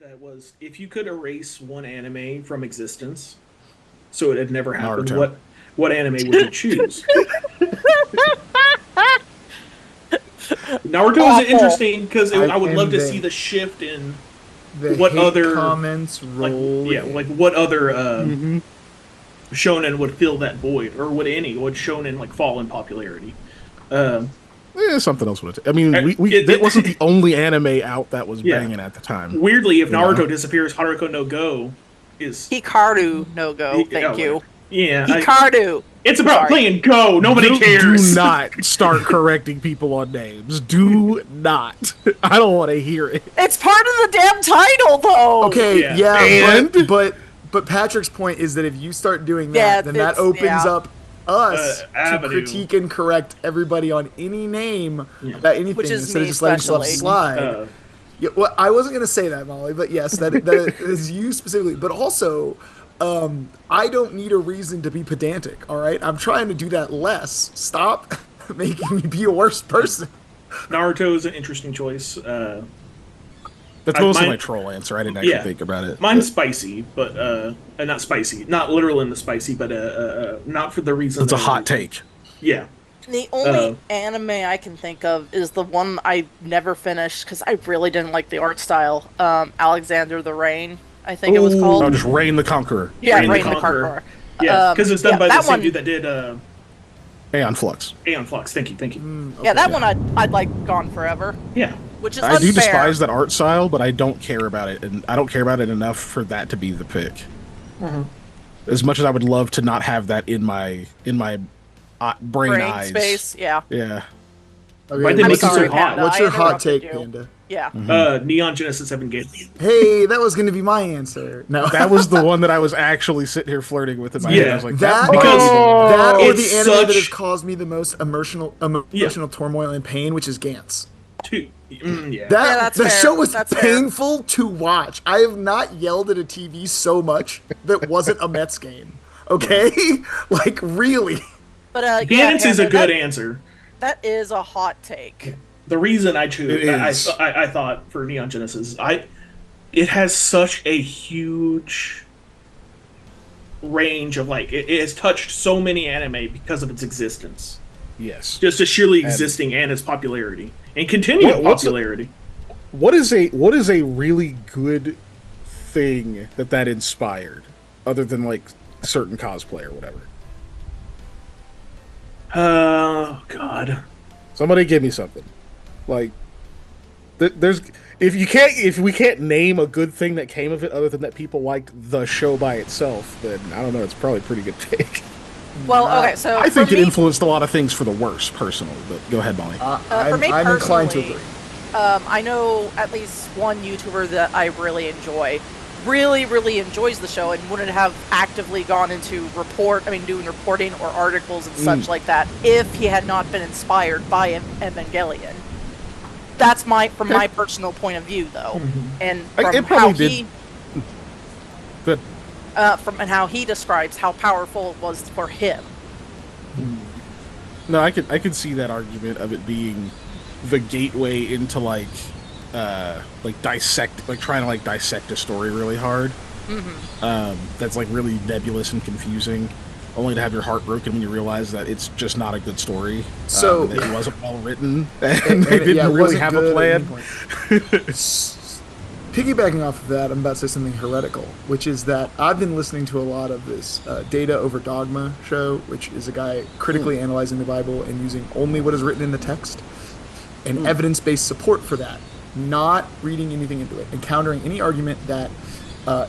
that was if you could erase one anime from existence, so it had never happened, Naruto. what anime would you choose? Naruto is Awful. interesting because I I would love and to see the shift in the what hate other comments like roll yeah in. like what other Hmm. shonen would fill that void, or would shonen like fall in popularity? Um, Something else would. I mean, we it, that wasn't the it, only anime out that was yeah. banging at the time. Weirdly, if You know, Naruto disappears, Haruko no Go is Hikaru no go. yeah, Thank you. yeah. Hikaru. It's about Sorry. playing Go. Nobody do cares. not start correcting people on names. Do not. I don't want to hear it. It's part of the damn title, though. Okay, Yeah. yeah, And? but Patrick's point is that if you start doing Yeah, that, then that it's- opens yeah. up us to Avenue. critique and correct everybody on any name Yeah. about anything Which is instead of me just letting stuff especially. slide. Uh, Yeah, well, I wasn't gonna say that, Molly, but yes, that is you specifically. But also, I don't need a reason to be pedantic. All right, I'm trying to do that less. Stop making me be a worse person. Naruto is an interesting choice. That's I- mostly mine- my troll answer. I didn't actually Yeah. think about it. Mine's spicy, but not spicy, not literal in the spicy, but not for the reason. It's a that hot take. Yeah, The only Uh, anime I can think of is the one I never finished because I really didn't like the art style. Alexander the Rain, I think it was Ooh. called. Oh, just Reign the Conqueror. Yeah, Rain the Rain the Conqueror. Conqueror. yeah, because it's done yeah, by the that same one- dude that did Aeon Flux. Aeon Flux. Thank you, thank you. Yeah, that Yeah. one I'd like gone forever, Yeah, which is I do unfair. despise that art style, but I don't care about it, and I don't care about it enough for that to be the pick. As much as I would love to not have that in my brain eyes. space. Yeah, Yeah. Okay, Why'd they what's make it so your- hot? What's I your hot interrupted take, you. Panda? yeah. Neon Genesis Evangelion. Hey, that was going to be my answer. No, That was the one that I was actually sitting here flirting with in my Yeah. head. I was like, that that because that or the it's anime that such- has caused me the most emotional turmoil and pain, which is Gantz. Two. Yeah. That Yeah, that's the fair. show was That's fair. painful to watch. I have not yelled at a TV so much that wasn't a Mets game. Okay, like really. But Gantz is a Panda, good that- answer. That is a hot take. The reason I choose, It is. I thought for Neon Genesis, it has such a huge range of it has touched so many anime because of its existence, yes. just sheerly existing and its popularity and continued What's the- popularity. What is a really good thing that inspired, other than like certain cosplay or whatever? Oh God, Somebody give me something. Like, there's if we can't name a good thing that came of it, other than that people like the show by itself, then I don't know. It's probably a pretty good take. Well, okay, so I think for it me, influenced a lot of things for the worse, personally. But go ahead, Molly. for me I'm inclined to personally, agree. I know at least one YouTuber that I really enjoy. Really enjoys the show and wouldn't have actively gone into doing reporting or articles and such like that if he had not been inspired by Evangelion. That's from my personal point of view, though, and from It how probably he did. Good. and how he describes how powerful it was for him. No, I could see that argument of it being the gateway into trying to dissect a story really hard. That's really nebulous and confusing, only to have your heart broken when you realize that it's just not a good story. So- that it wasn't well written, and they didn't yeah, it really wasn't have good a at plan. any point. Piggybacking off of that, I'm about to say something heretical, which is that I've been listening to a lot of this Data Over Dogma show, which is a guy critically analyzing the Bible and using only what is written in the text and evidence-based support for that, not reading anything into it, and countering any argument that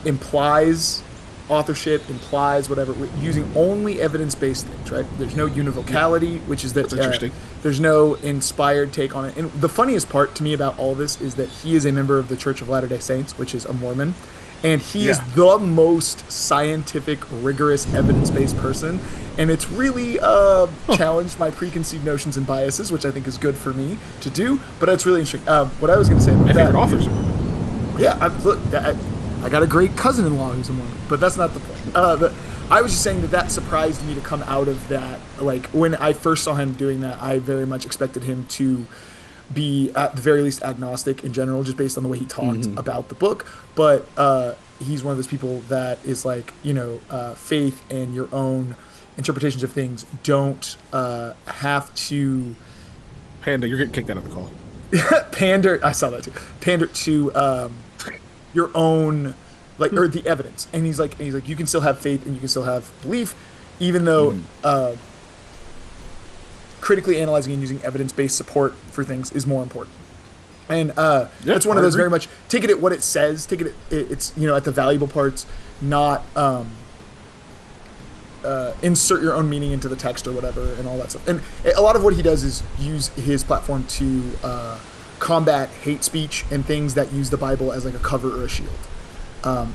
implies authorship, implies whatever, using only evidence-based things, right? There's no univocality, which is that That's interesting. there's no inspired take on it. And the funniest part to me about all this is that he is a member of the Church of Latter-day Saints, which is a Mormon, and he is the most scientific, rigorous, evidence-based person. And it's really challenged my preconceived notions and biases, which I think is good for me to do. But it's really interesting. What I was going to say about My that, favorite authors. Are. yeah, I got a great cousin-in-law who's a Mormon, but that's not the point. I was just saying that surprised me to come out of that. Like, when I first saw him doing that, I very much expected him to be at the very least agnostic in general, just based on the way he talked about the book. But he's one of those people that is like, faith and your own interpretations of things don't have to Panda, you're getting kicked out of the call. pander. I saw that too. Pander to your own, like, or the evidence. And he's like, you can still have faith and you can still have belief, even though critically analyzing and using evidence-based support for things is more important. And that's one of those very much take it at what it says, take it at, it's at the valuable parts, not insert your own meaning into the text or whatever and all that stuff. And a lot of what he does is use his platform to combat hate speech and things that use the Bible as like a cover or a shield.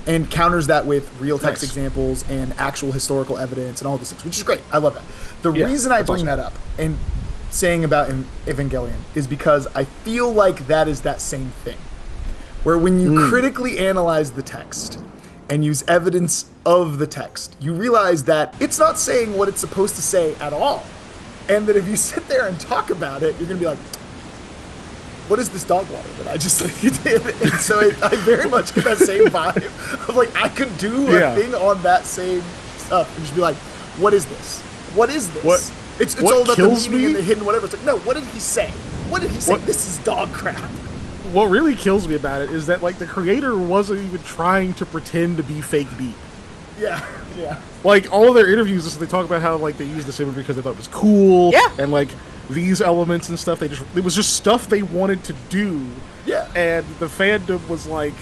And counters that with real text examples and actual historical evidence and all these things, which is great. I love that. The reason I bring that up and saying about Evangelion is because I feel like that is that same thing. Where when you critically analyze the text and use evidence of the text, you realize that it's not saying what it's supposed to say at all. And that if you sit there and talk about it, you're going to be like, what is this dog water that I just did? And so I very much get that same vibe of like, I could do a thing on that same stuff and just be like, what is this? What is this? It's all about the meaning and the hidden whatever. It's like, no, what did he say? What did he say? This is dog crap. What really kills me about it is that like the creator wasn't even trying to pretend to be fake beat. Yeah. Like all of their interviews, they talk about how like they used this imagery because they thought it was cool. Yeah. And like these elements and stuff, it was just stuff they wanted to do. Yeah. And the fandom was like,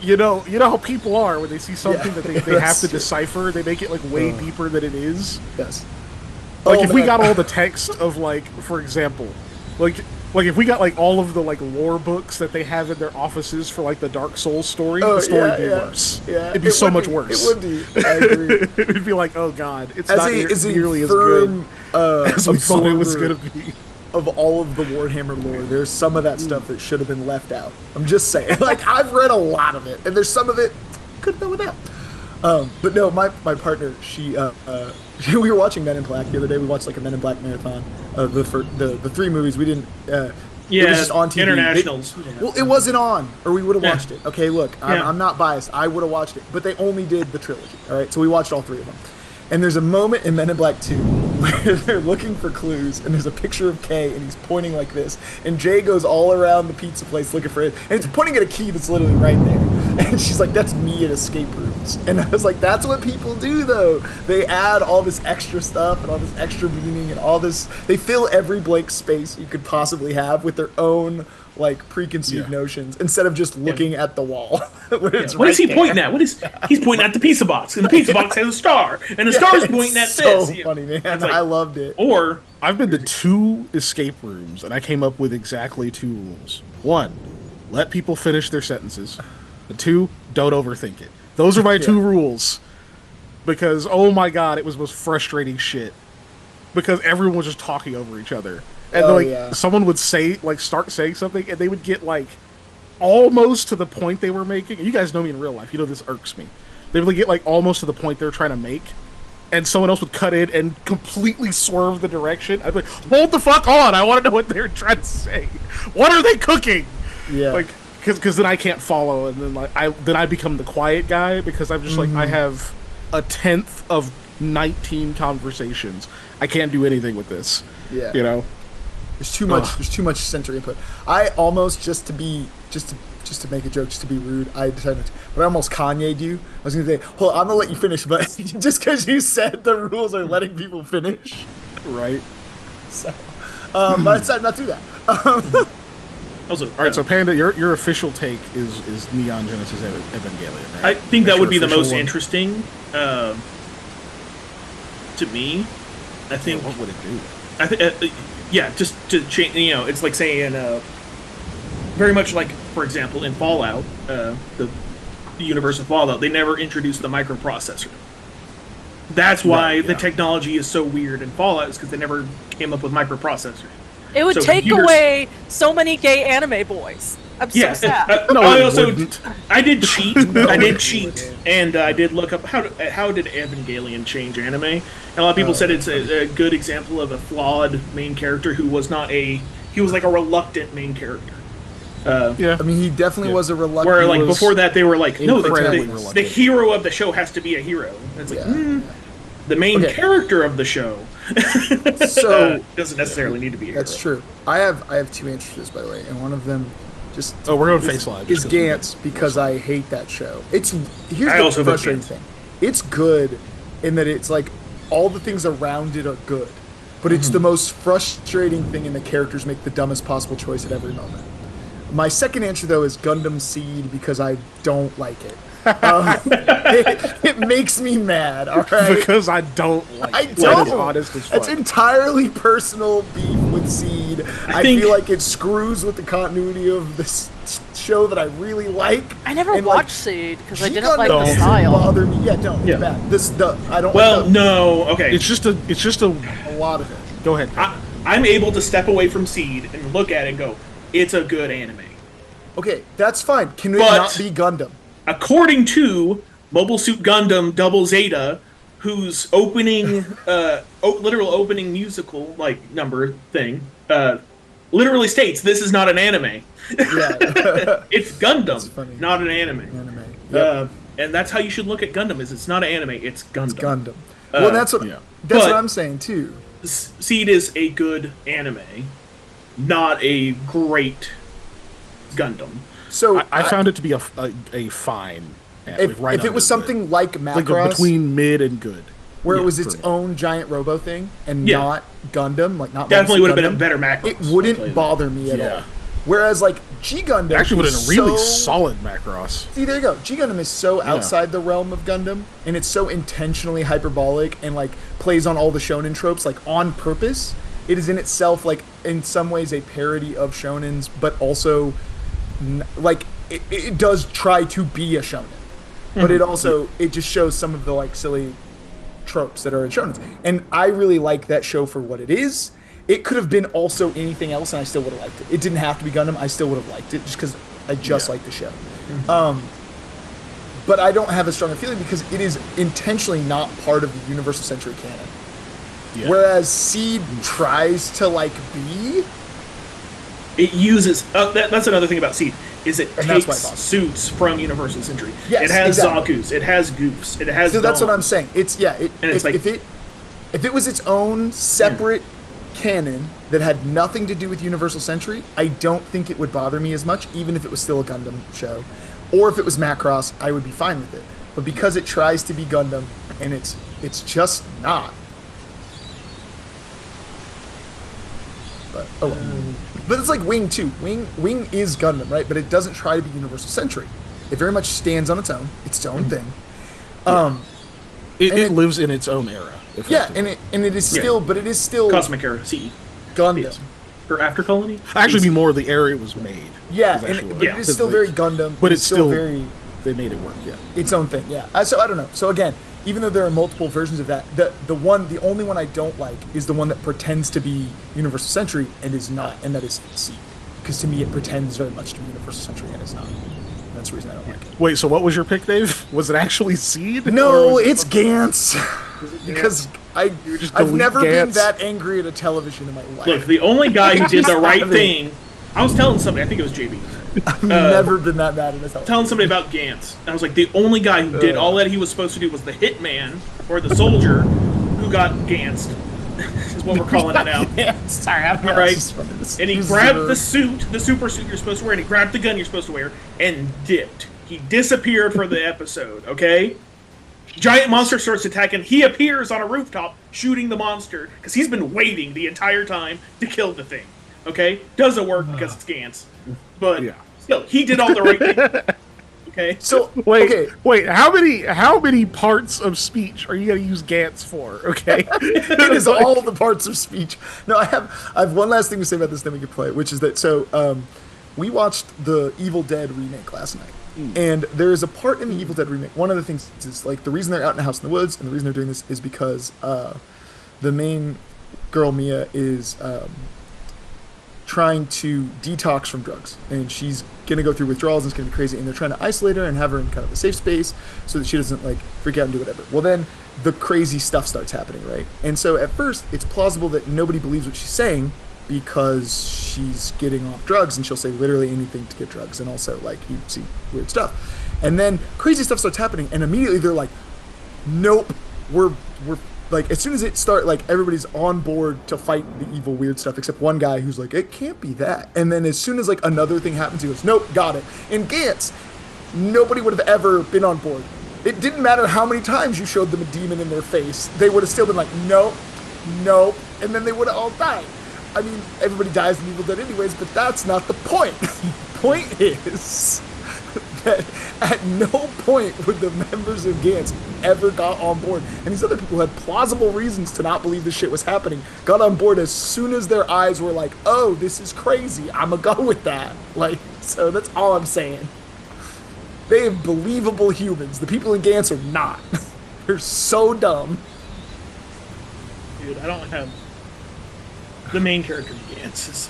you know how people are when they see something that they have to decipher, they make it like way deeper than it is. Yes. Like if we got all the text of like, for example, like if we got like all of the like lore books that they have in their offices for like the Dark Souls story, the story would be worse. Yeah. It'd be so much worse. It would be. I agree. It'd be like, oh god, it's as not nearly as good as we thought it was gonna be. Of all of the Warhammer lore, there's some of that stuff that should have been left out. I'm just saying. Like, I've read a lot of it, and there's some of it could have done without. But no, my partner, she we were watching Men in Black the other day. We watched like a Men in Black marathon. The three movies we didn't. It was just on TV. Internationals. Well, it wasn't on, or we would have watched it. Okay, look, I'm not biased. I would have watched it, but they only did the trilogy. All right, so we watched all three of them. And there's a moment in Men in Black 2 where they're looking for clues, and there's a picture of Kay, and he's pointing like this. And Jay goes all around the pizza place looking for it, and it's pointing at a key that's literally right there. And she's like, that's me at escape rooms. And I was like, that's what people do, though. They add all this extra stuff and all this extra meaning and all this. They fill every blank space you could possibly have with their own like preconceived notions instead of just looking at the wall. What is he pointing at? He's pointing at the pizza box, and the pizza box has a star, and the star's pointing at so this. Funny, man. Like, I loved it. Or I've been to 2 escape rooms, and I came up with exactly 2 rules. 1, let people finish their sentences. And 2, don't overthink it. Those are my 2 rules. Because, oh my god, it was the most frustrating shit. Because everyone was just talking over each other. And someone would start saying something, and they would get like almost to the point they were making. You guys know me in real life. You know this irks me. They would get like almost to the point they were trying to make, and someone else would cut in and completely swerve the direction. I'd be like, hold the fuck on! I want to know what they're trying to say. What are they cooking? Yeah. Like, because then I can't follow, and then I become the quiet guy because I'm just like I have a 10th of 19 conversations. I can't do anything with this. Yeah. You know. There's too much. There's too much sensory input. I almost just to make a joke, just to be rude. I decided, but I almost Kanye'd you. I was gonna say, "Well, I'm gonna let you finish," but just because you said the rules are letting people finish, right? So, but I decided not to do that. Also, all right. So, Panda, your official take is Neon Genesis Evangelion. Right? I think that would be the most interesting to me. I think. What would it do? I think. Yeah, just to change, it's like saying, very much like, for example, in Fallout, the universe of Fallout, they never introduced the microprocessor. That's why the technology is so weird in Fallout, is because they never came up with microprocessor. It would take away so many gay anime boys. I'm so sad. No, I did cheat. And I did look up how did Evangelion change anime. And a lot of people said it's a good example of a flawed main character who was not he he was like a reluctant main character. Yeah. I mean, he definitely was a reluctant. Where like was before that they were like, no, incredibly the reluctant. hero of the show has to be a hero. And it's like, the main Okay. character of the show So doesn't necessarily need to be a hero. that's true. I have two answers to this, by the way, and one of them just Oh, we're going face live. is just 'cause we Gantz did. because I hate that show. Here's I the also vote frustrating Gantz. thing. It's good in that it's like all the things around it are good, but it's the most frustrating thing, and the characters make the dumbest possible choice at every moment. My second answer though is Gundam Seed because I don't like it. It makes me mad. All right. Because I don't like I it. don't. That is honest as fuck. It's entirely personal beef with Seed. I think- feel like it screws with the continuity of this show that I really like. I never And, watched like, Seed because I G didn't like Gundam the doesn't style. bother me. Yeah, don't. Yeah. It's bad. I don't. Well, like the, no, okay. It's just a. a lot of it. Go ahead. I'm able to step away from Seed and look at it and go, it's a good anime. Okay, that's fine. Can it But- not be Gundam? According to Mobile Suit Gundam Double Zeta, whose opening, literal opening musical like number thing, literally states this is not an anime. Yeah. It's Gundam, funny. not an anime. Anime. Yep. And that's how you should look at Gundam. Is it's not an anime, it's Gundam. Gundam. Well, that's what yeah. that's But- what I'm saying too. Seed is a good anime, not a great Gundam. So I found it to be a fine. if right it under was good. something like like Macross, between mid and good, where it Yeah, was for its me. own giant robo thing and Yeah. not Gundam, like not Definitely would have been a Gundam, better Macross. it wouldn't bother me at Yeah. all. Whereas like G Gundam It actually would have is been a really so, solid Macross. See, there you go. G Gundam is so outside the realm of Gundam, and it's so intentionally hyperbolic and like plays on all the shonen tropes like on purpose. It is in itself like in some ways a parody of shonens, but also like it does try to be a shonen, but it also it just shows some of the like silly tropes that are in shonens. And I really like that show for what it is. It could have been also anything else, and I still would have liked it. It didn't have to be Gundam. I still would have liked it just because I just like the show. But I don't have a stronger feeling because it is intentionally not part of the Universal Century canon. Yeah. Whereas Seed tries to like be. It uses that's another thing about Seed is it And that's takes why I thought. suits from Universal Century. Yes, it has exactly. Zaku's, it has Goofs, it has. So that's what Dom. I'm saying. It's yeah. And it's like- If it was its own separate canon that had nothing to do with Universal Century, I don't think it would bother me as much, even if it was still a Gundam show, or if it was Macross, I would be fine with it. But because it tries to be Gundam, and it's just not. But oh, well. But it's like Wing too. Wing is Gundam, right? But it doesn't try to be Universal Century. It very much stands on its own. It's its own thing. It, And it it- lives in its own era. Yeah, effectively. and it is still, but it is still Cosmic Era CE Gundam. yes. Or After Colony. actually be more the era it was made. Yeah, is and actually but what yeah. it is still very Gundam. But it's still very they made it work. Yeah. its own thing. Yeah. So I don't know. So again, even though there are multiple versions of that, the only one I don't like is the one that pretends to be Universal Century and is not, and that is Seed. Because to me, it pretends very much to be Universal Century and is not. That's the reason I don't like it. Wait, so what was your pick, Dave? Was it actually Seed? Or No, was it- it's Gantz. Because just I've delete never been Gantz? that angry at a television in my life. Look, the only guy who did the right Stop it. thing. I was telling somebody, I think it was JB, I've never been that mad at a television. telling somebody about Gantz. And I was like, the only guy who did all that he was supposed to do was the hitman or the soldier who got Gantzed. Is what we're calling it now. Sorry, I'm All right. And he grabbed the suit, the super suit you're supposed to wear, and he grabbed the gun you're supposed to wear, and dipped. He disappeared for the episode, okay? Giant monster starts attacking. He appears on a rooftop shooting the monster because he's been waiting the entire time to kill the thing, okay? Doesn't work because it's Gantz. But Yeah. still, he did all the right things. Okay? So Wait, okay, wait. How many parts of speech are you gonna use Gantz for? Okay, it is all the parts of speech. No, I have one last thing to say about this, then we can play it, which is that we watched the Evil Dead remake last night. And there is a part in the Evil Dead remake. One of the things is like the reason they're out in a house in the woods, and the reason they're doing this is because the main girl Mia is trying to detox from drugs, and she's gonna go through withdrawals, and it's gonna be crazy. And they're trying to isolate her and have her in kind of a safe space so that she doesn't like freak out and do whatever. Well, then the crazy stuff starts happening, right? And so at first, it's plausible that nobody believes what she's saying because she's getting off drugs, and she'll say literally anything to get drugs, and also like you see weird stuff, and then crazy stuff starts happening, and immediately they're like, nope, we're like, as soon as it start, like, everybody's on board to fight the evil weird stuff except one guy who's like, it can't be that. And then as soon as like another thing happens, he goes, nope, got it. In Gantz, nobody would have ever been on board. It didn't matter how many times you showed them a demon in their face, they would have still been like, nope, nope, and then they would have all died. I mean, everybody dies in Evil Dead anyways, but that's not the point. The point is that at no point would the members of Gantz ever got on board. And these other people had plausible reasons to not believe this shit was happening. Got on board as soon as their eyes were like, oh, this is crazy. I'ma go with that. Like, so that's all I'm saying. They have believable humans. The people in Gantz are not. They're so dumb. Dude, I don't have the main character of Gantz is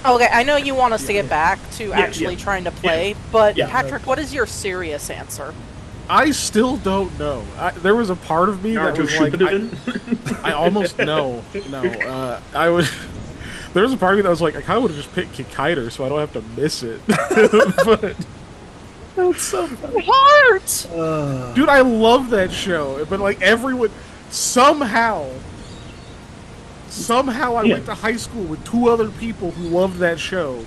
Okay, I know you want us to get back to actually trying to play, but Yeah. Patrick, what is your serious answer? I still don't know. There was a part of me that Naruto was like, Shippuden. I almost no. I would. There was a part of me that was like, I kind of would have just picked Kikaider so I don't have to miss it. But That's so funny. Heart! dude, I love that show. But like everyone, somehow I went to high school with two other people who loved that show.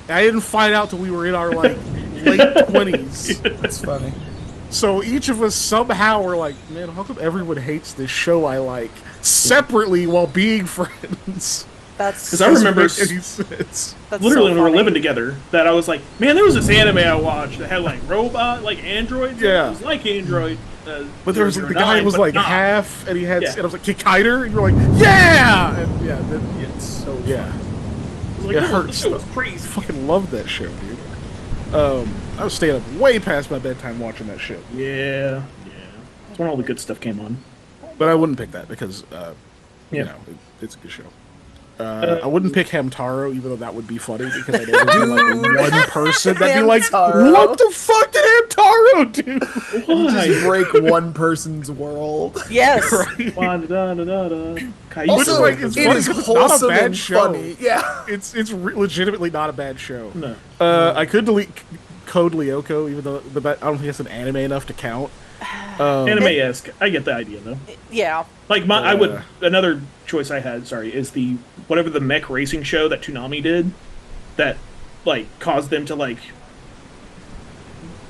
I didn't find out till we were in our like late 20s. That's funny. So each of us somehow were like, man, how come everyone hates this show I like separately while being friends? That's Because I remember Doesn't make any sense. that's literally so when we were funny. living together, that I was like, man, there was this anime I watched that had like robot, like androids. Yeah. It was like Android. But there was like, the 009, guy was but like not. half, and he had, Yeah. and I was like, Kikaider, and you're like, yeah, and yeah, then, It's so yeah. I was like, It this hurts, show was though. crazy. Fucking loved that show, dude. I was staying up way past my bedtime watching that shit. Yeah. That's when all the good stuff came on. But I wouldn't pick that because, you Yeah. know, it's a good show. I wouldn't pick Hamtaro, even though that would be funny because I know there'd be like one person that'd be like, Hamtaro. "What the fuck did Hamtaro do?" Just break one person's world. Yes. Also, like, it's it funny is 'cause it's not a wholesome bad and show. funny. Yeah. It's legitimately not a bad show. No. I could delete Code Lyoko, even though I don't think it's an anime enough to count. Anime-esque. I get the idea though. Yeah. Like I would. Another choice I had, sorry, is the whatever the mech racing show that Toonami did, that like caused them to like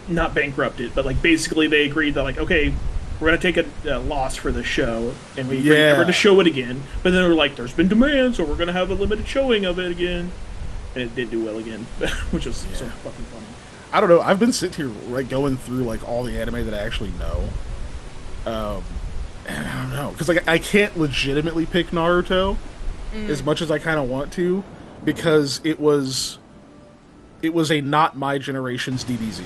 not bankrupt it, but like basically they agreed that like, okay, we're gonna take a loss for this show, and we agreed never to show it again. But then they were like, there's been demand, so we're gonna have a limited showing of it again, and it did do well again, which was so fucking funny. I don't know. I've been sitting here like going through like all the anime that I actually know. And I don't know because like I can't legitimately pick Naruto as much as I kind of want to because it was a not my generation's DBZ.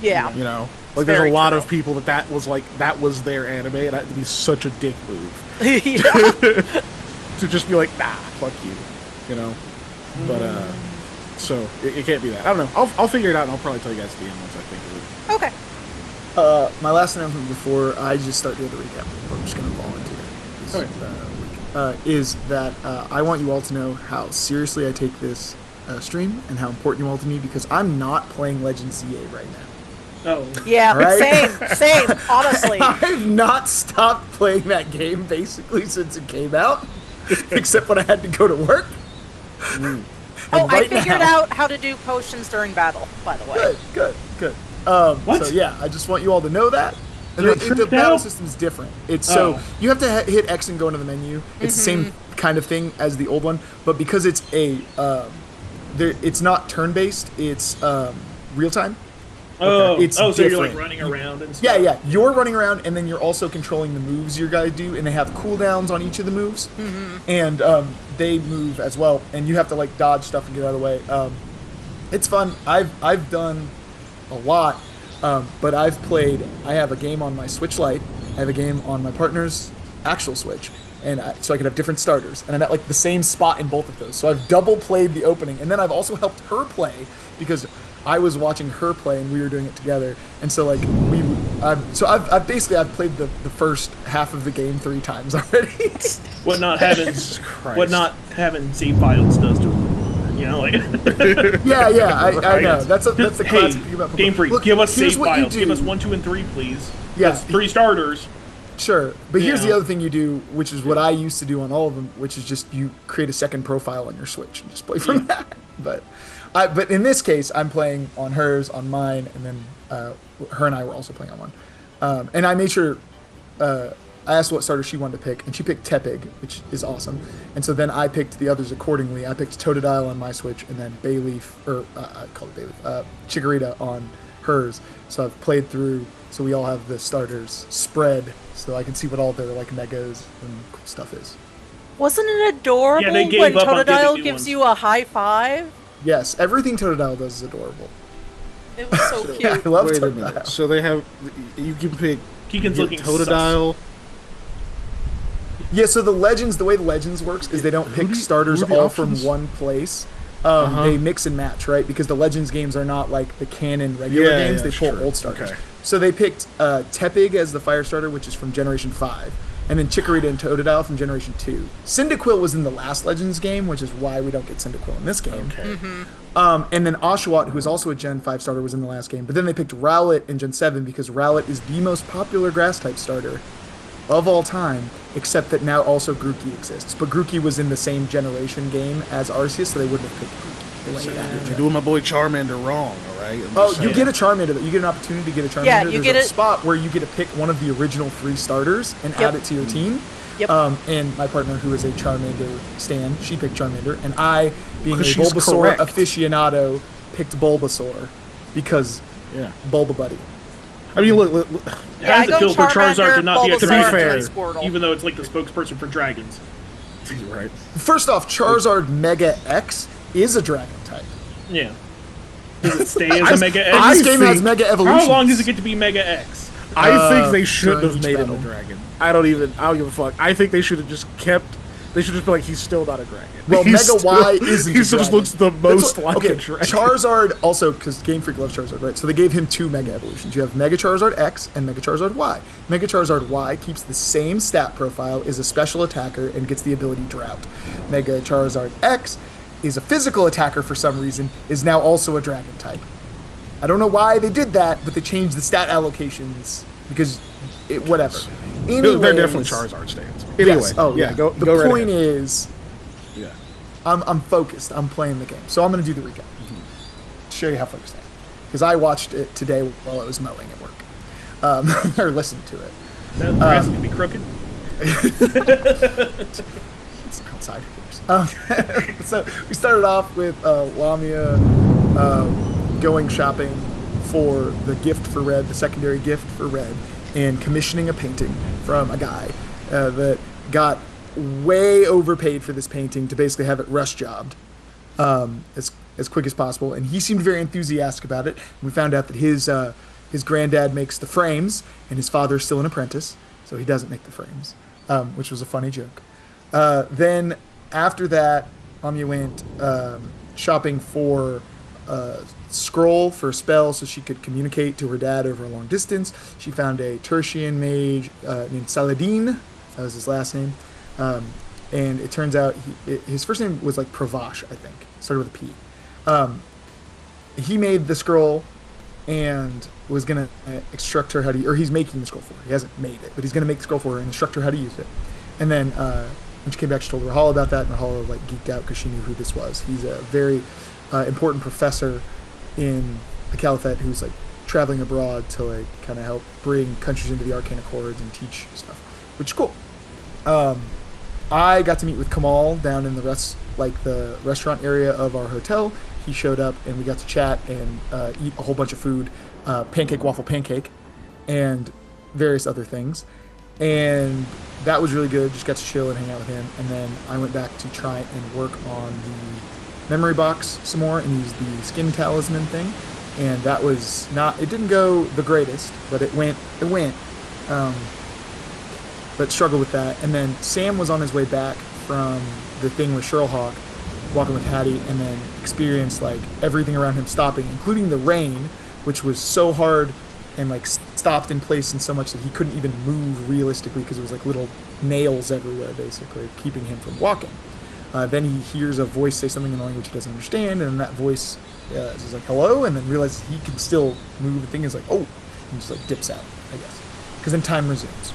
Yeah. You know, like there's very a lot true. of people that was their anime, and that'd be such a dick move Yeah. to just be like, nah, fuck you, you know. But so it can't be that. I don't know. I'll figure it out, and I'll probably tell you guys at the end once I think of it. Okay. My last announcement before I just start doing the recap, I'm just going to volunteer this week, is that I want you all to know how seriously I take this stream and how important you all to me because I'm not playing Legend ZA right now. Oh, Yeah. All right. Same. Honestly. I've not stopped playing that game basically since it came out, except when I had to go to work. Oh, And I right figured now- out how to do potions during battle. By the way. Good. What? So yeah, I just want you all to know that. And You're the tripped battle out? system is different. It's so you have to hit X and go into the menu. It's the same kind of thing as the old one, but because it's it's not turn-based. It's real time. oh, It's so you're like different. running around and stuff. Yeah. You're running around, and then you're also controlling the moves your guys do, and they have cooldowns on each of the moves, and they move as well, and you have to like dodge stuff and get out of the way. It's fun. I've done a lot, but I have a game on my Switch Lite. I have a game on my partner's actual Switch, and so I could have different starters, and I'm at like the same spot in both of those. So I've double played the opening, and then I've also helped her play because I was watching her play and we were doing it together. And so like I've played the first half of the game 3 times already. What not having save files does to it. You know, like I know. That's the classic thing about Pokemon. Game Freak, Look, give us here's save what you files. do. Give us 1, 2, and 3, please. Yeah. That's 3 starters. Sure, but here's Yeah. the other thing you do, which is what I used to do on all of them, which is just you create a second profile on your Switch and just play from that. But in this case, I'm playing on hers, on mine, and then her and I were also playing on one. And I made sure I asked what starter she wanted to pick, and she picked Tepig, which is awesome. And so then I picked the others accordingly. I picked Totodile on my Switch, and then Bayleaf, or I call it Bayleaf, Chikorita on hers. So I've played through. So we all have the starters spread, so I can see what all their like megas and cool stuff is. Wasn't it adorable Yeah, they gave when up on giving Totodile new gives ones. you a high five? Yes, everything Totodile does is adorable. It was so Yeah, I cute. love Wait a minute. Totodile. So they have you can pick Keegan's looking Totodile. Yeah, so the way the Legends works is they don't pick starters who are the all options? from one place. Uh-huh. They mix and match, right? Because the Legends games are not like the canon regular Yeah, games. yeah, They pull sure. old starters. Okay. So they picked Tepig as the fire starter, which is from Generation 5. And then Chikorita and Totodile from Generation 2. Cyndaquil was in the last Legends game, which is why we don't get Cyndaquil in this game. Okay. And then Oshawott, who is also a Gen 5 starter, was in the last game. But then they picked Rowlet in Gen 7 because Rowlet is the most popular grass-type starter of all time, except that now also Grookey exists. But Grookey was in the same generation game as Arceus, so they wouldn't have picked Grookey. They went with that. You're doing my boy Charmander wrong, all right? I'm Oh, just you saying. get a Charmander. You get an opportunity to get a Charmander. Yeah, you There's get a it- spot where you get to pick one of the original 3 starters and Yep. add it to your team. Yep. And my partner, who is a Charmander stan, she picked Charmander, and I, being a 'Cause she's Bulbasaur correct. aficionado, picked Bulbasaur because Yeah. Bulba Buddy. I mean, look, Yeah, I How's go it feel for Charizard to not be a Bulbasaur, To be Dragon, fair, and Squirtle. even though it's like the spokesperson for dragons? right. First off, Charizard Mega X is a Dragon type. Yeah. Does it stay as a Mega And X? I this game has think- Mega Evolution. How long does it get to be Mega X? I think they shouldn't during have each made him battle. a dragon. I don't give a fuck. I think they should have just kept. They should just be like, he's still not a dragon. Well, He's Mega still- Y isn't. He a still just dragon. looks the That's most what- like okay, a dragon. Charizard also, because Game Freak loves Charizard, right? So they gave him 2 Mega Evolutions. You have Mega Charizard X and Mega Charizard Y. Mega Charizard Y keeps the same stat profile, is a special attacker, and gets the ability Drought. Mega Charizard X is a physical attacker for some reason, is now also a dragon type. I don't know why they did that, but they changed the stat allocations because whatever. They're Anyways, definitely Charizard stands. Anyway, Yes. Oh yeah. go. The go right point ahead. is, Yeah. I'm focused. I'm playing the game, so I'm going to do the recap. Show you how focused I am, because I watched it today while I was mowing at work, or listened to it. That grass can be crooked. It's outside, of course. So we started off with Lamia going shopping for the gift for Red, the secondary gift for Red, and commissioning a painting from a guy that got way overpaid for this painting to basically have it rush jobbed as quick as possible. And he seemed very enthusiastic about it. We found out that his granddad makes the frames, and his father's still an apprentice, so he doesn't make the frames, which was a funny joke. Then after that, Lamia went shopping for scroll for a spell so she could communicate to her dad over a long distance. She found a Tertian mage named Saladin. That was his last name. And it turns out his first name was like Pravash, I think. Started with a P. He made the scroll and was going to instruct her how to, or he's making the scroll for her. He hasn't made it, but he's going to make the scroll for her and instruct her how to use it. And then when she came back, she told Rahal about that, and Rahal like geeked out because she knew who this was. He's a very important professor in the Caliphate who's like traveling abroad to like kind of help bring countries into the Arcane Accords and teach stuff, which is cool. I got to meet with Kamal down in the restaurant area of our hotel. He showed up and we got to chat and eat a whole bunch of food, pancake, waffle, pancake, and various other things. And that was really good. Just got to chill and hang out with him. And then I went back to try and work on the memory box some more and use the skin talisman thing. And that was not, it didn't go the greatest, but it went. But struggled with that. And then Sam was on his way back from the thing with Sherlhawk, walking with Hattie, and then experienced like everything around him stopping, including the rain, which was so hard and like stopped in place and so much that he couldn't even move realistically because it was like little nails everywhere, basically keeping him from walking. Then he hears a voice say something in a language he doesn't understand, and that voice is like hello, and then realizes he can still move. The thing is like, oh, and just like dips out, I guess, because then time resumes.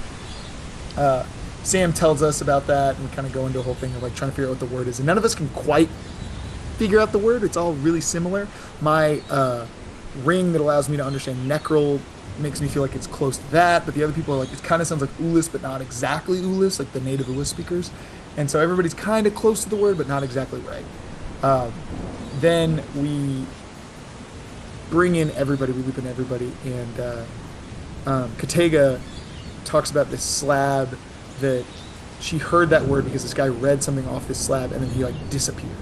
Sam tells us about that, and we kind of go into a whole thing of like trying to figure out what the word is, and none of us can quite figure out the word. It's all really similar. My ring that allows me to understand Necrol makes me feel like it's close to that, but the other people are like, it kind of sounds like Ulis, but not exactly Ulis, like the native Ulis speakers. And so everybody's kind of close to the word, but not exactly right. Then we bring in everybody, we loop in everybody, and Katega talks about this slab that she heard that word because this guy read something off this slab, and then he like disappeared.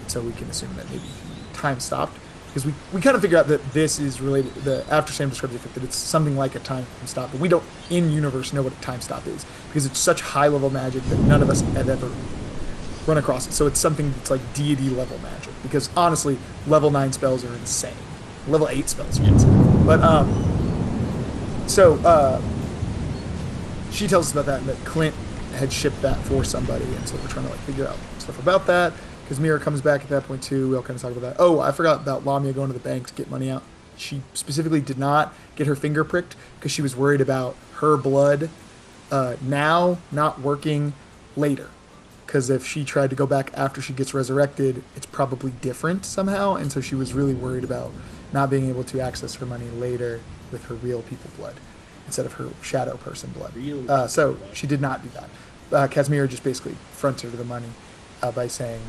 So we can assume that maybe time stopped. Because we kind of figure out that this is related, after Sam describes the effect, that it's something like a time stop, but we don't, in universe, know what a time stop is, because it's such high-level magic that none of us have ever run across it. So it's something that's like deity-level magic, because honestly, level 9 spells are insane. Level 8 spells are insane. But, she tells us about that, and that Clint had shipped that for somebody, and so we're trying to like figure out stuff about that. Because Mira comes back at that point too. We all kind of talk about that. Oh, I forgot about Lamia going to the bank to get money out. She specifically did not get her finger pricked because she was worried about her blood now not working later. Because if she tried to go back after she gets resurrected, it's probably different somehow. And so she was really worried about not being able to access her money later with her real people blood instead of her shadow person blood. So she did not do that. Casimir just basically fronted her the money by saying,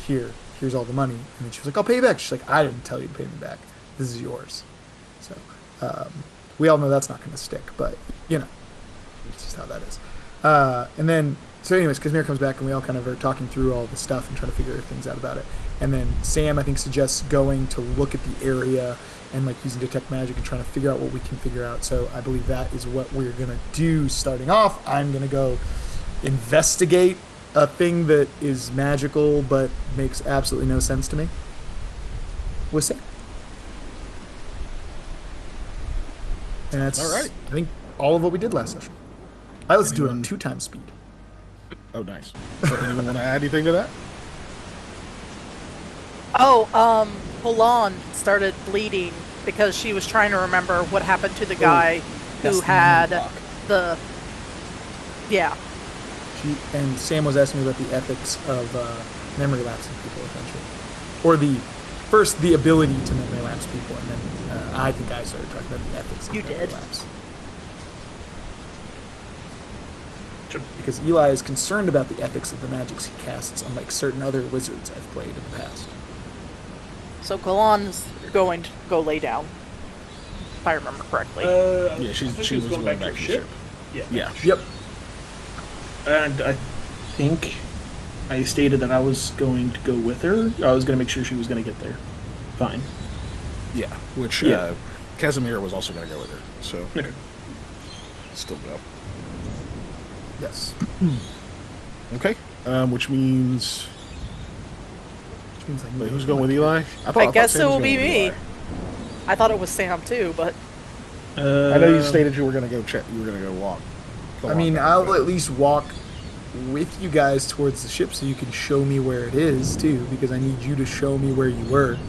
here's all the money. And then she was like, I'll pay you back. She's like, I didn't tell you to pay me back. This is yours. So we all know that's not going to stick, but you know, it's just how that is. And then, so anyways, Casimir comes back and we all kind of are talking through all the stuff and trying to figure things out about it. And then Sam, I think, suggests going to look at the area and like using detect magic and trying to figure out what we can figure out. So I believe that is what we're going to do starting off. I'm going to go investigate a thing that is magical but makes absolutely no sense to me. With Sam. And that's, all right. I think, all of what we did last session. I listened to it on 2 times speed. Oh, nice. Anyone want to add anything to that? Polan started bleeding because she was trying to remember what happened to the guy who the had block. the... Yeah. And Sam was asking me about the ethics of memory lapsing people, essentially. Or the ability to memory lapse people, and then I think I started talking about the ethics of memory lapse. Because Eli is concerned about the ethics of the magics he casts, unlike certain other wizards I've played in the past. So Golan's going to go lay down, if I remember correctly. Yeah, she was going back to her ship. Yeah. Yep. And I think I stated that I was going to go with her. I was going to make sure she was going to get there. Fine. Yeah, which Casimir was also going to go with her, so Okay. still go. Yes. Okay, which means... Like, wait, who's going with Eli? I guess Sam it was will going be with me. Eli. I thought it was Sam too, but I know you stated you were going to go check. You were going to go walk. I mean, I'll at least walk with you guys towards the ship so you can show me where it is, too, because I need you to show me where you were.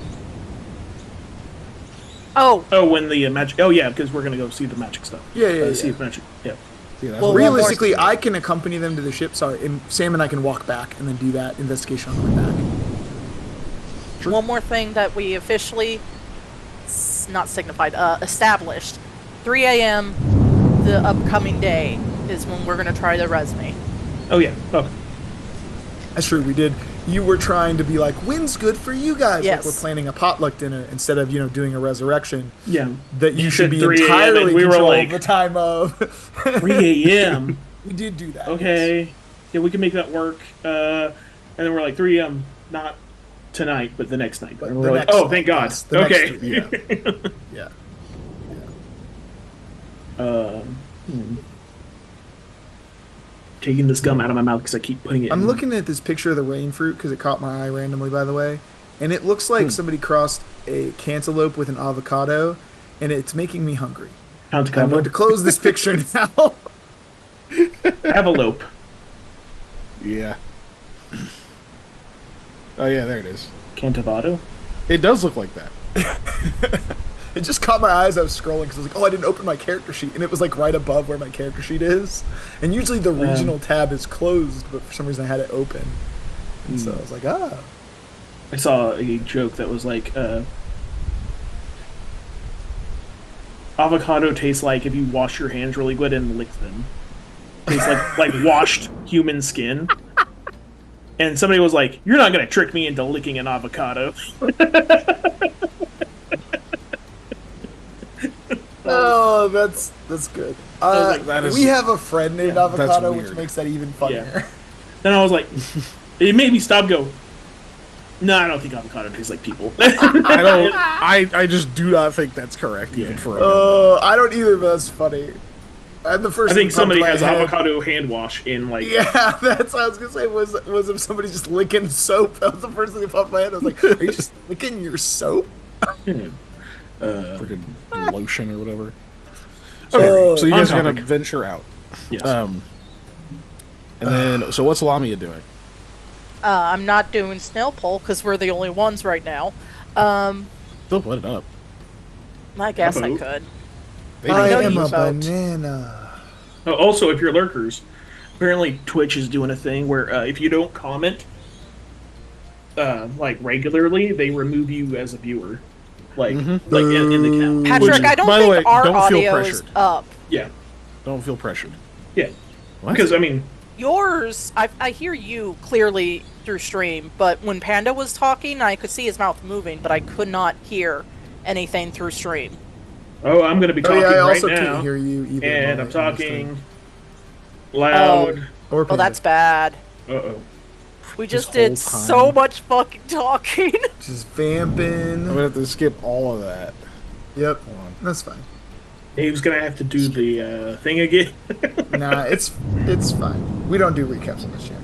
oh, when the magic... Oh, yeah, because we're going to go see the magic stuff. Yeah. See if magic... Yeah. Yeah, that's Well, what- Realistically, I can accompany them to the ship. Sorry, and Sam and I can walk back and then do that investigation on the way back. one more thing that we officially established. 3 a.m. the upcoming day is when we're going to try the resume. Oh, yeah. Oh. That's true. We did. You were trying to be like, when's good for you guys? Yes. Like we're planning a potluck dinner instead of, doing a resurrection. Yeah. That you should said be 3 a.m. entirely and we were control like, the time of. 3 a.m.? We did do that. Okay. Yeah, we can make that work. And then we're like, 3 a.m., not tonight, but the next night. But And the we're like, next oh, night, thank God. yes, the next Okay. two, Yeah. taking this gum out of my mouth because I keep putting it. I'm in. looking at this picture of the rain fruit because it caught my eye randomly, by the way, and it looks like somebody crossed a cantaloupe with an avocado, and it's making me hungry. Count I'm going to close this picture now. Avalope. Yeah. Oh yeah, there it is. Cantavado. It does look like that. It just caught my eyes. I was scrolling because I was like, oh, I didn't open my character sheet. And it was like right above where my character sheet is. And usually the regional tab is closed, but for some reason I had it open. And so I was like, ah. I saw a joke that was like, avocado tastes like if you wash your hands really good and lick them. Tastes like washed human skin. And somebody was like, "You're not gonna trick me into licking an avocado." Oh, that's good. like, that is- we have a friend named Avocado, which weird. makes that even funnier. Yeah. Then I was like, it made me stop. And go. No, I don't think avocado tastes like people. I just do not think that's correct even for a moment. I don't either, but that's funny. And the first I thing think somebody popped in has my head- avocado hand wash in like. Yeah, that's what I was gonna say. Was if somebody just licking soap? That was the first thing that popped in my head. I was like, are you just licking your soap? Freaking lotion or whatever. Oh, So you guys are on gonna topic. venture out. Yes. And then, so what's Lamia doing? I'm not doing snail pole because we're the only ones right now. Still put it up. I guess I Boat. could. I know am you a vote. banana. Oh, also, if you're lurkers, apparently Twitch is doing a thing where if you don't comment, like regularly, they remove you as a viewer, like in the count. Patrick, I don't by the think way, our don't feel audio is pressured. up. Yeah, Don't feel pressured. yeah. What? Because I mean, Yours, I hear you clearly through stream, but when Panda was talking, I could see his mouth moving, but I could not hear anything through stream. oh, I'm gonna be Oh talking yeah, I right also now, can't hear you either. and while I'm I understand. talking loud. Or Well, that's bad. Uh-oh. We just whole did time. so much fucking talking. just I'm vamping. gonna have to skip all of that. Yep, on. that's fine. Dave's gonna have to do the thing again. Nah, it's fine. We don't do recaps on this channel.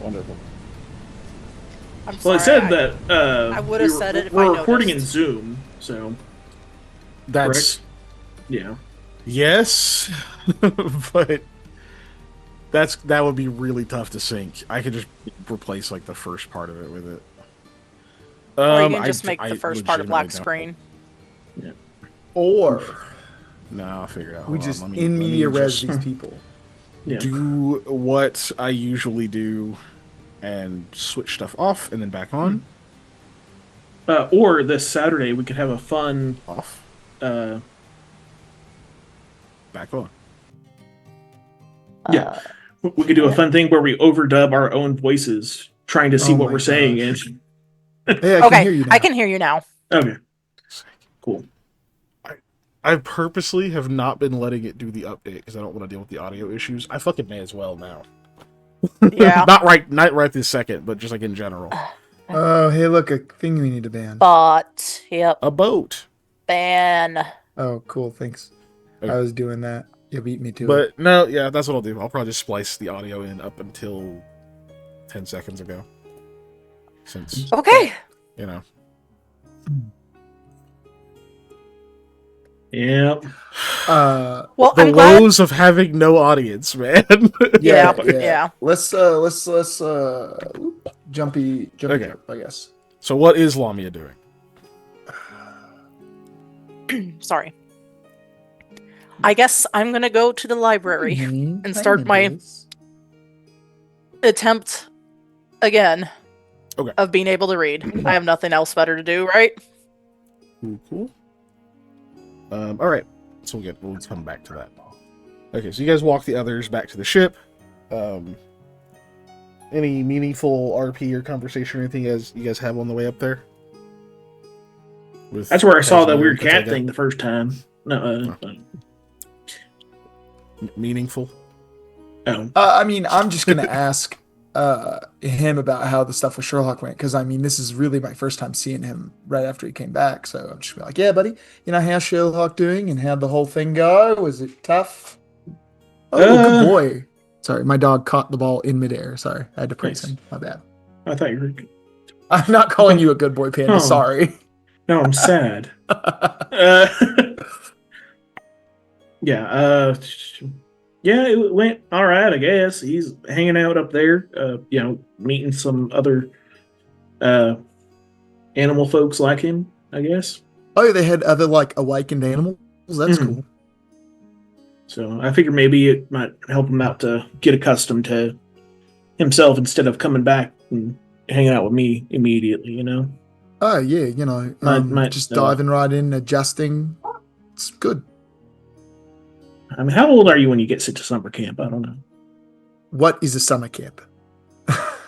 Wonderful. I'm Well, sorry. it said that I would've said it if we're I recording in noticed. Zoom, so That's yeah. yes, but that would be really tough to sync. I could just replace like the first part of it with it. Or you can I- just make I the first part a black legitimately screen. Or don't. No, I'll figure it out. we Hold on, just let me- in let me media res just these people. Yeah. do what I usually do and switch stuff off and then back on. Or this Saturday we could have a fun Off. uh Back on. yeah. We could do a fun thing where we overdub our own voices trying to see Oh what my we're saying gosh. and Hey, I can hear you Okay, now. I can hear you now. okay. Cool. I purposely have not been letting it do the update because I don't want to deal with the audio issues. I fucking may as well now. Yeah. not right this second, but just like in general. Oh, hey, look, a thing we need to ban. But, yep, A boat. ban. Oh, cool, thanks. Okay. I was doing that. You beat me to it. But no, yeah, that's what I'll do. I'll probably just splice the audio in up until 10 seconds ago. Since, Okay. you know. Yep. Well, The I'm glad. woes of having no audience, man. Yeah, yeah. Let's jumpy Okay. up, I guess. So what is Lamia doing? Sorry. I guess I'm gonna go to the library and start my attempt again Okay. of being able to read. I have nothing else better to do, right? Cool. All right. So we'll come back to that. Okay, so you guys walk the others back to the ship. Any meaningful RP or conversation or anything as you guys have on the way up there? With That's where I saw that Kazuma weird and cat Katega? thing the first time. No, Meaningful. oh. I mean, I'm just gonna ask him about how the stuff with Sherlock went, because I mean, this is really my first time seeing him right after he came back. So I'm just gonna be like, yeah, buddy, how's Sherlock doing, and how'd the whole thing go? Was it tough? Oh, good boy. Sorry, my dog caught the ball in midair. Sorry, I had to praise Nice. him. My bad. I thought you were. I'm not calling you a good boy, Panda. Oh. Sorry. No, I'm sad. Yeah. Yeah, it went all right. I guess he's hanging out up there. Meeting some other uh animal folks like him. I guess. Oh, they had other like awakened animals. That's Mhm. cool. So I figured maybe it might help him out to get accustomed to himself instead of coming back and hanging out with me immediately. Oh yeah, Might just diving right in, adjusting. It's good. I mean, how old are you when you get sent to summer camp? I don't know. What is a summer camp?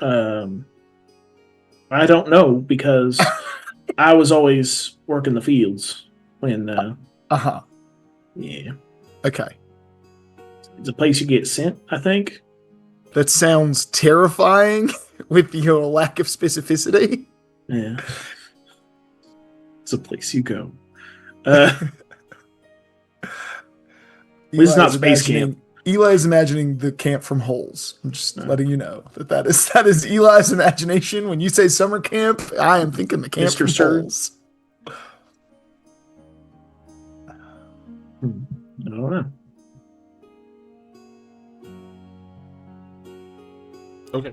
Um, I don't know because I was always working the fields when. Uh-huh. Yeah, Okay. it's a place you get sent. I think. That sounds terrifying with your lack of specificity. Yeah, it's a place you go. This is not space camp. Eli's imagining the camp from Holes. I'm just letting you know that is Eli's imagination. When you say summer camp, I am thinking the camp Mr. from Sir. Holes. I don't know. Okay.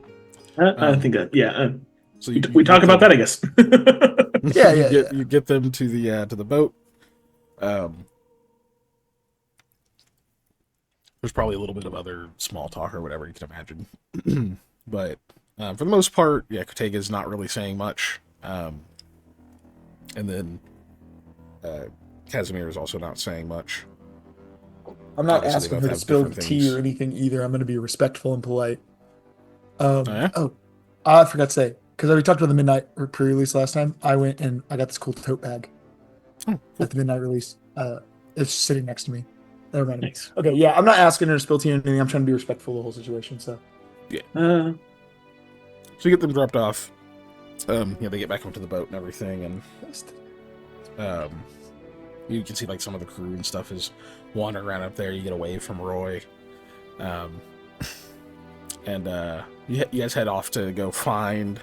I think that. Yeah. So We talk about that, I guess. Yeah. You get them to the boat. There's probably a little bit of other small talk or whatever you can imagine, but for the most part, yeah, Kotega's not really saying much. And then Casimir is also not saying much. I'm not Obviously, asking they her to both have spill different tea things. or anything either. I'm going to be respectful and polite. Yeah? I forgot to say, because we talked about the midnight pre-release last time. I went and I got this cool tote bag Oh, cool. at the midnight release. It's sitting next to me. That reminded me. Nice. Okay, yeah, I'm not asking her to spill tea or anything. I'm trying to be respectful of the whole situation. So Uh, So you get them dropped off. They get back onto the boat and everything, and you can see like some of the crew and stuff is wandering around up there. You get away from Roy, and you guys head off to go find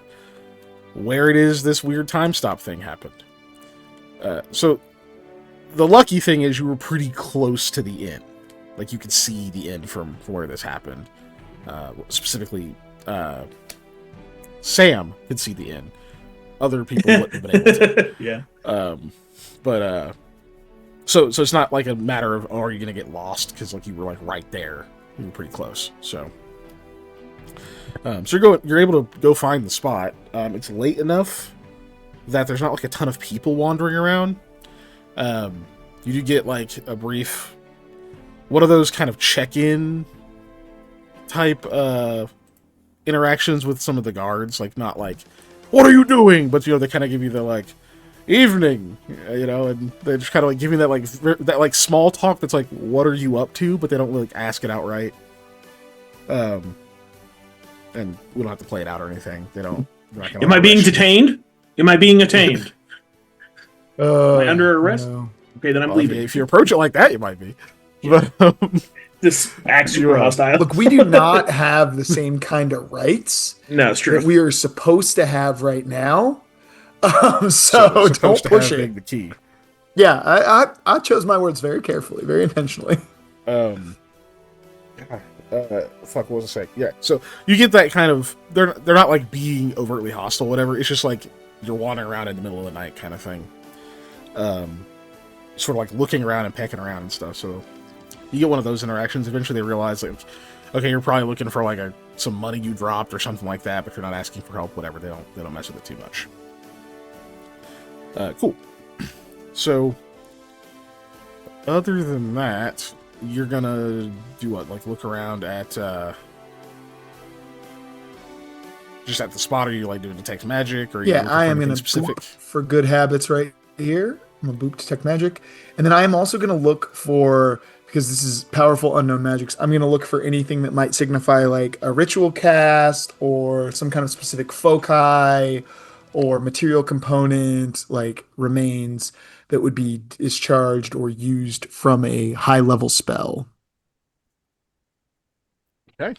where it is this weird time stop thing happened. So the lucky thing is you were pretty close to the inn, like you could see the inn from where this happened. Specifically, Sam could see the inn. Other people wouldn't have been able to. yeah. So it's not like a matter of, oh, are you gonna get lost? Because like you were like right there, you were pretty close. So you're able to go find the spot. It's late enough that there's not like a ton of people wandering around. You do get like a brief, one of those kind of check-in type interactions with some of the guards, like not like, what are you doing? But they kind of give you the like, evening, and they just kind of like give you that like small talk that's like, what are you up to? But they don't really ask it outright. And we don't have to play it out or anything. They don't. Am I being detained? Am I being attained? Am I under arrest? No. Okay, then I'm Well, leaving. if you approach it like that, you might be. But This acts super hostile. Look, we do not have the same kind of rights No, it's true. that we are supposed to have right now. So supposed don't to push have it. the key. Yeah, I chose my words very carefully, very intentionally. Fuck, what was I saying? Yeah, so you get that kind of, they're not like being overtly hostile, whatever. It's just like you're wandering around in the middle of the night kind of thing. Sort of like looking around and pecking around and stuff. So you get one of those interactions. Eventually they realize like, okay, you're probably looking for like some money you dropped or something like that, but you're not asking for help, whatever. They don't mess with it too much. Cool. So other than that, you're gonna do what? Like look around at just at the spot, or you like doing detect magic, or Yeah, I am going going to to specific? boop for good habits right here. I'm going to boop detect magic. And then I am also going to look for, because this is powerful unknown magics, I'm going to look for anything that might signify like a ritual cast or some kind of specific foci or material component like remains that would be discharged or used from a high level spell. Okay.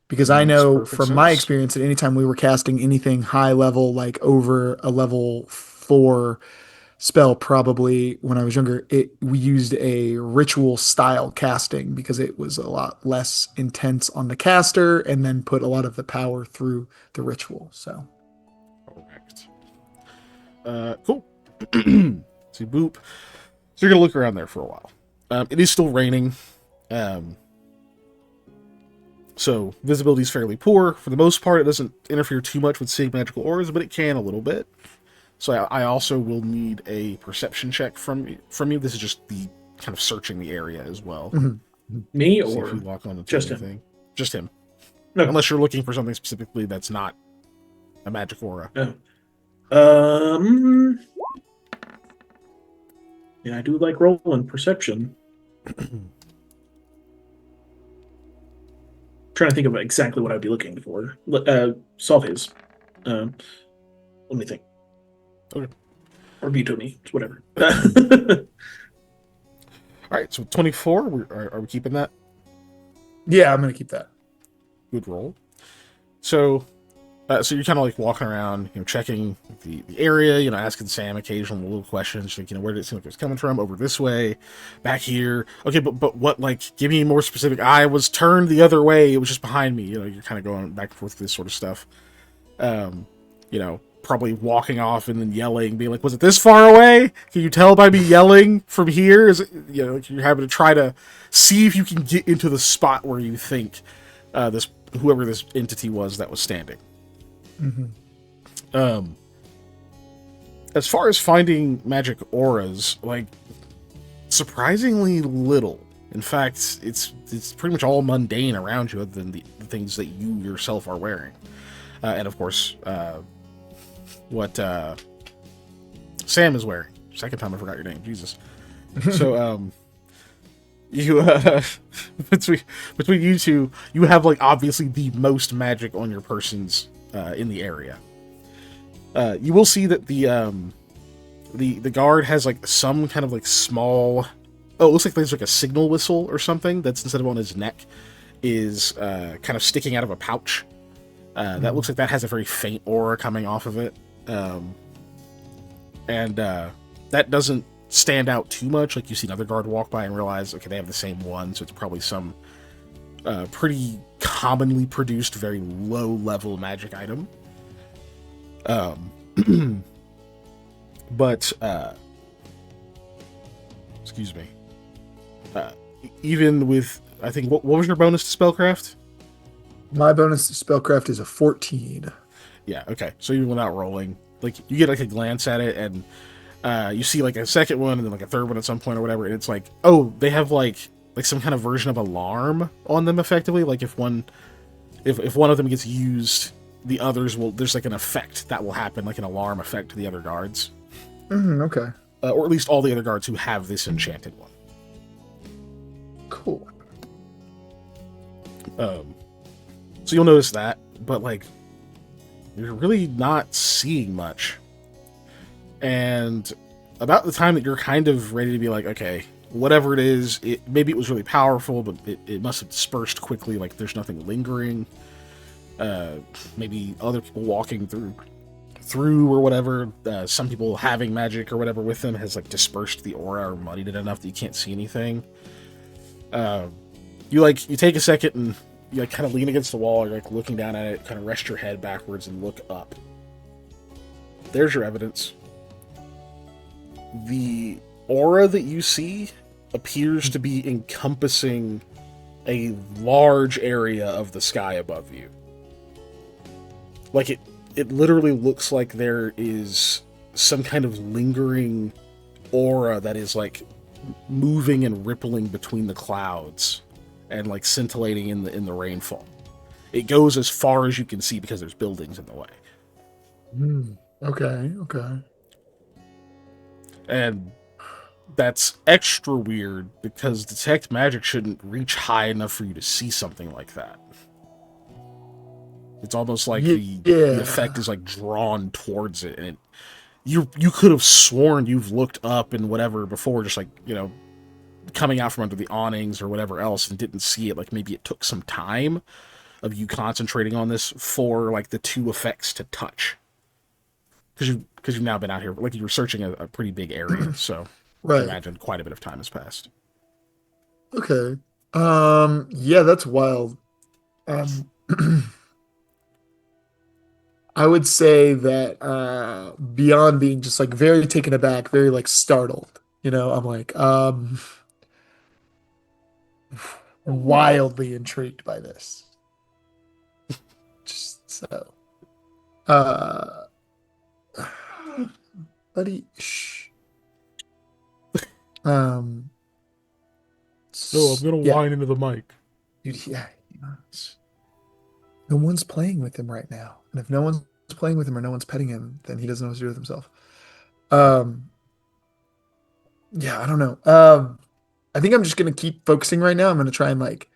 Because I Makes know perfect from my sense. experience that anytime we were casting anything high level, like over a level 4 spell, probably when I was younger, we used a ritual style casting because it was a lot less intense on the caster and then put a lot of the power through the ritual. So Correct. Cool. See, boop. So you're gonna look around there for a while. It is still raining. Um, so visibility is fairly poor. For the most part, it doesn't interfere too much with seeing magical auras, but it can a little bit. So I also will need a perception check from you. This is just the kind of searching the area as well. mhm. Me See if you or lock on to just him? anything. Just him. No. Unless you're looking for something specifically that's not a magic aura. No. Um. Yeah, I do like rolling perception. Trying to think of exactly what I'd be looking for. Solve his. Let me think. Okay. Or veto me. It's whatever. All right, so 24. Are we keeping that? Yeah, I'm gonna keep that. Good roll. So you're kind of like walking around, checking the area, asking Sam occasional little questions, like, where did it seem like it was coming from? Over this way, back here. Okay, but what? Like, give me more specific. I was turned the other way. It was just behind me. You're kind of going back and forth with this sort of stuff. Probably walking off and then yelling, being like, "Was it this far away? Can you tell by me yelling from here? Is it, you're having to try to see if you can get into the spot where you think this whoever this entity was that was standing." As far as finding magic auras, like, surprisingly little. In fact, it's pretty much all mundane around you, other than the things that you yourself are wearing, and of course, what Sam is wearing. Second time I forgot your name, Jesus. So, you between you two, you have like obviously the most magic on your persons in the area. You will see that the guard has like some kind of like small. Oh, it looks like there's like a signal whistle or something that's, instead of on his neck, is kind of sticking out of a pouch. That looks like that has a very faint aura coming off of it. And that doesn't stand out too much. Like, you see another guard walk by and realize, okay, they have the same one, so it's probably some pretty commonly produced, very low-level magic item. But excuse me. Even with, I think, what was your bonus to spellcraft? My bonus to spellcraft is a 14. Yeah, okay. So even without rolling, like, you get like a glance at it, and you see like a second one and then like a third one at some point or whatever, and it's like, oh, they have like some kind of version of alarm on them, effectively. Like, if one of them gets used, the others will, there's like an effect that will happen, like an alarm effect to the other guards. Okay. Or at least all the other guards who have this enchanted one. Cool. So you'll notice that, but like, you're really not seeing much. And about the time that you're kind of ready to be like, okay, whatever it is, maybe it was really powerful, but it must have dispersed quickly, like there's nothing lingering. Maybe other people walking through or whatever, some people having magic or whatever with them has like dispersed the aura or muddied it enough that you can't see anything. You take a second and you like kind of lean against the wall, you're like looking down at it, kind of rest your head backwards and look up. There's your evidence. The aura that you see appears to be encompassing a large area of the sky above you. Like, it literally looks like there is some kind of lingering aura that is like moving and rippling between the clouds and like scintillating in the rainfall. It goes as far as you can see because there's buildings in the way. Okay. And that's extra weird because detect magic shouldn't reach high enough for you to see something like that. It's almost like the effect is like drawn towards it, and you could have sworn you've looked up and whatever before, just like, coming out from under the awnings or whatever else and didn't see it, like maybe it took some time of you concentrating on this for like the two effects to touch. Because you've now been out here, like you were searching a pretty big area, so I Right. imagine quite a bit of time has passed. Okay. Yeah, that's wild. Um, I would say that beyond being just like very taken aback, very like startled, I'm like wildly intrigued by this. Just so. Uh buddy, shh. Um yeah, whine into the mic. dude, yeah. No one's playing with him right now. And if no one's playing with him or no one's petting him, then he doesn't know what to do with himself. Um yeah, I don't know. I think I'm just gonna keep focusing right now. I'm gonna try and like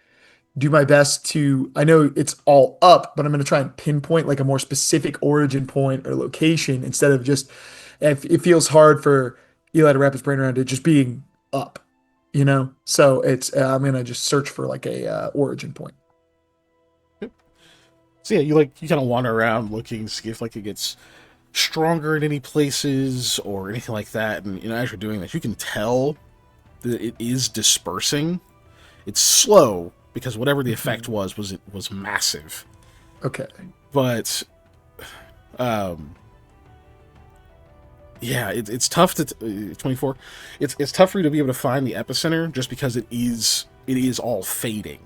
do my best to, I know it's all up, but I'm gonna try and pinpoint like a more specific origin point or location instead of just, if it feels hard for Eli to wrap his brain around it just being up. So it's I'm gonna just search for like a origin point. So yeah, you kind of wander around looking, see if like it gets stronger in any places or anything like that. And as you're doing this, you can tell that it is dispersing. It's slow because whatever the effect was massive. Okay. But yeah, it's tough to 24. It's tough for you to be able to find the epicenter just because it is all fading.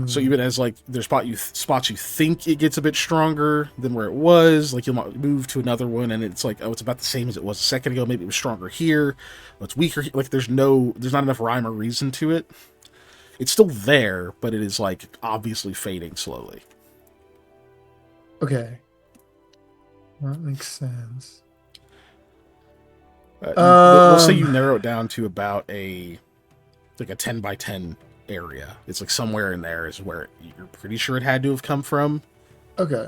So even as like there's spots you think it gets a bit stronger than where it was, like you'll move to another one and it's like, oh, it's about the same as it was a second ago. Maybe it was stronger here, but it's weaker. Like there's not enough rhyme or reason to it. It's still there, but it is like obviously fading slowly. Okay. That makes sense. We'll say you narrow it down to about a 10 by 10 area. It's like somewhere in there is where you're pretty sure it had to have come from. Okay.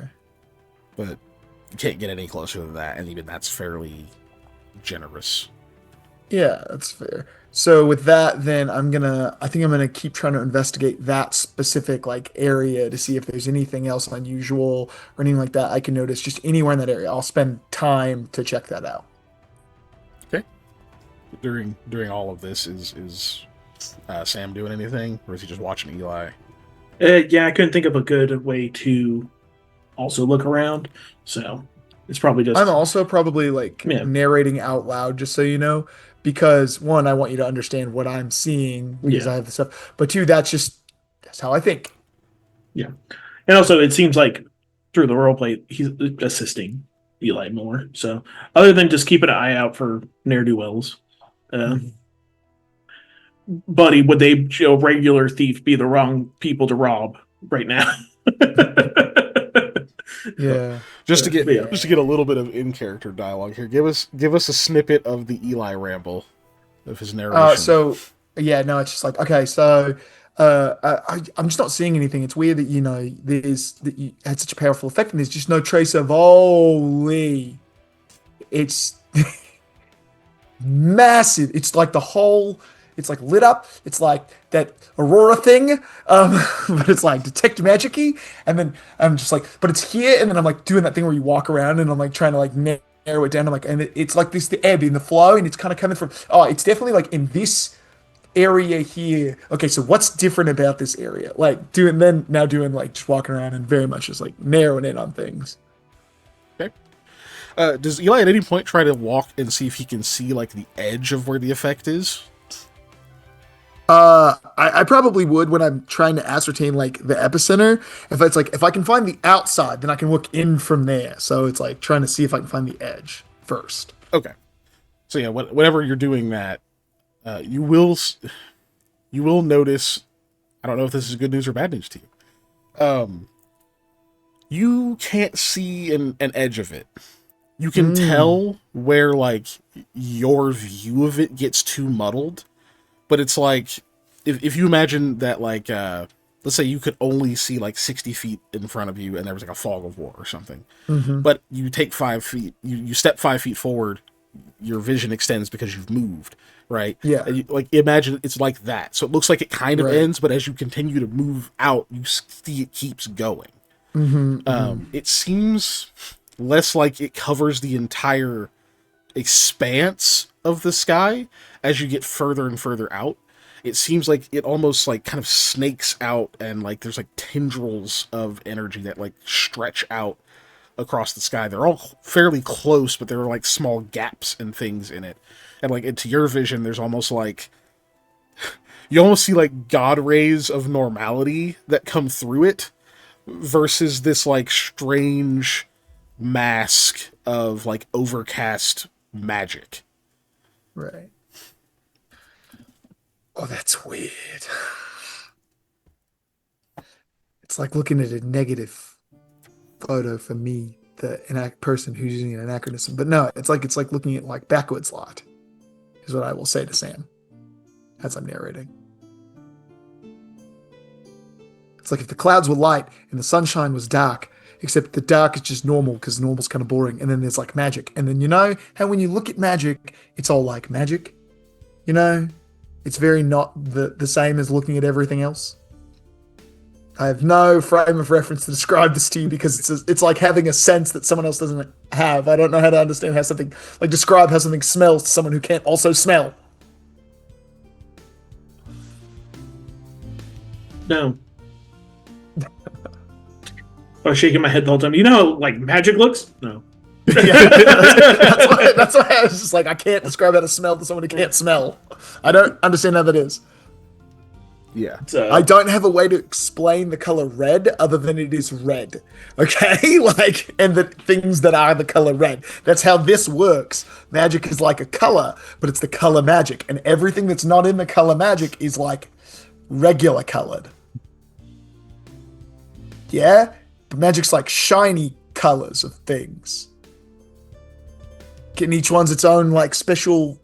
But you can't get any closer than that, and even that's fairly generous. Yeah, that's fair. So with that, then I think I'm gonna keep trying to investigate that specific like area to see if there's anything else unusual or anything like that I can notice just anywhere in that area. I'll spend time to check that out. Okay. During all of this, is Sam doing anything, or is he just watching Eli? Yeah, I couldn't think of a good way to also look around, so it's probably just. I'm also probably like Yeah. narrating out loud, just so you know, because one, I want you to understand what I'm seeing because Yeah. I have the stuff, but two, that's how I think. Yeah, and also it seems like through the roleplay he's assisting Eli more. So other than just keeping an eye out for ne'er do wells, Mhm. buddy, would a regular thief be the wrong people to rob right now? Yeah. Just to Yeah. get a little bit of in character dialogue here. Give us a snippet of the Eli ramble of his narration. So yeah, no, it's just like okay, so I'm just not seeing anything. It's weird that that you had such a powerful effect, and there's just no trace of holy. It's massive. It's like the whole. It's like lit up. It's like that Aurora thing, but it's like detect magic-y. And then I'm just like, but it's here. And then I'm like doing that thing where you walk around, and I'm like trying to like narrow it down. I'm like, and it's like this the ebb in the flow, and it's kind of coming from. Oh, it's definitely like in this area here. Okay, so what's different about this area? Like doing like just walking around and very much just like narrowing in on things. Okay. Does Eli at any point try to walk and see if he can see like the edge of where the effect is? I probably would when I'm trying to ascertain like the epicenter. If it's like if I can find the outside, then I can look in from there. So it's like trying to see if I can find the edge first. Okay. So yeah, whenever you're doing that, you will notice. I don't know if this is good news or bad news to you. You can't see an edge of it. You can tell where like your view of it gets too muddled. But it's like, if you imagine that, like, let's say you could only see like 60 feet in front of you and there was like a fog of war or something. Mm-hmm. But you take 5 feet, you step 5 feet forward your vision extends because you've moved, right? Yeah. And like imagine it's like that. So it looks like it kind of Right. ends, but as you continue to move out, you see it keeps going. It seems less like it covers the entire expanse of the sky as you get further and further out. It seems like it almost like kind of snakes out, and like there's like tendrils of energy that like stretch out across the sky. They're all fairly close, but there are like small gaps and things in it. And like into your vision, there's almost like you almost see like God rays of normality that come through it versus this like strange mask of like overcast magic. Right. Oh, that's weird. It's like looking at a negative photo for me, the person who's using an anachronism. But no, it's like looking at like backwards light, is what I will say to Sam as I'm narrating. It's like if the clouds were light and the sunshine was dark, except the dark is just normal because normal's kind of boring. And then there's like magic. And then you know how when you look at magic, it's all like magic? You know? It's very not the same as looking at everything else. I have no frame of reference to describe this to you because it's like having a sense that someone else doesn't have. I don't know how to understand how something, like describe how something smells to someone who can't also smell. No. I was shaking my head the whole time. You know how like magic looks? No. Yeah, that's why I was just like, I can't describe how to smell to someone who can't smell. I don't understand how that is. Yeah. I don't have a way to explain the color red other than it is red. Okay? Like, and the things that are the color red. That's how this works. Magic is like a color, but it's the color magic. And everything that's not in the color magic is like regular colored. Yeah? But magic's like shiny colors of things. And each one's its own like special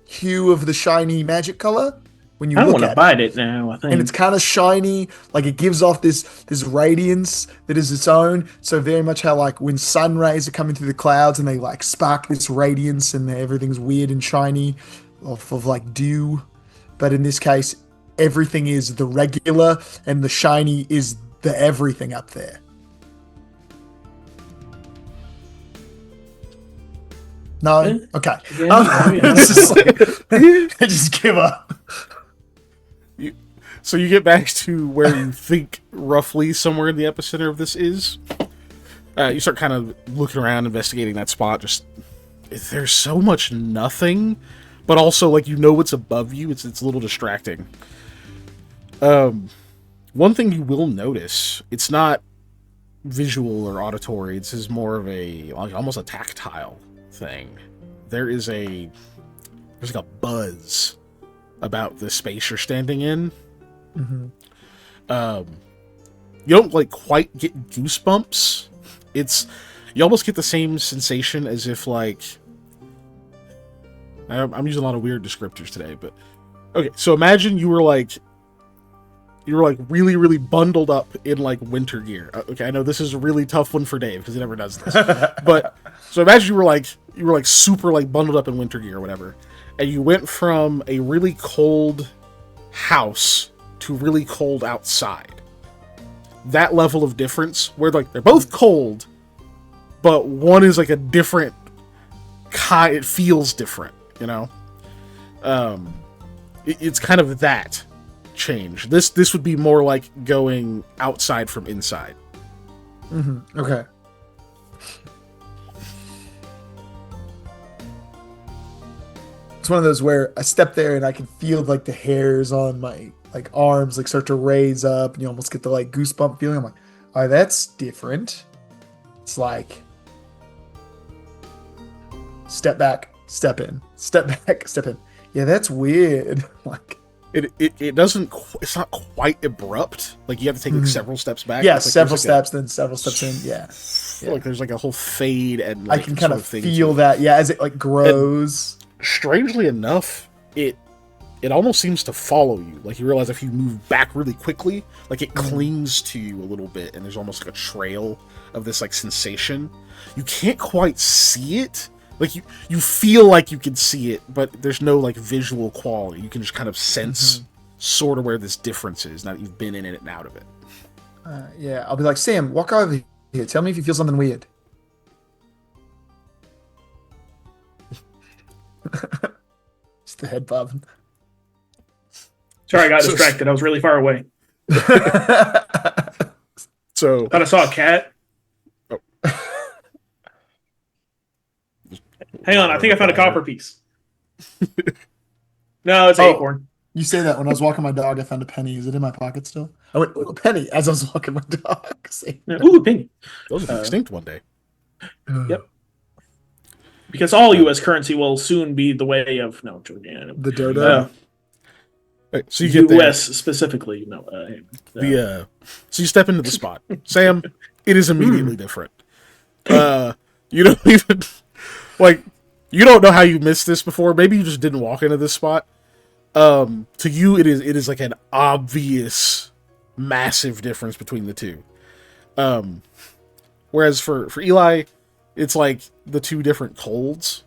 hue of the shiny magic color when you I look want at to it. bite it now, I think. And it's kind of shiny, like it gives off this radiance that is its own. So very much how like when sun rays are coming through the clouds and they like spark this radiance and everything's weird and shiny off of like dew. But in this case, everything is the regular and the shiny is the everything up there. No? Okay. Yeah, It's just like, I just give up. So you get back to where you think roughly somewhere in the epicenter of this is. You start kind of looking around, investigating that spot. Just there's so much nothing, but also like you know what's above you. It's a little distracting. One thing you will notice, it's not visual or auditory. It's just more of a like almost a tactile thing. There's like a buzz about the space you're standing in. Mm-hmm. You don't like quite get goosebumps. You almost get the same sensation as if like I'm using a lot of weird descriptors today, but okay. So imagine you were like really, really bundled up in like winter gear. Okay, I know this is a really tough one for Dave because he never does this. But so imagine you were like super like bundled up in winter gear or whatever, and you went from a really cold house to really cold outside. That level of difference where like they're both cold, but one is like a different kind. It feels different, you know. It's kind of that change. This would be more like going outside from inside. Mm-hmm. Okay. It's one of those where I step there and I can feel like the hairs on my like arms like start to raise up, and you almost get the like goosebump feeling. I'm like, oh, that's different. It's like step back, step in, step back, step in. Yeah, that's weird. Like it doesn't. It's not quite abrupt. Like you have to take like several steps back. yeah, It's like, several there's like steps, then several steps in. Yeah, like there's like a whole fade and I like, can kind sort of thing feel to it. that. Yeah, as it like grows. Strangely enough, it almost seems to follow you. Like you realize if you move back really quickly, like it clings to you a little bit, and there's almost like a trail of this like sensation. You can't quite see it, like you feel like you can see it, but there's no like visual quality. You can just kind of sense sort of where this difference is now that you've been in it and out of it. Yeah, I'll be like, Sam, walk over here. Tell me if you feel something weird. It's the head bobbing. Sorry, I got distracted. I was really far away. So Thought I saw a cat. Oh. Hang on, I think I found a copper piece. No, it's acorn. You say that when I was walking my dog, I found a penny. Is it in my pocket still? I went, ooh, a penny, as I was walking my dog. Ooh, a penny. those will be extinct one day. Yep. Because all U.S. currency will soon be the way of Jordanian. The dodo. Right, so you get U.S. there. specifically. So you step into the spot, Sam. It is immediately different. You don't even like. You don't know how you missed this before. Maybe you just didn't walk into this spot. To you, it is like an obvious, massive difference between the two. Whereas for Eli, it's like the two different colds.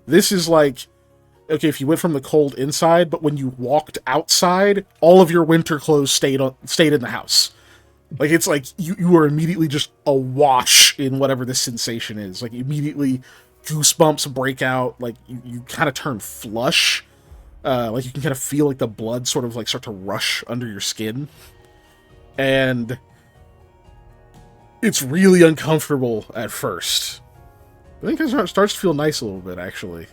This is like, okay, if you went from the cold inside, but when you walked outside, all of your winter clothes stayed in the house. Like, it's like you are immediately just awash in whatever this sensation is. Like, immediately goosebumps break out. Like, you kind of turn flush. Like, you can kind of feel like the blood sort of like start to rush under your skin. And it's really uncomfortable at first. I think it starts to feel nice a little bit, actually.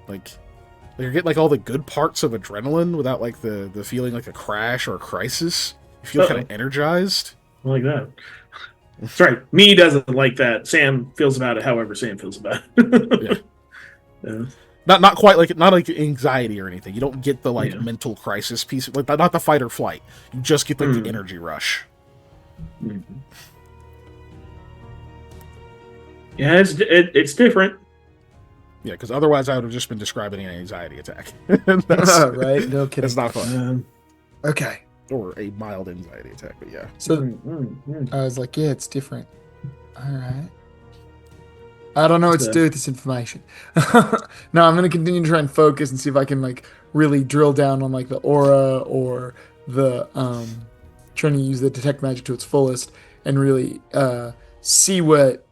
Like you're getting like all the good parts of adrenaline without like the feeling like a crash or a crisis. You feel kind of energized. I like that. That's right. Me doesn't like that. Sam feels about it however Sam feels about it. Yeah. Not quite like anxiety or anything. You don't get the like mental crisis piece, like not the fight or flight. You just get like the energy rush. Mm-hmm. Yeah, it's different. Yeah, because otherwise I would have just been describing an anxiety attack. Right? No kidding. That's not fun. Okay. Or a mild anxiety attack, but yeah. So I was like, yeah, it's different. All right. I don't know what to do with this information. No, I'm going to continue to try and focus and see if I can like really drill down on like the aura or the trying to use the detect magic to its fullest and really see what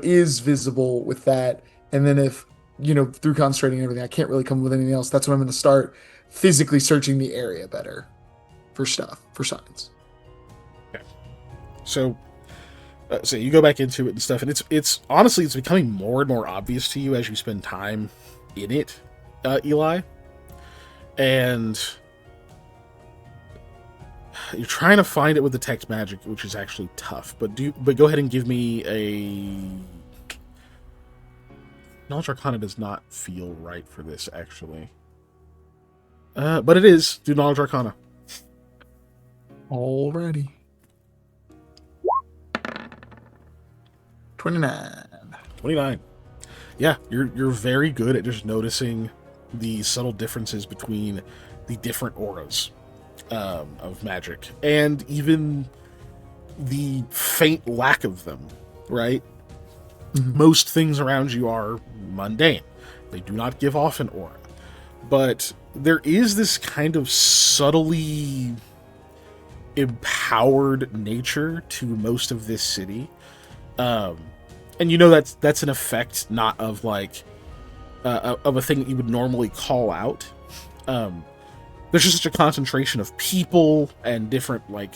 is visible with that. And then if, through concentrating and everything, I can't really come up with anything else, that's when I'm going to start physically searching the area better for stuff, for signs. Okay. So you go back into it and stuff, and it's honestly, it's becoming more and more obvious to you as you spend time in it, Eli. And you're trying to find it with the text magic, which is actually tough. But go ahead and give me a Knowledge Arcana. Does not feel right for this, actually. But it is. Do Knowledge Arcana. Alrighty. 29. Yeah, you're very good at just noticing the subtle differences between the different auras of magic, and even the faint lack of them, right? Mm-hmm. Most things around you are mundane. They do not give off an aura. But there is this kind of subtly empowered nature to most of this city. And that's an effect not of like of a thing that you would normally call out. There's just such a concentration of people and different, like,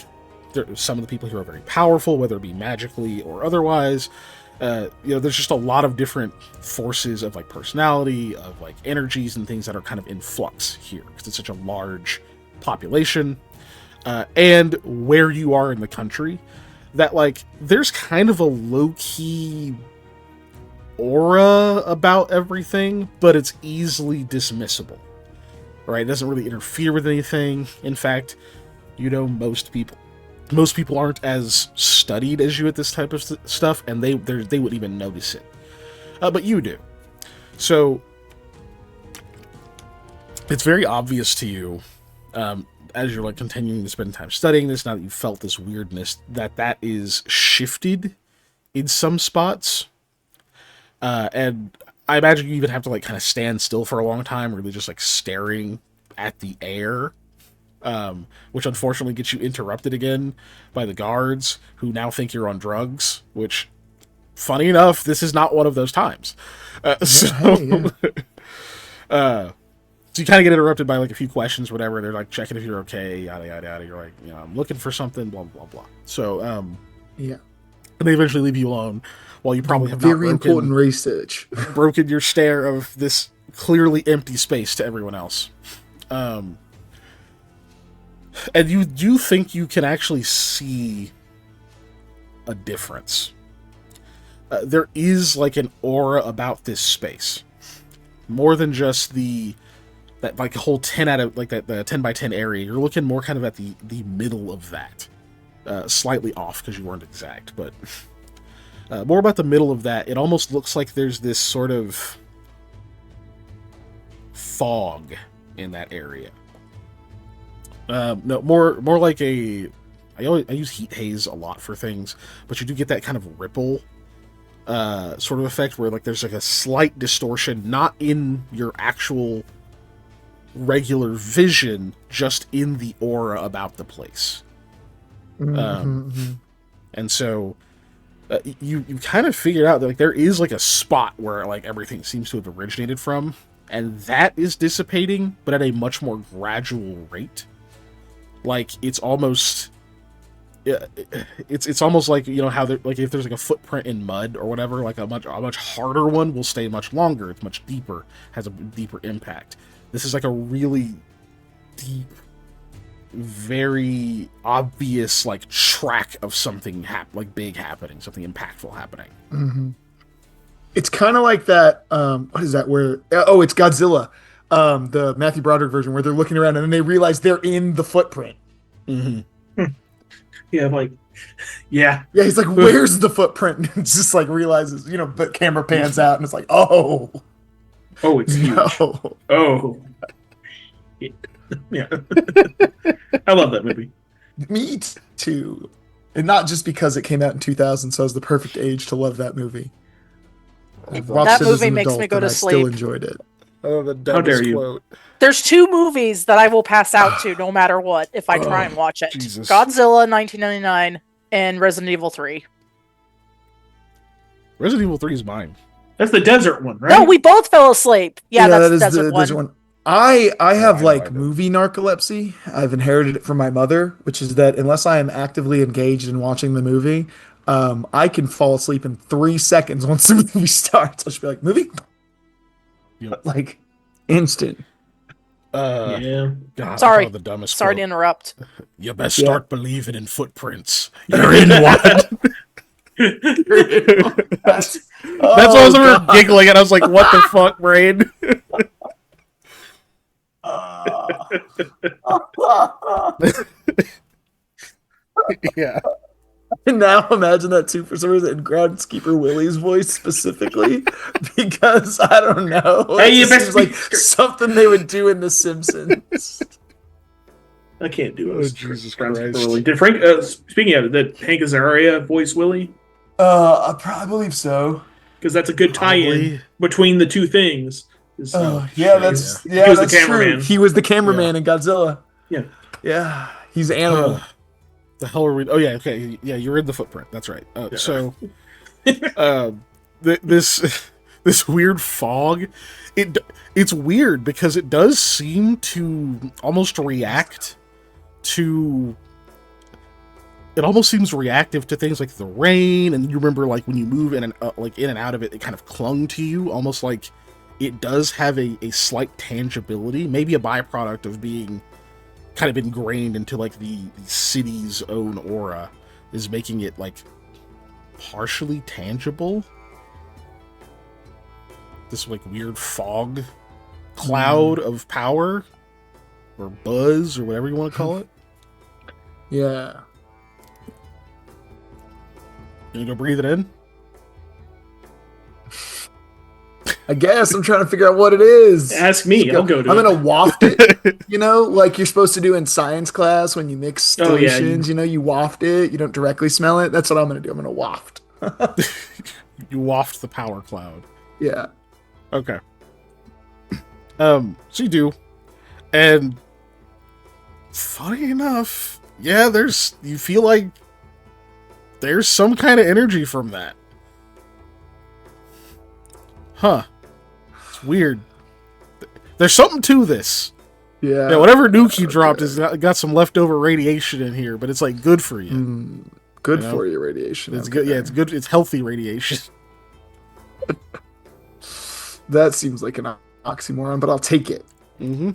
some of the people here are very powerful, whether it be magically or otherwise. There's just a lot of different forces of like personality, of like energies and things that are kind of in flux here because it's such a large population, and where you are in the country, that like there's kind of a low-key aura about everything, but it's easily dismissible, right? It doesn't really interfere with anything. In fact, most people aren't as studied as you at this type of stuff, and they wouldn't even notice it. But you do. So it's very obvious to you, as you're like continuing to spend time studying this, now that you've felt this weirdness, that is shifted in some spots. And I imagine you even have to like kind of stand still for a long time, really just like staring at the air, which unfortunately gets you interrupted again by the guards who now think you're on drugs. Which, funny enough, this is not one of those times. So you kind of get interrupted by like a few questions, whatever. They're like checking if you're okay, yada yada yada. You're like, I'm looking for something, blah blah blah. So Yeah. and they eventually leave you alone while you probably have Very important research. broken your stare of this clearly empty space to everyone else. And you do think you can actually see a difference. There is like an aura about this space, more than just that like whole 10 out of like that the 10 by 10 area. You're looking more kind of at the middle of that, slightly off because you weren't exact, but more about the middle of that. It almost looks like there's this sort of fog in that area. No, more like I use heat haze a lot for things, but you do get that kind of ripple sort of effect where like there's like a slight distortion, not in your actual regular vision, just in the aura about the place. And so you kind of figured out that like there is like a spot where like everything seems to have originated from, and that is dissipating, but at a much more gradual rate. Like it's almost it's almost like, how there, like if there's like a footprint in mud or whatever, like a much harder one will stay much longer. It's much deeper, has a deeper impact. This is like a really deep, very obvious like track of something like big happening, something impactful happening. Mm-hmm. It's kind of like that. What is that? Where it's Godzilla, the Matthew Broderick version, where they're looking around and then they realize they're in the footprint. Mm-hmm. Yeah, like, yeah. Yeah, he's like, "Where's the footprint?" And it's just like realizes, but camera pans out and it's like, "Oh, it's huge. no." Oh, yeah. I love that movie. Me too, and not just because it came out in 2000, so I was the perfect age to love that movie. I've watched That it as movie an makes adult, me go and to I sleep. Still enjoyed it. Oh, the How dare dumbest you. quote. There's two movies that I will pass out to no matter what if I try and watch it. Jesus. Godzilla 1999 and Resident Evil 3. Resident Evil 3 is mine. That's the desert one, right? No, we both fell asleep. Yeah, that's that is Desert the one. Desert one. I have I know like I do. movie narcolepsy. I've inherited it from my mother, which is that unless I am actively engaged in watching the movie, I can fall asleep in 3 seconds once the movie starts. I'll just be like, "Movie?" Yep. Like instant. Yeah. God, Sorry. the dumbest Sorry to quote. interrupt. You best start believing in footprints. You're in one. That's why I was over giggling, and I was like, "What the fuck, brain?" Yeah. And now imagine that too for some reason in Groundskeeper Willie's voice specifically, because I don't know. Hey, It you just best seems like something they would do in The Simpsons. I can't do it. Oh, Jesus Christ. Really. Did Frank, speaking of it, did Hank Azaria voice Willie? I probably believe so. Because that's a good tie-in Probably. between the two things. Yeah, that's He was the that's true. cameraman. He was the cameraman in Godzilla. Yeah. Yeah, he's an animal. The hell are we? Oh yeah, okay, yeah. You're in the footprint. That's right. So, this weird fog. It's weird because it does seem to almost react to. It almost seems reactive to things like the rain, and you remember like when you move in and out of it, it kind of clung to you, almost like it does have a slight tangibility, maybe a byproduct of being kind of ingrained into like the city's own aura, is making it like partially tangible. This like weird fog cloud of power or buzz or whatever you want to call it. Yeah. You go breathe it in. I guess I'm trying to figure out what it is. Ask me. I'll go to I'm it. gonna waft it. Like you're supposed to do in science class when you mix solutions. You waft it. You don't directly smell it. That's what I'm gonna do. I'm gonna waft. You waft the power cloud. Yeah. Okay. So you do, and funny enough, yeah, you feel like there's some kind of energy from that. Huh. It's weird. There's something to this. Yeah. Yeah, whatever nuke you dropped has got some leftover radiation in here, but it's like good for you. Good You know? for you, radiation. It's okay. good. Yeah, it's good. It's healthy radiation. That seems like an oxymoron, but I'll take it. Mm-hmm.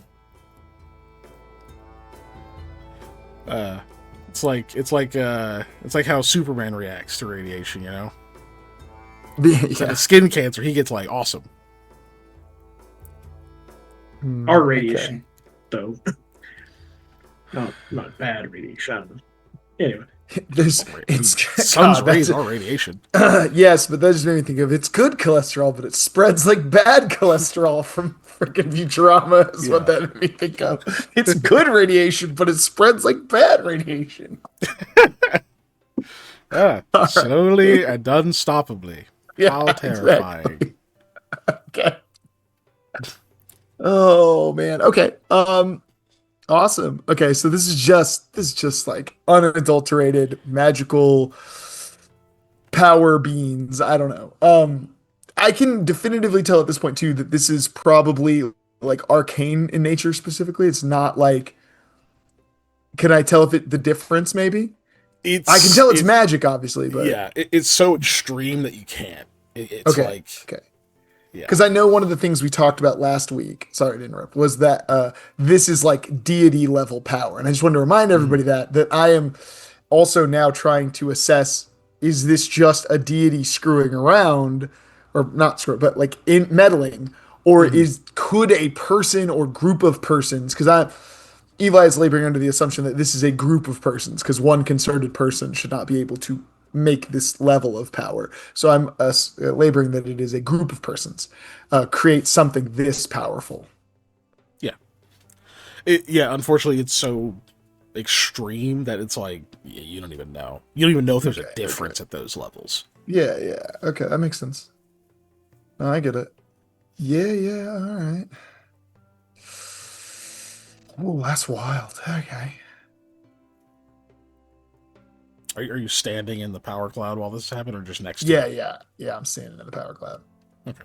It's like how Superman reacts to radiation. You know, Yeah. like skin cancer, he gets like awesome. Our radiation, though. Not bad radiation. I don't know. Anyway. Sun's rays are radiation. Yes, but that just made me think of it's good cholesterol, but it spreads like bad cholesterol from freaking Futurama is what that made me think of. It's good radiation, but it spreads like bad radiation. Slowly and unstoppably. Yeah, How terrifying. Exactly. Okay. Oh man. Okay. Awesome. Okay, so this is just like unadulterated magical power beans. I don't know. I can definitively tell at this point too that this is probably like arcane in nature specifically. It's not like. Can I tell if the difference maybe? I can tell it's magic, obviously, but yeah, it's so extreme that you can't. It's okay. like Okay. Yeah. Because I know one of the things we talked about last week, sorry to interrupt, was that this is like deity level power. And I just wanted to remind everybody that I am also now trying to assess, is this just a deity screwing around, or not screw, but like in meddling, or could a person or group of persons, because Eli is laboring under the assumption that this is a group of persons, because one concerted person should not be able to make this level of power. So I'm laboring that it is a group of persons create something this powerful. Yeah. Unfortunately, it's so extreme that it's like you don't even know. You don't even know if there's a difference at those levels. Yeah. Okay, that makes sense. No, I get it. Yeah. All right. Oh, that's wild. Okay. Are you standing in the power cloud while this happened, or just next to it? Yeah. I'm standing in the power cloud. Okay.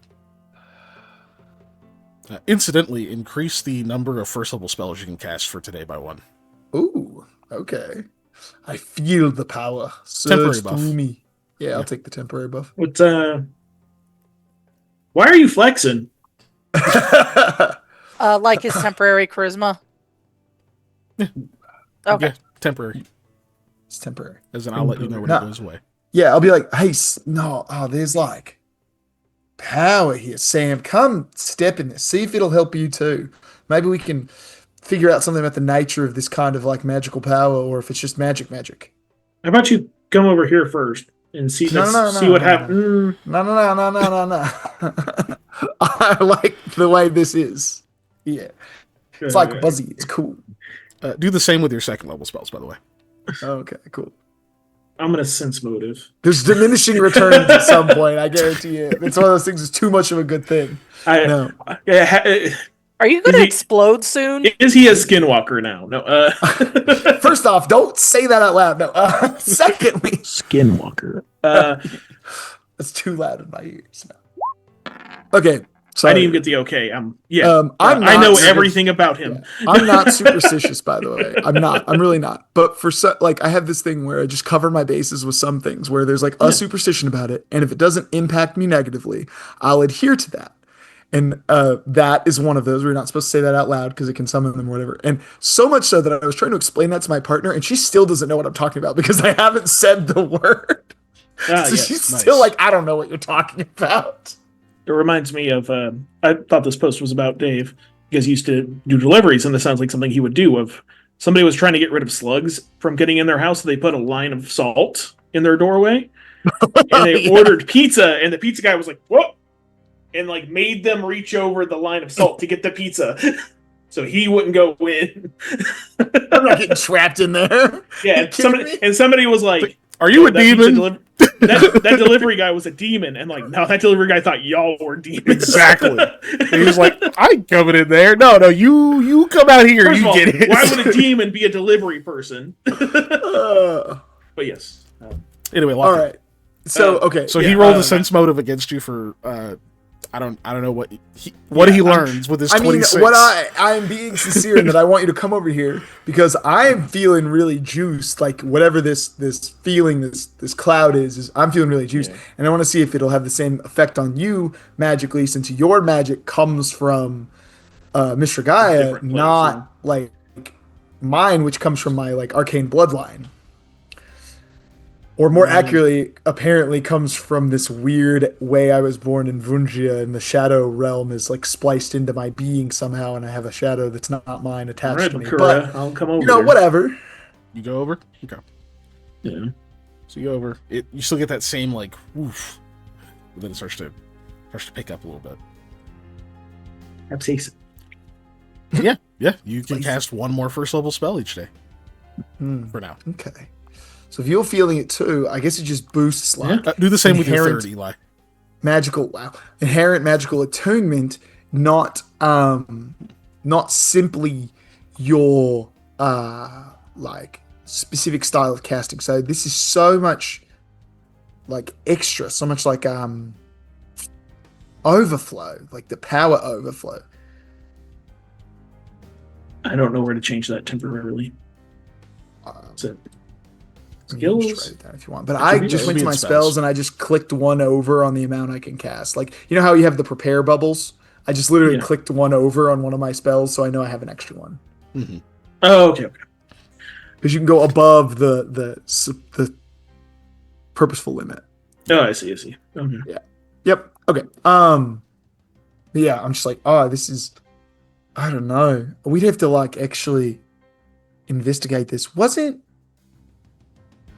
Incidentally, increase the number of first level spells you can cast for today by 1. Ooh, okay. I feel the power Temporary surge buff. through me. Yeah, I'll take the temporary buff. What? Why are you flexing? Like his temporary charisma. Okay. Yeah, temporary. It's temporary. As in, I'll let you know when it goes away. Yeah, I'll be like, hey, there's like power here, Sam. Come step in this. See if it'll help you too. Maybe we can figure out something about the nature of this kind of like magical power, or if it's just magic. How about you come over here first and see what happens? No. I like the way this is. Yeah. It's like buzzy. It's cool. Do the same with your second level spells, by the way. Okay, cool. I'm gonna sense motive. There's diminishing returns at some point. I guarantee you. It's one of those things that's too much of a good thing. Are you going to explode soon? Is he a skinwalker now? No. First off, don't say that out loud. No. Secondly, skinwalker. That's too loud in my ears. No. Okay. Sorry. I didn't even get the okay. I know everything about him. Yeah. I'm not superstitious, by the way. I'm not. I'm really not. But I have this thing where I just cover my bases with some things where there's like a superstition about it, and if it doesn't impact me negatively, I'll adhere to that. And that is one of those where you're not supposed to say that out loud because it can summon them or whatever. And so much so that I was trying to explain that to my partner, and she still doesn't know what I'm talking about because I haven't said the word. So she's still like, I don't know what you're talking about. It reminds me of, I thought this post was about Dave, because he used to do deliveries, and this sounds like something he would do. Of somebody was trying to get rid of slugs from getting in their house, so they put a line of salt in their doorway, and they ordered pizza, and the pizza guy was like, whoa, and like made them reach over the line of salt to get the pizza, so he wouldn't go in. I'm not getting trapped in there. Yeah, and somebody was like, "Are you a demon?" that delivery guy was a demon, and like, no, that delivery guy thought y'all were demons. Exactly. He was like, I ain't coming in there. No, you come out here. First You of all, get it. why would a demon be a delivery person? Uh, But yes. Anyway, all right. So okay. So Yeah, he rolled a sense motive against you for I don't know what he learns with his 26. What I'm being sincere in that I want you to come over here because I am feeling really juiced. Like whatever this feeling, this cloud is I'm feeling really juiced, and I want to see if it'll have the same effect on you magically, since your magic comes from Mr. Gaia, Different place, not like mine, which comes from my like arcane bloodline. Or more accurately, apparently comes from this weird way I was born in Vunjia, and the shadow realm is like spliced into my being somehow, and I have a shadow that's not mine attached Alright, to me. Bakura, But I'll come over. you know, there. whatever. You go over? Okay. Yeah. So you go over. You still get that same like woof. But then it starts to pick up a little bit. Have taste. Yeah. You can cast one more first level spell each day. For now. Okay. So if you're feeling it too, I guess it just boosts like Do the same with your inherent 30, Eli. inherent magical attunement, not simply your like specific style of casting. So this is so much like extra, so much like overflow, like the power overflow. I don't know where to change that temporarily. So You can just skills. write it down if you want. But I just went to my spells. spells and I just clicked one over on the amount I can cast. Like, you know how you have the prepare bubbles? I just literally Yeah. clicked one over on one of my spells, so I know I have an extra one. Oh, okay. Because you can go above the purposeful limit. Oh, I see. Okay. Yep. Okay. Yeah, I'm just like, this is, I don't know. We'd have to like actually investigate this. Wasn't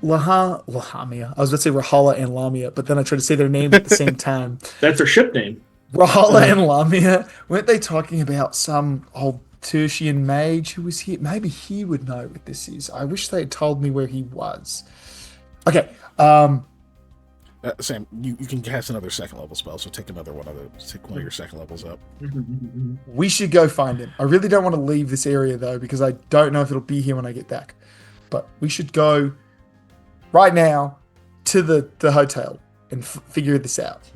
Lahamia? I was about to say Rahala and Lamia, but then I tried to say their names at the same time. That's their ship name. Rahala and Lamia, weren't they talking about some old Tertian mage who was here? Maybe he would know what this is. I wish they had told me where he was. Okay. Sam, you can cast another second level spell, so take one of your second levels up. We should go find him. I really don't want to leave this area though, because I don't know if it'll be here when I get back. But we should go right now to the hotel and figure this out.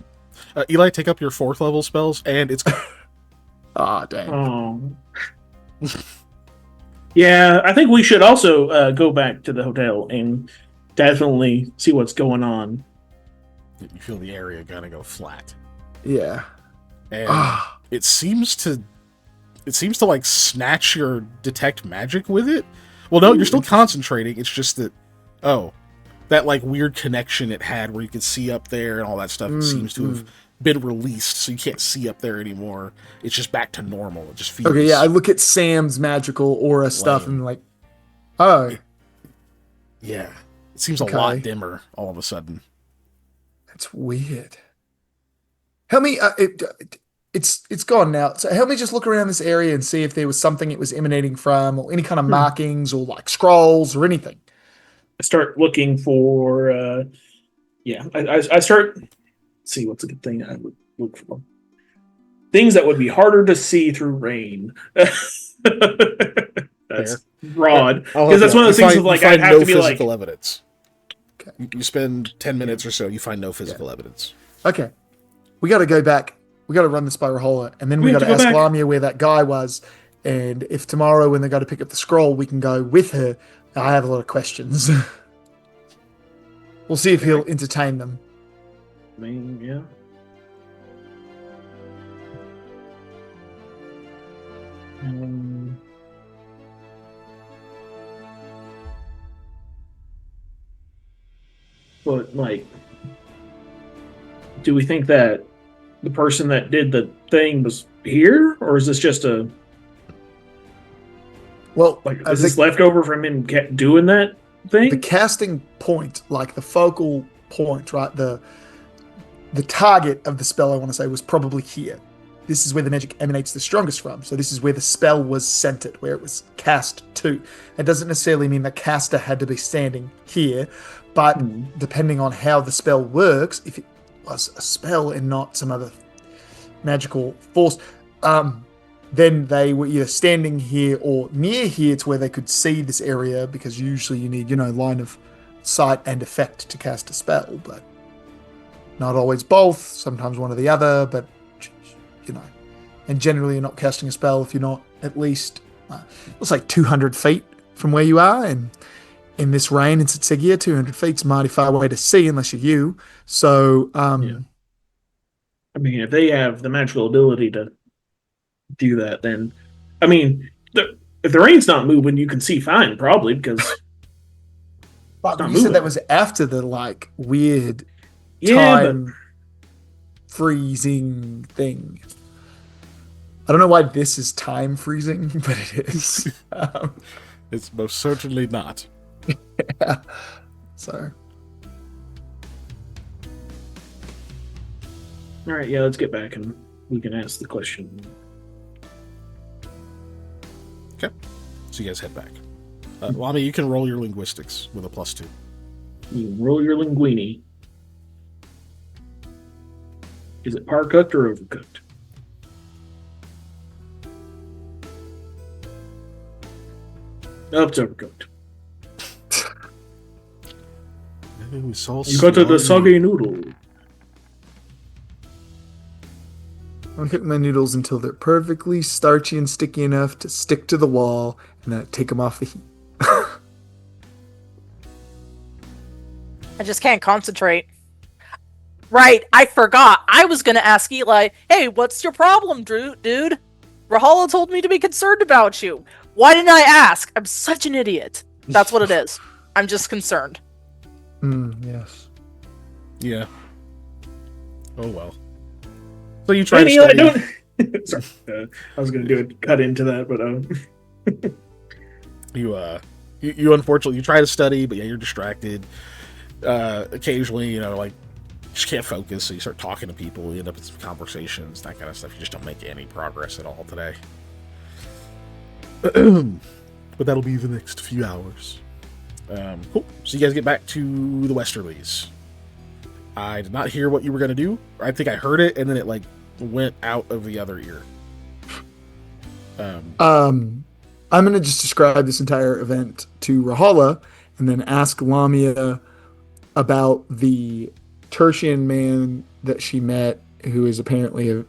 Eli, take up your fourth level spells, and it's Dang. Oh. Yeah, I think we should also go back to the hotel and definitely see what's going on. you feel the area gonna go flat, Yeah. and it seems to like snatch your detect magic with it. Well, no, you're still concentrating. It's just that that like weird connection it had where you could see up there and all that stuff seems to have been released, so you can't see up there anymore. It's just back to normal. It just feels Okay, yeah, I look at Sam's magical aura stuff and like, yeah, it seems a Okay. lot dimmer all of a sudden. that's weird. Help me, it's gone now. So help me just look around this area and see if there was something it was emanating from, or any kind of markings, or like scrolls or anything. I start looking for. I start. Let's see, what's a good thing I would look for? Things that would be harder to see through rain. That's broad, because that's one of those things of like I have to be like. Physical evidence. Okay. You spend 10 minutes or so, you find no physical evidence. Okay, we got to go back. We got to run the Spirahola, and then we got to have to ask go back. Lamia where that guy was. And if tomorrow, when they go to pick up the scroll, we can go with her. I have a lot of questions. We'll see if he'll entertain them. I mean, yeah. But like, do we think that the person that did the thing was here, or is this just a Well, is this leftover from him doing that thing? the casting point, like the focal point, right? The target of the spell, I want to say, was probably here. this is where the magic emanates the strongest from. So this is where the spell was centered, where it was cast to. It doesn't necessarily mean the caster had to be standing here, but depending on how the spell works, if it was a spell and not some other magical force, then they were either standing here or near here to where they could see this area, because usually you need, line of sight and effect to cast a spell, but not always both, sometimes one or the other, but, and generally you're not casting a spell if you're not at least, looks like 200 feet from where you are, and in this rain in Tsutsigia, 200 feet's mighty far away to see unless you're you, so, Yeah. I mean, if they have the magical ability to do that, then, I mean, if the rain's not moving, you can see fine, probably, because but you moving. said that was after the, weird yeah, time freezing thing. I don't know why this is time freezing, but it is. It's most certainly not. Yeah. So. All right, yeah, let's get back and we can ask the question. Okay. So you guys head back. Lami, you can roll your linguistics with a +2. You roll your linguini. Is it par cooked or overcooked? Oh, it's overcooked. You got the soggy noodle. I'm cooking my noodles until they're perfectly starchy and sticky enough to stick to the wall, and then I take them off the heat. I just can't concentrate. Right, I forgot. I was gonna ask Eli, hey, what's your problem, dude? Rahala told me to be concerned about you. Why didn't I ask? I'm such an idiot. That's what it is. I'm just concerned. Yes. Yeah. Oh well. So you try to Eli, study. don't... Sorry, I was going to do a cut into that, but you unfortunately you try to study, but yeah, you're distracted. Occasionally, just can't focus, so you start talking to people, you end up in some conversations, that kind of stuff. You just don't make any progress at all today. But that'll be the next few hours. Cool. So you guys get back to the Westerlies. I did not hear what you were going to do. I think I heard it, and then it went out of the other ear. I'm going to just describe this entire event to Rahala, and then ask Lamia about the Tertian man that she met, who is apparently a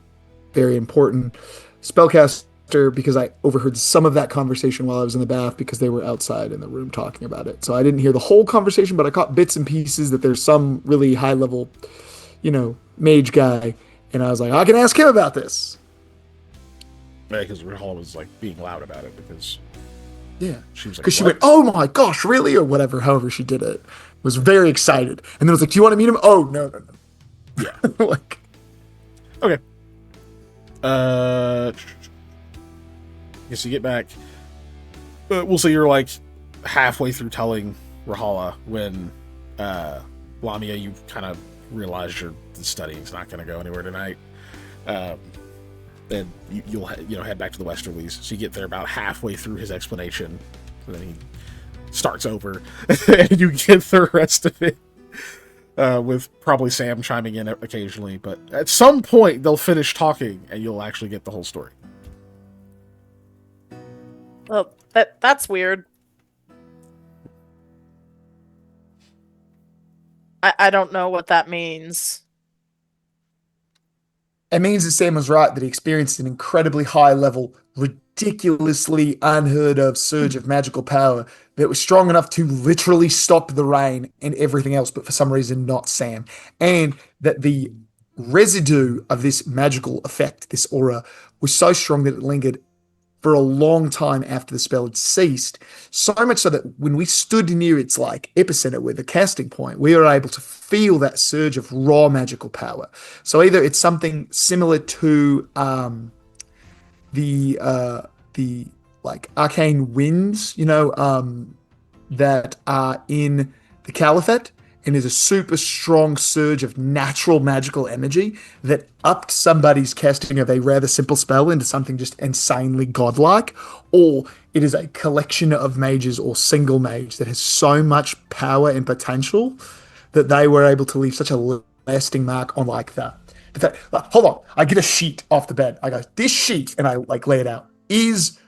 very important spellcaster, because I overheard some of that conversation while I was in the bath, because they were outside in the room talking about it. So I didn't hear the whole conversation, but I caught bits and pieces that there's some really high level, mage guy. And I was like, I can ask him about this. Yeah, because Rahal was being loud about it, because she was because she went, oh my gosh, really? Or whatever, however she did it. Was very excited. And then I was like, do you want to meet him? Oh, no. Yeah. Okay. Guess you get back. We'll say you're halfway through telling Rahala when Lamia, you kind of realize the studying's not going to go anywhere tonight. And you'll head back to the Westerlies. So you get there about halfway through his explanation, and then he starts over, and you get the rest of it. With probably Sam chiming in occasionally, but at some point they'll finish talking and you'll actually get the whole story. Well, that's weird. I don't know what that means. It means that Sam was right, that he experienced an incredibly high level, ridiculously unheard of surge of magical power that was strong enough to literally stop the rain and everything else, but for some reason not Sam. And that the residue of this magical effect, this aura, was so strong that it lingered for a long time after the spell had ceased. So much so that when we stood near its epicenter with the casting point, we were able to feel that surge of raw magical power. So either it's something similar to the arcane winds, that are in the Caliphate, and is a super strong surge of natural magical energy that upped somebody's casting of a rather simple spell into something just insanely godlike, or it is a collection of mages or single mage that has so much power and potential that they were able to leave such a lasting mark on like that. In fact, hold on, I get a sheet off the bed. I go, this sheet, and I like lay it out, is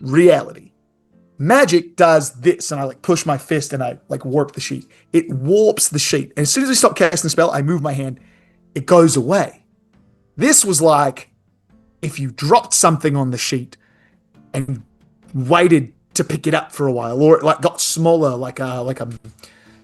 reality. Magic does this, and I like push my fist and I like warp the sheet. It warps the sheet. And as soon as I stop casting the spell, I move my hand. It goes away. This was like if you dropped something on the sheet and waited to pick it up for a while, or it like got smaller, like a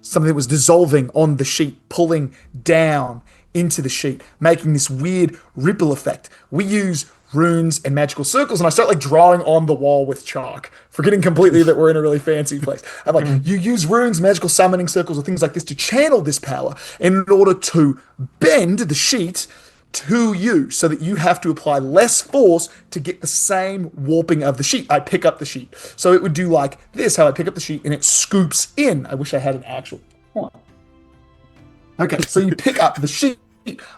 something that was dissolving on the sheet, pulling down into the sheet, making this weird ripple effect. We use runes and magical circles, and I start like drawing on the wall with chalk, forgetting completely that we're in a really fancy place. I'm like, you use runes, magical summoning circles, or things like this to channel this power in order to bend the sheet to you so that you have to apply less force to get the same warping of the sheet. I pick up the sheet. So it would do like this, how I pick up the sheet and it scoops in. I wish I had an actual one. Okay, so you pick up the sheet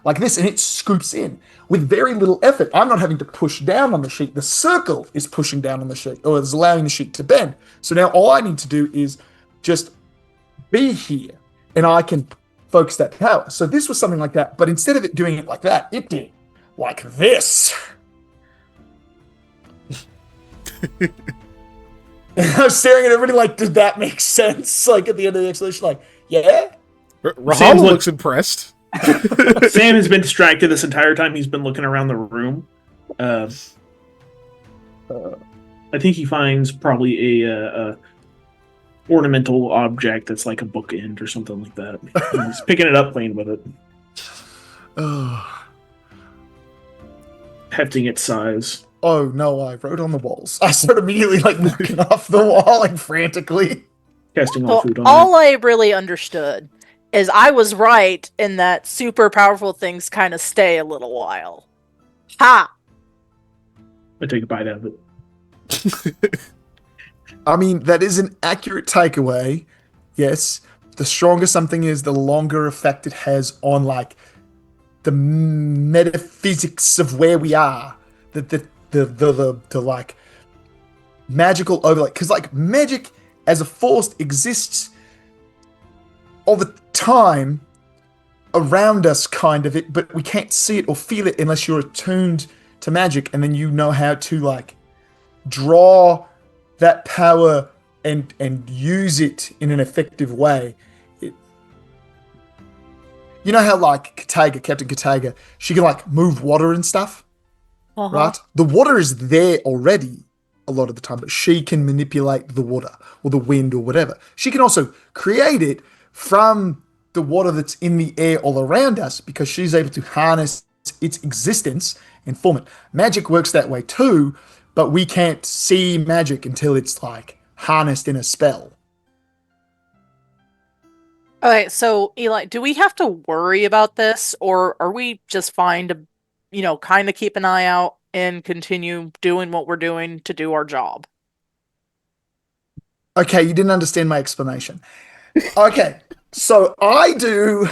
like this and it scoops in with very little effort. I'm not having to push down on the sheet. The circle is pushing down on the sheet, or is allowing the sheet to bend. So now all I need to do is just be here and I can focus that power. So this was something like that, but instead of it doing it like that, it did like this. And I was staring at everybody like, did that make sense? Like at the end of the explanation, like, yeah? Rahal looks impressed. Sam has been distracted this entire time. He's been looking around the room. I think he finds probably a ornamental object that's like a bookend or something like that. He's picking it up, playing with it, hefting its size. Oh no, I wrote on the walls. I started immediately like looking off the wall like frantically. Casting all So food on all I really understood is I was right in that super powerful things kind of stay a little while. Ha! it. I take a bite out of it. I mean, that is an accurate takeaway. Yes, the stronger something is, the longer effect it has on like the metaphysics of where we are. The like magical overlay, because like magic as a force exists all the time around us, kind of it, but we can't see it or feel it unless you're attuned to magic, and then you know how to like draw that power and use it in an effective way. You know how like Captain Katega, she can like move water and stuff, right? The water is there already a lot of the time, but she can manipulate the water or the wind or whatever. She can also create it from the water that's in the air all around us because she's able to harness its existence and form it. Magic works that way too, but we can't see magic until it's like harnessed in a spell. Okay, so Eli, do we have to worry about this, or are we just fine to, kind of keep an eye out and continue doing what we're doing to do our job? Okay, you didn't understand my explanation. Okay, so I do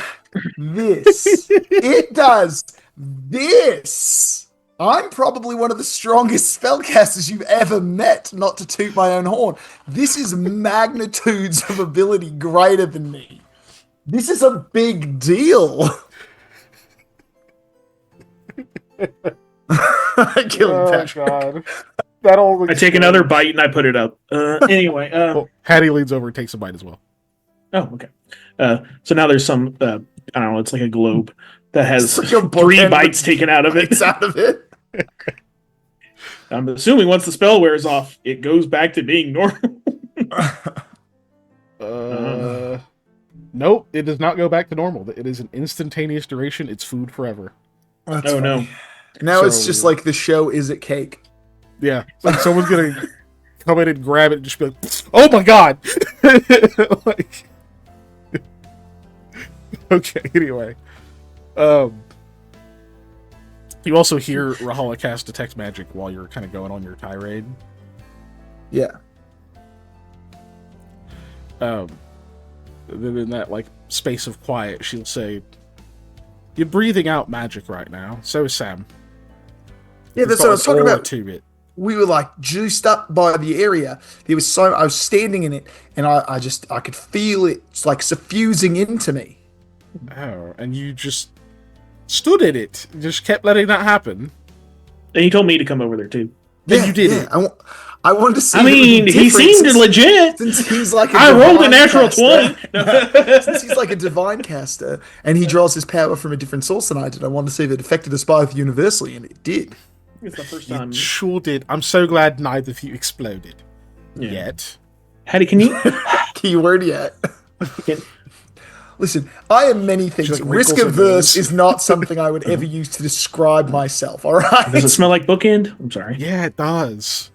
this. It does this. I'm probably one of the strongest spellcasters you've ever met, not to toot my own horn. This is magnitudes of ability greater than me. This is a big deal. Oh, God. I take another bite and I put it up. Anyway. Well, Hattie leans over and takes a bite as well. Oh, okay. So now there's some, I don't know, it's like a globe that has It's like a 3 bites taken out of it. It's out of it. I'm assuming once the spell wears off, it goes back to being normal. Nope, it does not go back to normal. It is an instantaneous duration. It's food forever. That's Oh, no. funny. Now it's So- just like the show is a cake. Yeah, it's like someone's gonna come in and grab it and just be like, "Oh my god!" Like, okay. Anyway, you also hear Rahala cast detect magic while you're kind of going on your tirade. Yeah. And then in that like space of quiet, she'll say, "You're breathing out magic right now. So is Sam." Yeah, that's what I was talking about. To it. We were like juiced up by the area. There was I was standing in it, and I could feel it like suffusing into me. Oh, and you just stood in it. Just kept letting that happen. And he told me to come over there too. And you did it. I wanted to see. I mean, he seemed legit. Since he's like I rolled a natural 20. Since he's like a divine caster, and he draws his power from a different source than I did, I wanted to see if it affected us both universally, and it did. It's the first time. You sure did. I'm so glad neither of you exploded. Yeah. Yet. Hattie, can you? Keyword yet. Listen, I am many things. Just Risk wrinkles averse and is not something I would ever use to describe myself, all right? Does it smell like bookend? I'm sorry. Yeah, it does.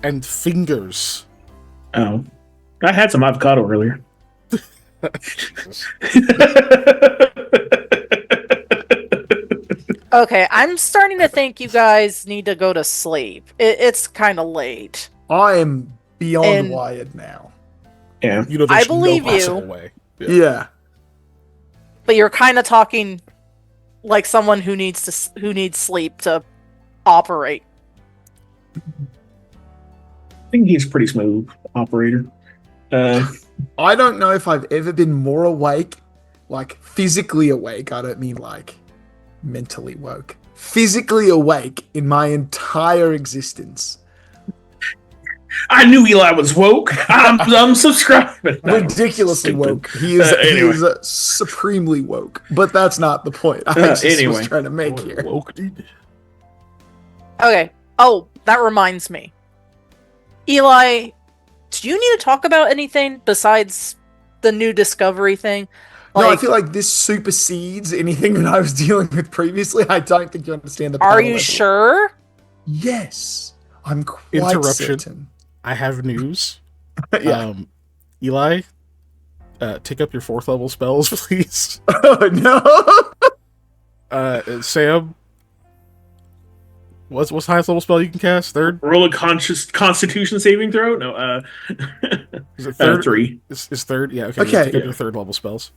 And fingers. Oh. I had some avocado earlier. Okay, I'm starting to think you guys need to go to sleep. It's kind of late. I am beyond And- wired now. Yeah. You know, I there's believe no you. possible way. Yeah. But you're kind of talking like someone who needs sleep to operate. I think he's a pretty smooth operator. I don't know if I've ever been more awake, like physically awake. I don't mean like mentally woke. Physically awake in my entire existence. I knew Eli was woke. I'm subscribing. Ridiculously woke. He is, Anyway. he is supremely woke. But that's not the point I just Anyway. was trying to make here. Woke, dude. Okay. Oh, that reminds me. Eli, do you need to talk about anything besides the new discovery thing? No, I feel like this supersedes anything that I was dealing with previously. I don't think you understand the power Are you level. sure? Yes. I'm quite Interruption. certain. I have news. Yeah. Eli, take up your 4th level spells, please. Oh, no. Sam, what's the highest level spell you can cast? 3rd? Roll a Constitution saving throw? No, Is it 3rd? 3. Is 3rd? Yeah, okay. Okay. Take up your 3rd level spells.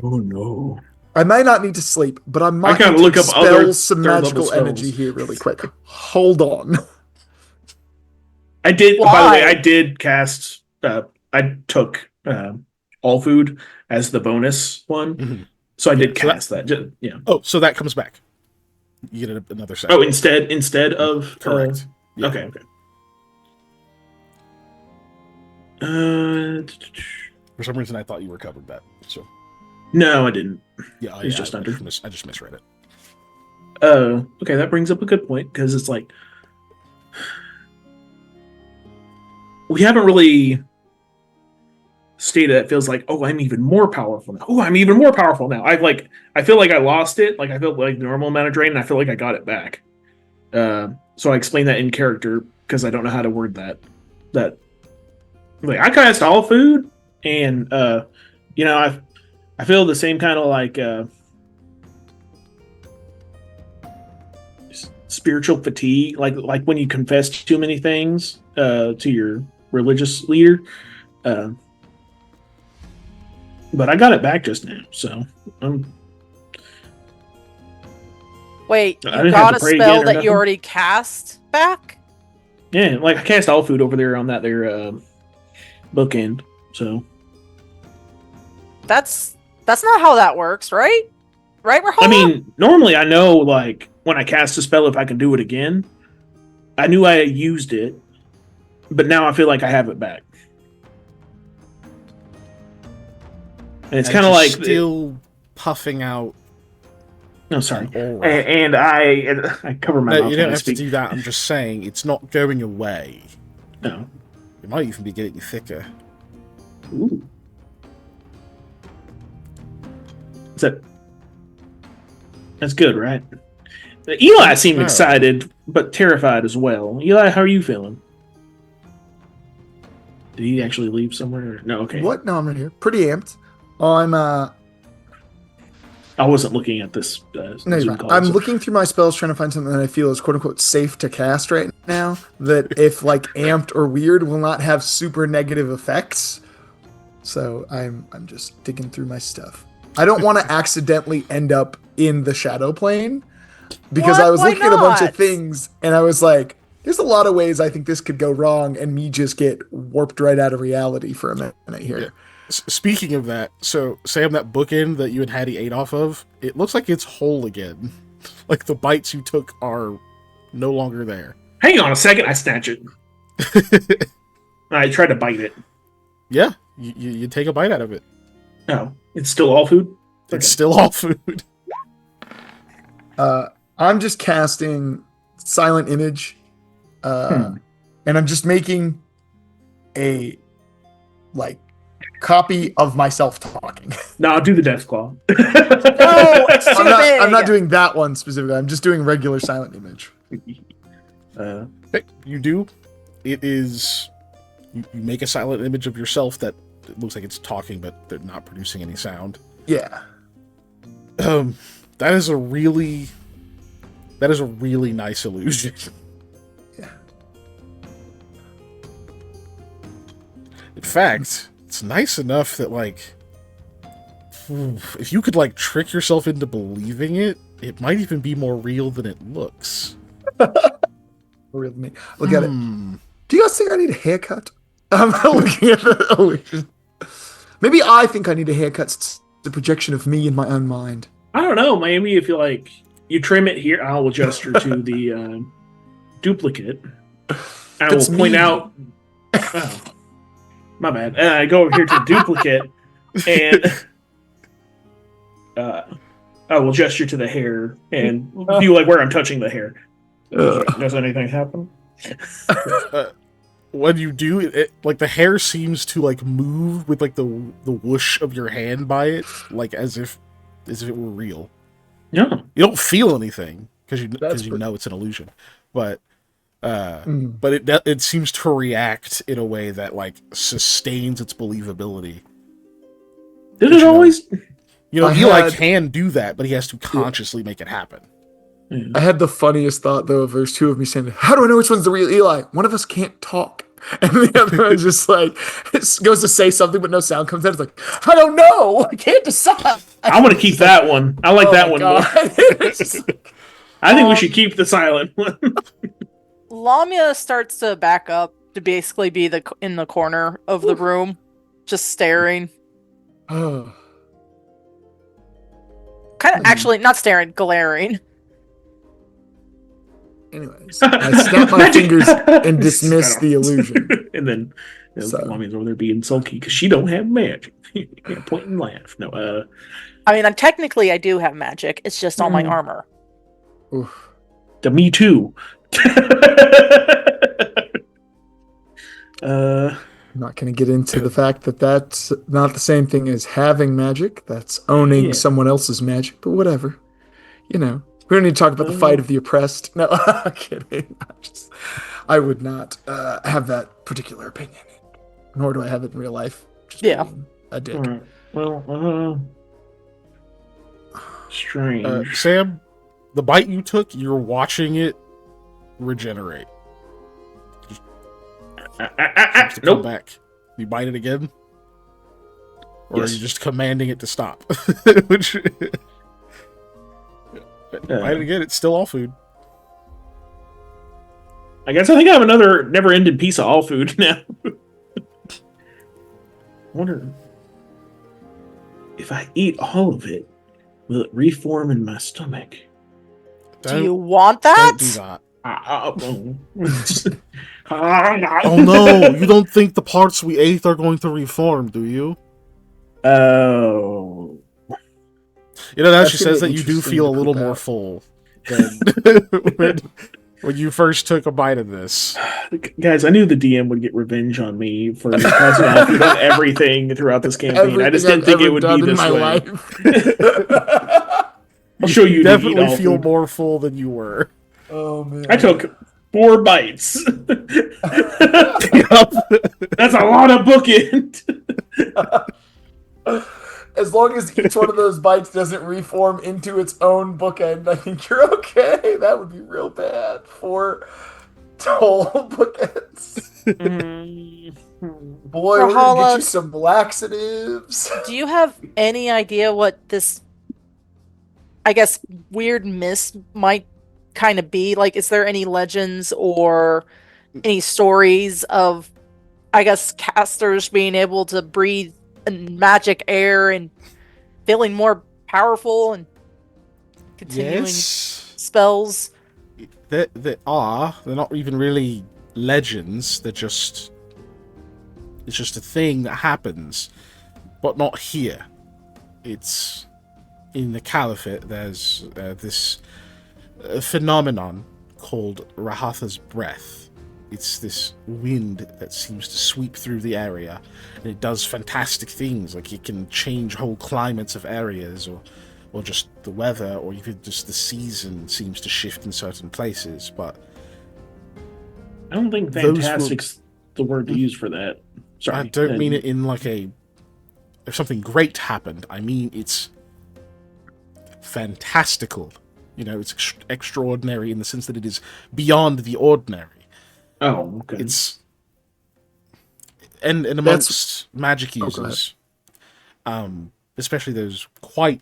Oh no. I may not need to sleep, but I might gotta need to look up spell other some third-level magical spells. energy here really quick. Hold on. I did. By the Why? way, I did cast. I took all food as the bonus one, Mhm. so I did so cast that. Yeah. Oh, so that comes back. You get another set. Oh, instead of Correct. Yeah. Okay. For some reason, I thought you were covered that. So No, I didn't. yeah, It's just under. I just misread it. Oh, okay. That brings up a good point because it's like we haven't really stated that. It feels like, oh, I'm even more powerful now. Oh, I'm even more powerful now. I feel like I lost it. Like I felt like the normal amount of drain, and I feel like I got it back. So I explained that in character because I don't know how to word that. Like I cast all food, and I feel the same kind of like spiritual fatigue, like when you confess too many things to your religious leader. But I got it back just now, so Wait, I you didn't have got to a pray spell again or that you nothing. already cast back? yeah, like I cast all food over there on that there bookend. So That's not how that works, right? Right, Rahama? I mean, normally I know like when I cast a spell if I can do it again. I knew I used it, but now I feel like I have it back. And it's kind of like still puffing out. no, sorry. Aura. And I cover my No, mouth you when don't I have to speak. do that. I'm just saying it's not going away. No. It might even be getting thicker. Ooh. That's good, right? Eli seemed No. excited, but terrified as well. Eli, how are you feeling? Did he actually leave somewhere? No, okay. What? No, I'm right here. Pretty amped. I'm I wasn't looking at this. no, you're Zoom right. call, I'm so- looking through my spells trying to find something that I feel is quote unquote safe to cast right now. now that if like amped or weird will not have super negative effects. So I'm just digging through my stuff. I don't want to accidentally end up in the shadow plane because What? I was Why looking at a bunch of not? things and I was like, there's a lot of ways I think this could go wrong and me just get warped right out of reality for a minute here. Yeah. Speaking of that, so Sam, that bookend that you and Hattie ate off of, it looks like it's whole again. Like the bites you took are no longer there. Hang on a second, I snatch it. I try to bite it. Yeah, you take a bite out of it. No, it's still all food. It's still all food. I'm just casting silent image, and I'm just making a like copy of myself talking. No, do the death claw. Oh, it's too big. I'm not doing that one specifically. I'm just doing regular silent image. You do. It is. You make a silent image of yourself that it looks like it's talking, but they're not producing any sound. Yeah. That is a really nice illusion. Yeah. In fact, it's nice enough that like if you could like trick yourself into believing it, it might even be more real than it looks. Real to me. Look at it. Do you guys think I need a haircut? I'm not looking at the illusion. Maybe I think I need a haircut. It's the projection of me in my own mind. I don't know. Maybe if you like, you trim it here, I'll gesture to the duplicate. I That's will point me. out. Oh, my bad. I go over here to the duplicate, and I will gesture to the hair and view like where I'm touching the hair. Does anything happen? When you do it, like the hair seems to like move with like the whoosh of your hand by it, like as if it were real. Yeah. You don't feel anything because you That's know it's an illusion, but it seems to react in a way that like sustains its believability. Did it always? Eli can do that, but he has to consciously make it happen. I had the funniest thought though of there's two of me saying, "How do I know which one's the real Eli?" One of us can't talk, and the other one just like goes to say something, but no sound comes out. It's like, I don't know, I can't decide. I'm gonna keep that one. I like that one more. It's just like, I think we should keep the silent one. Lamia starts to back up to basically be in the corner of the room, just staring. oh. Kind of actually not staring, glaring. Anyways, I snap my fingers and dismiss the illusion. And then So- Mommy's over there being sulky because she don't have magic. Yeah, point and laugh. No, I mean, technically I do have magic. It's just on my armor. Oof. the me too. uh, I'm not going to get into the fact that that's not the same thing as having magic. That's owning Yeah. someone else's magic, but whatever. You know, we don't need to talk about the fight of the oppressed. No, I'm kidding. I would not have that particular opinion, nor do I have it in real life. Just Yeah. being a dick. all right. Well, strange. Sam, the bite you took, you're watching it regenerate. Seems to come Nope. back. You bite it again? Or Yes. are you just commanding it to stop? Which, bite it again, it's still all food. I guess I think I have another never-ending piece of all food now. I wonder if I eat all of it, will it reform in my stomach? Do you want Don't that? do that. Oh Oh no, you don't think the parts we ate are going to reform, do you? Oh. You know, now That's she gonna says be that you do interesting feel a to little poop more out. full than when you first took a bite of this. Guys, I knew the DM would get revenge on me for passing off food on everything throughout this campaign. I just didn't think it would be this way. I'll show you. to eat Definitely all feel food. more full than you were. Oh man! I took 4 bites. Yep. That's a lot of bookend. As long as each one of those bites doesn't reform into its own bookend, I think you're okay. That would be real bad. Tall bookends. Mm, Boy, we're gonna get you Rahala, some laxatives. do you have any idea what this, I guess, weird mist might kind of be? Like, is there any legends or any stories of, I guess, casters being able to breathe magic air and feeling more powerful and continuing Yes, spells? there are. They're not even really legends. It's just a thing that happens, but not here. It's in the Caliphate. There's this phenomenon called Rahatha's breath. It's this wind that seems to sweep through the area, and it does fantastic things. Like it can change whole climates of areas, or just the weather, or even just the season seems to shift in certain places. But I don't think those were, fantastic's the word to use for that. Sorry. I don't mean it in like a, if something great happened, I mean it's fantastical. You know, it's extraordinary in the sense that it is beyond the ordinary. Oh, okay. It's and That's amongst magic oh, go ahead. users, especially those quite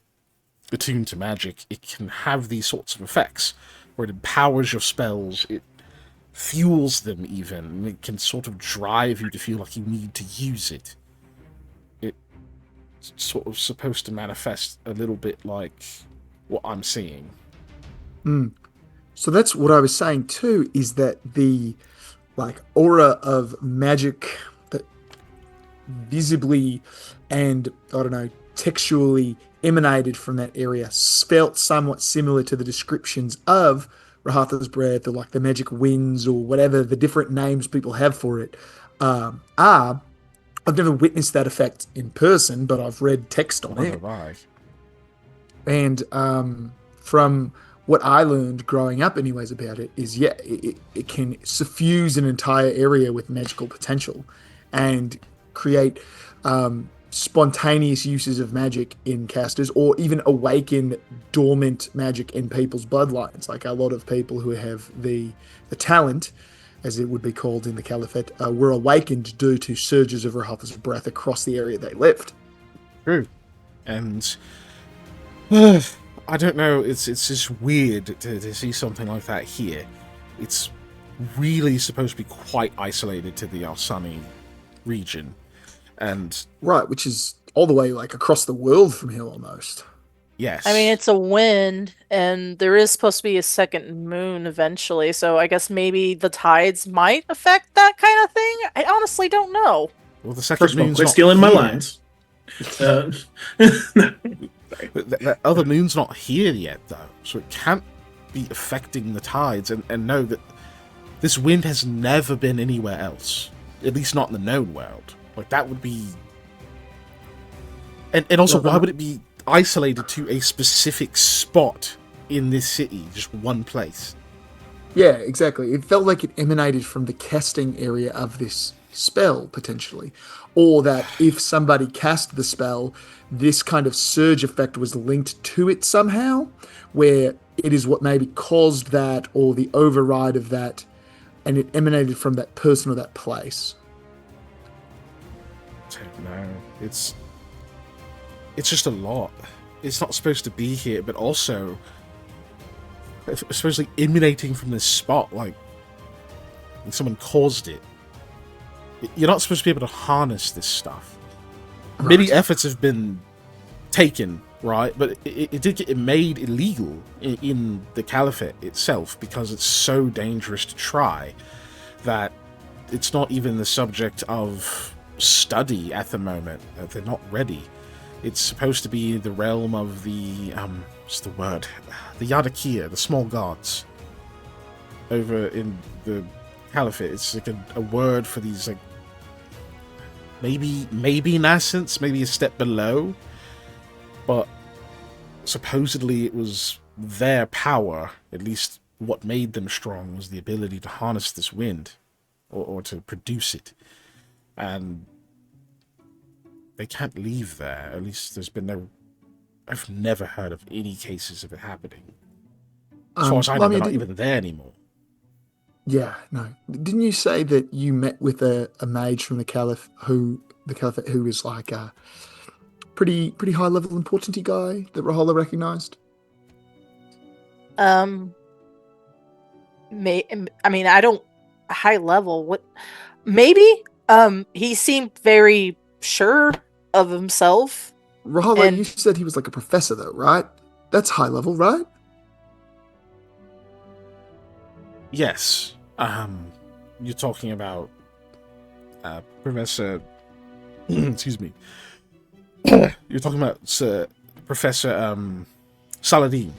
attuned to magic, it can have these sorts of effects where it empowers your spells, it fuels them even, and it can sort of drive you to feel like you need to use it. It's sort of supposed to manifest a little bit like what I'm seeing. So that's what I was saying too, is that the like aura of magic that visibly and I don't know, textually emanated from that area felt somewhat similar to the descriptions of Rahatha's breath or like the magic winds or whatever the different names people have for it are. I've never witnessed that effect in person, but I've read text on What it. have I? And from what I learned growing up, anyways, about it is, yeah, it can suffuse an entire area with magical potential and create spontaneous uses of magic in casters or even awaken dormant magic in people's bloodlines. Like a lot of people who have the talent, as it would be called in the Caliphate, were awakened due to surges of Rahatha's breath across the area they lived. True. And I don't know, it's just weird to see something like that here. It's really supposed to be quite isolated to the Alsani region. And Right, which is all the way like across the world from here almost. yes. I mean, it's a wind, and there is supposed to be a second moon eventually, so I guess maybe the tides might affect that kind of thing. I honestly don't know. well, the second First of all, moon's quit not stealing my here. lines. Uh, That other moon's not here yet, though, so it can't be affecting the tides. And know that this wind has never been anywhere else, at least not in the known world. Like that would be, and also, why would it be isolated to a specific spot in this city, just one place? Yeah, exactly. It felt like it emanated from the casting area of this spell, potentially. Or that if somebody cast the spell, this kind of surge effect was linked to it somehow, where it is what maybe caused that or the override of that, and it emanated from that person or that place. I don't know. It's just a lot. It's not supposed to be here, but also supposedly emanating from this spot, like someone caused it. You're not supposed to be able to harness this stuff. Many efforts have been taken, right? But it did get made illegal in the Caliphate itself because it's so dangerous to try that it's not even the subject of study at the moment. They're not ready. It's supposed to be the realm of the what's the word? The Yadakia, the small gods. Over in the Caliphate, it's like a word for these like maybe nascents, maybe a step below, but supposedly it was their power, at least what made them strong, was the ability to harness this wind or to produce it, and they can't leave there. At least there's been no, I've never heard of any cases of it happening. As far as I know, Well, they're I not mean, even there anymore. Yeah, no. Didn't you say that you met with a mage from the Caliphate who was like a pretty high level important guy that Rahola recognized? Um, may I mean I don't high level. What? Maybe. He seemed very sure of himself, Rahola, you and said he was like a professor though, right? That's high level, right? Yes. You're talking about Professor. Excuse me. You're talking about Professor Saladin.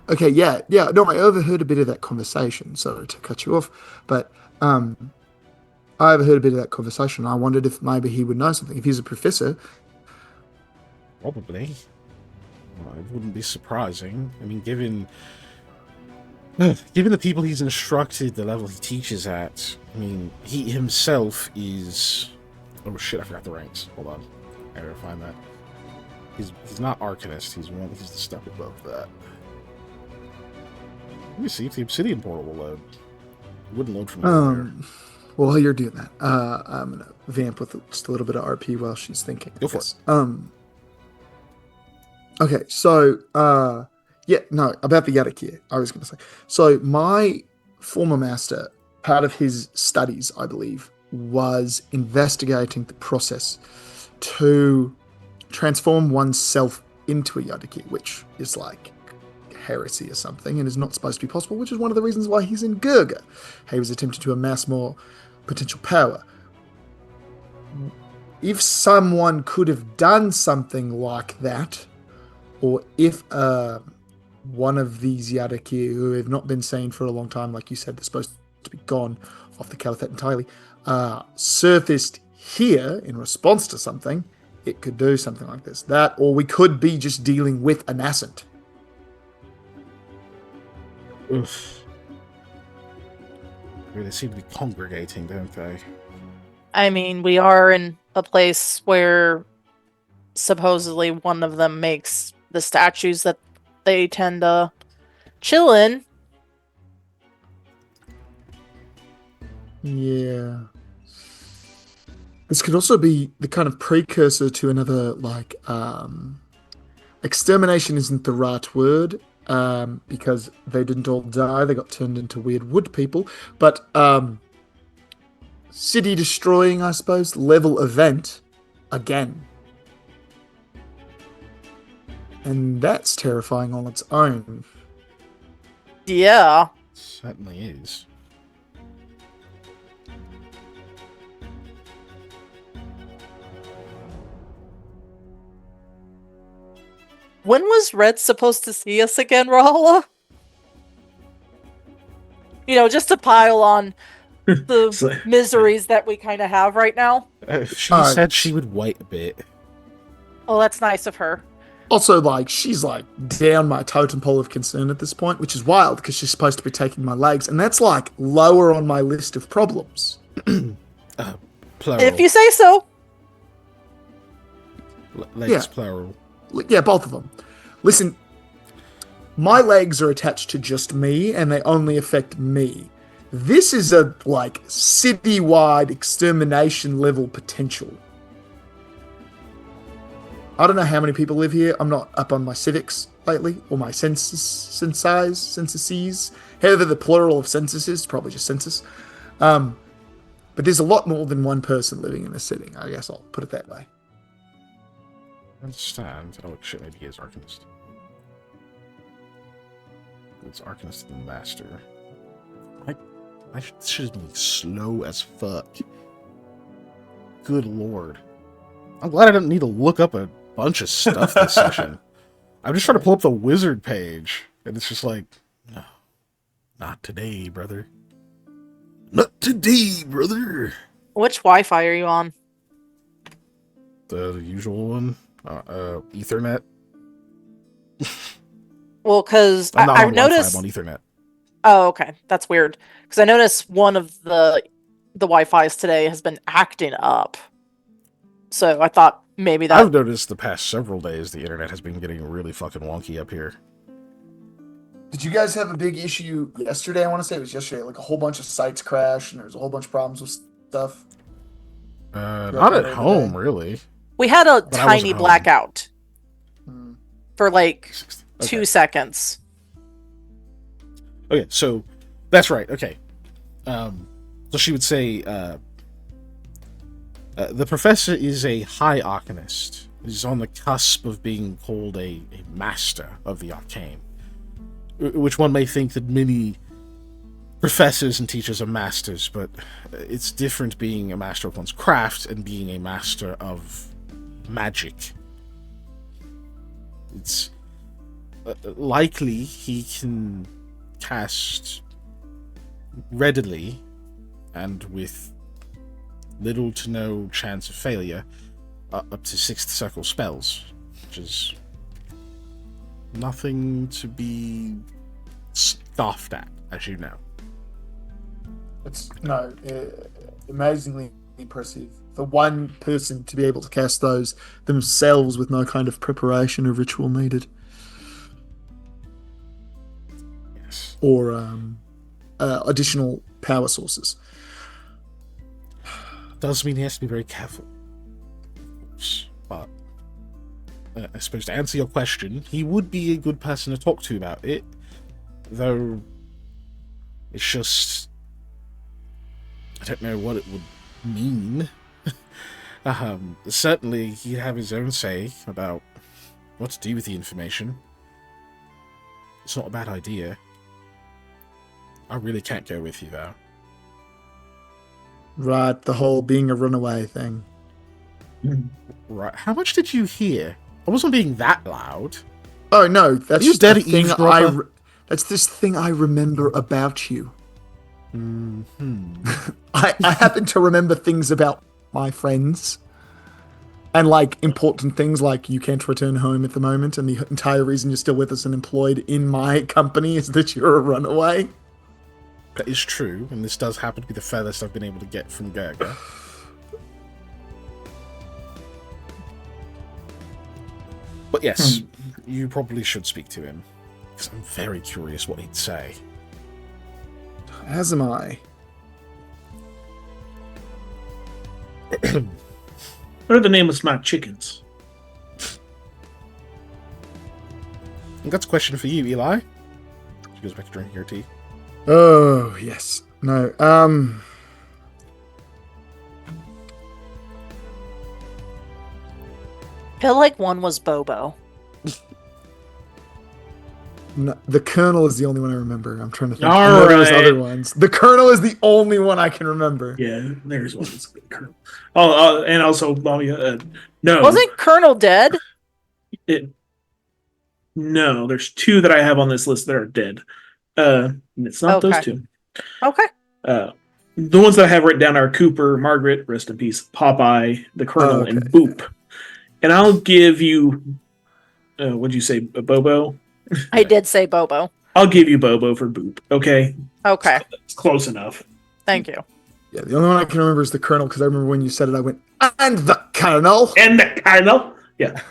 Okay, yeah, yeah. No, I overheard a bit of that conversation. Sorry to cut you off, but I overheard a bit of that conversation. I wondered if maybe he would know something. If he's a professor, Probably. Well, it wouldn't be surprising. I mean, given the people he's instructed, the level he teaches at. I mean, he himself is. Oh shit! I forgot the ranks. Hold on, I gotta find that. He's not Arcanist. He's the step above that. Let me see if the Obsidian portal will load. It wouldn't load from over while you're doing that, I'm gonna vamp with just a little bit of RP while she's thinking. Go for it. Okay, so yeah, no, about the Yadakir, I was gonna say. So my former master, part of his studies, I believe, was investigating the process to transform oneself into a Yadakir, which is like heresy or something and is not supposed to be possible, which is one of the reasons why he's in Gurga. He was attempting to amass more potential power. If someone could have done something like that, or if one of these Yadakir who have not been seen for a long time, like you said, they're supposed to be gone off the Caliphate entirely, surfaced here in response to something, it could do something like this. That, or we could be just dealing with a nascent. Oof. They seem to be congregating, don't they? I mean we are in a place where supposedly one of them makes the statues that they tend to chill in. Yeah. This could also be the kind of precursor to another, like, extermination isn't the right word, because they didn't all die, they got turned into weird wood people, but, city destroying, I suppose, level event again. And that's terrifying on its own. Yeah. Certainly is. When was Red supposed to see us again, Rahala? Just to pile on the So- miseries that we kind of have right now. She Alright. said she would wait a bit. Oh, that's nice of her. Also, like, she's like down my totem pole of concern at this point, which is wild because she's supposed to be taking my legs, and that's like lower on my list of problems. Plural. If you say so. Legs Yeah. plural. Yeah, both of them. Listen, my legs are attached to just me, and they only affect me. This is a like city-wide extermination level potential. I don't know how many people live here. I'm not up on my civics lately, or my censuses. However, the plural of census is probably just census. But there's a lot more than one person living in this city. I guess I'll put it that way. I understand. Oh shit, maybe he is Arcanist. It's Arcanist the Master. This shit is being slow as fuck. Good lord. I'm glad I didn't need to look up a bunch of stuff this session. I'm just trying to pull up the wizard page, and it's just like, no, not today, brother. Not today, brother. Which Wi-Fi are you on? The usual one, Ethernet. Well, because I'm not I've on Wi-Fi, noticed. I'm on Ethernet. Oh, okay, that's weird. Because I noticed one of the Wi-Fi's today has been acting up. So I thought maybe that. I've noticed the past several days the internet has been getting really fucking wonky up here. Did you guys have a big issue yesterday? I want to say it was yesterday. Like a whole bunch of sites crashed, and there was a whole bunch of problems with stuff. Throughout Not the at day home, today? really. We had a But I wasn't tiny home. blackout Hmm. for like Okay. 2 seconds. Okay, so that's right. Okay, so she would say the professor is a high arcanist. He's on the cusp of being called a master of the arcane, which one may think that many professors and teachers are masters, but it's different being a master of one's craft and being a master of magic. It's likely he can cast readily and with little to no chance of failure up to 6th circle spells, which is nothing to be scoffed at, as you know. It's amazingly impressive for one person to be able to cast those themselves with no kind of preparation or ritual needed, Yes. or additional power sources. Does mean he has to be very careful. But I suppose to answer your question, he would be a good person to talk to about it, though it's just I don't know what it would mean. Certainly he'd have his own say about what to do with the information. It's not a bad idea. I really can't go with you, though. Right, the whole being a runaway thing. Right. How much did you hear? I wasn't being that loud. Oh no, that's Are you just a dead thing eavesdropper? that's this thing I remember about you. Hmm. I happen to remember things about my friends. And like important things like you can't return home at the moment, and the entire reason you're still with us and employed in my company is that you're a runaway. That is true, and this does happen to be the furthest I've been able to get from Gerga. But yes, you probably should speak to him, because I'm very curious what he'd say. As am I. What are the name of my chickens? And that's a question for you, Eli. She goes back to drinking her tea. Oh yes. No. Feel like one was Bobo. No, the Colonel is the only one I remember. I'm trying to think. All I know there's right. other ones. The Colonel is the only one I can remember. Yeah, there's one. That's good, Colonel. Oh, and also, no. Wasn't Colonel dead? No, there's 2 that I have on this list that are dead. It's not those Okay. 2. Okay. The ones that I have written down are Cooper, Margaret, rest in peace, Popeye, the Colonel, and Okay. Boop. And I'll give you, what'd you say, a Bobo? I did say Bobo. I'll give you Bobo for Boop. Okay, Okay. it's close enough. Thank you. Yeah, the only one I can remember is the Colonel because I remember when you said it, I went, and the Colonel. And the Colonel. Yeah.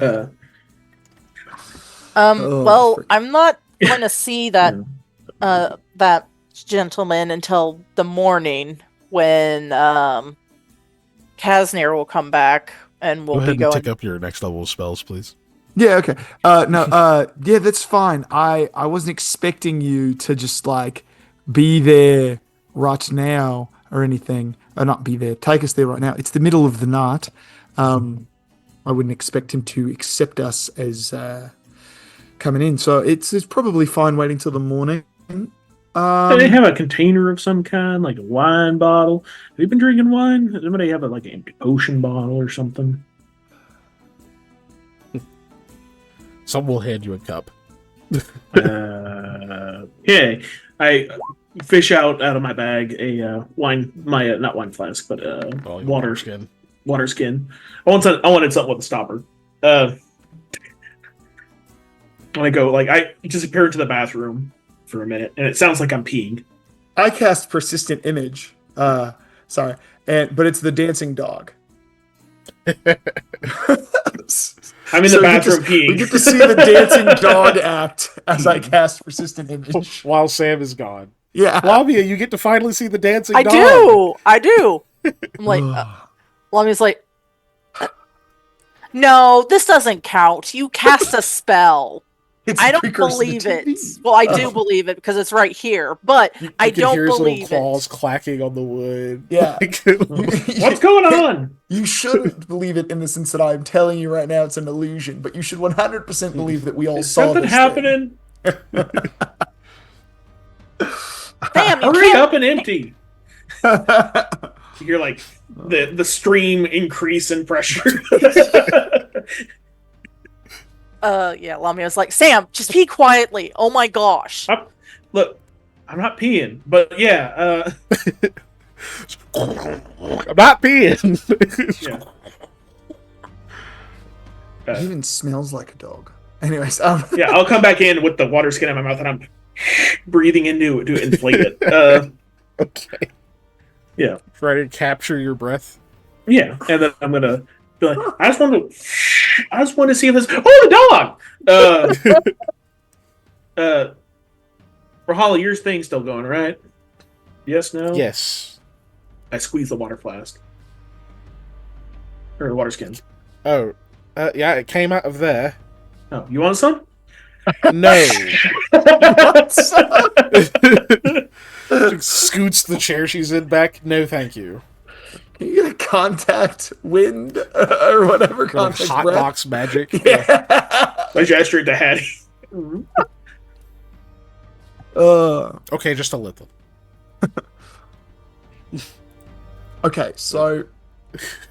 Oh, Well, frick. I'm not going to see that that gentleman until the morning when Kasnir will come back and we'll Go ahead be and going. tick up your next level of spells, please. Yeah, okay. Yeah, that's fine. I wasn't expecting you to just like be there right now or anything. Or not be there. Take us there right now. It's the middle of the night. I wouldn't expect him to accept us as coming in. So it's probably fine waiting till the morning. Do they have a container of some kind, like a wine bottle? Have you been drinking wine? Does anybody have like an ocean bottle or something? Some will hand you a cup. Yeah, I fish out of my bag a wine, not wine flask, but Oh, your water skin. water skin. I wanted something with a stopper. When I go, like, I disappear into the bathroom for a minute, and it sounds like I'm peeing. I cast persistent image. Sorry, but it's the dancing dog. I'm in the bathroom peeing. We get to see the dancing dog act as I cast persistent image. While Sam is gone. Yeah. Lamia, you get to finally see the dancing I dog. do. I'm like, Lamia's like, no, this doesn't count. You cast a spell. It's I a don't precursor to believe TV. it. Well, I do believe it because it's right here, but You I can don't hear his believe little claws it. clacking on the wood. Yeah. What's going on? You shouldn't believe it in the sense that I'm telling you right now it's an illusion, but you should 100% believe that we all Is saw something this happening? Damn, you Hurry can't. up and empty. You hear like the stream increase in pressure. Yeah, Lamia's like, Sam, just pee quietly. Oh my gosh. Look, I'm not peeing, but yeah, I'm not peeing. yeah. It even smells like a dog. Anyways, Yeah, I'll come back in with the water skin in my mouth and I'm breathing into it to inflate it. Okay. Yeah. Try to capture your breath. Yeah, and then I'm gonna be like, I just want to see if this. Oh, the dog. Rahala, your thing's still going, right? Yes, no. Yes. I squeeze the water flask or the water skin. Oh, yeah, it came out of there. Oh, you want some? No. Scoots the chair she's in back. No, thank you. Can you get a contact wind or whatever Like contact hot breath? box magic. Yeah. I gestured to Hattie. Okay, just a little. Okay, so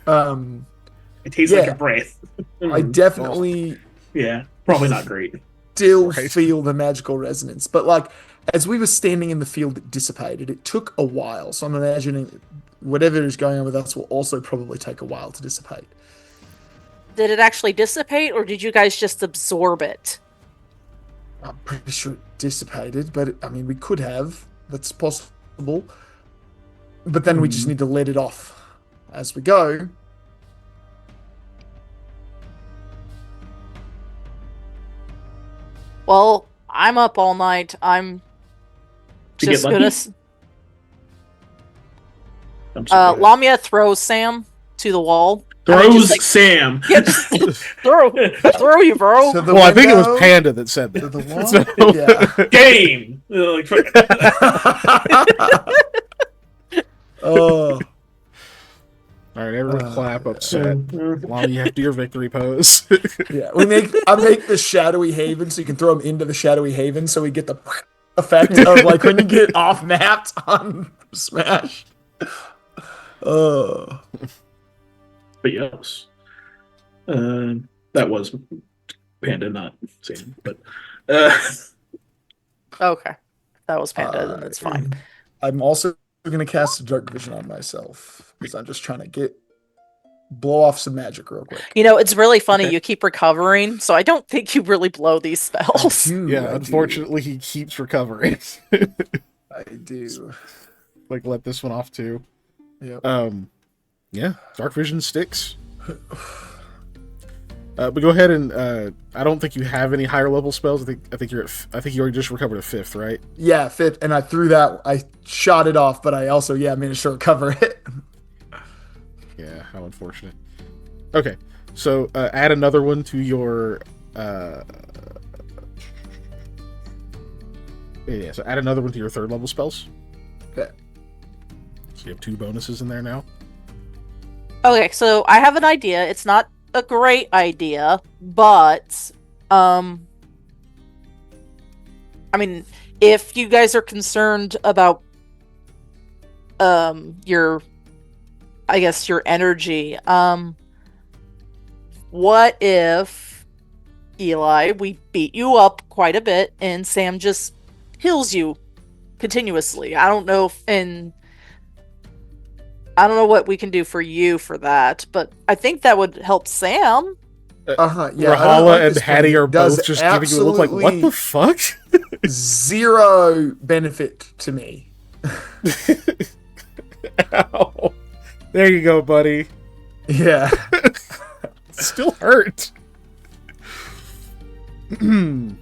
It tastes like Yeah. a breath. I definitely Yeah, probably not great. still Right. feel the magical resonance. But like as we were standing in the field, it dissipated. It took a while. So I'm imagining whatever is going on with us will also probably take a while to dissipate. Did it actually dissipate, or did you guys just absorb it? I'm pretty sure it dissipated, but I mean, we could have. That's possible. But then we just need to let it off as we go. Well, I'm up all night. I'm To get just lucky? gonna. I'm so good. Lamia throws Sam to the wall. Throws just, like, Sam. Yeah, just throw you, bro. To the Well, I think it was window, Panda that said to that. the wall. Yeah. Game. Oh, All right, everyone clap upset. While you have to do your victory pose. yeah. I make the shadowy haven so you can throw them into the shadowy haven, so we get the effect of like when you get off mapped on Smash. Oh. But yes, that was Panda, not Sam. But Okay, that was Panda. Then it's fine. I'm also going to cast a dark vision on myself because I'm just trying to blow off some magic real quick. You know, it's really funny. Okay. You keep recovering, so I don't think you really blow these spells. Yeah, unfortunately, he keeps recovering. I do. Like, let this one off too. Yep. Yeah, dark vision sticks. But go ahead and I don't think you have any higher level spells. I think you're I think you already just recovered a 5th, right? Yeah, 5th, and I threw that. I shot it off, but I also managed to recover it. Yeah, how unfortunate. Okay, so add another one to your. Yeah, so add another one to your 3rd level spells. Okay. So you have 2 bonuses in there now. Okay, so I have an idea. It's not a great idea, but I mean, if you guys are concerned about your energy, what if, Eli, we beat you up quite a bit and Sam just heals you continuously? I don't know what we can do for you for that, but I think that would help Sam. Yeah, Rahala and Hattie are both just giving you a look like, what the fuck? Zero benefit to me. Ow. There you go, buddy. Yeah. Still hurt. Okay,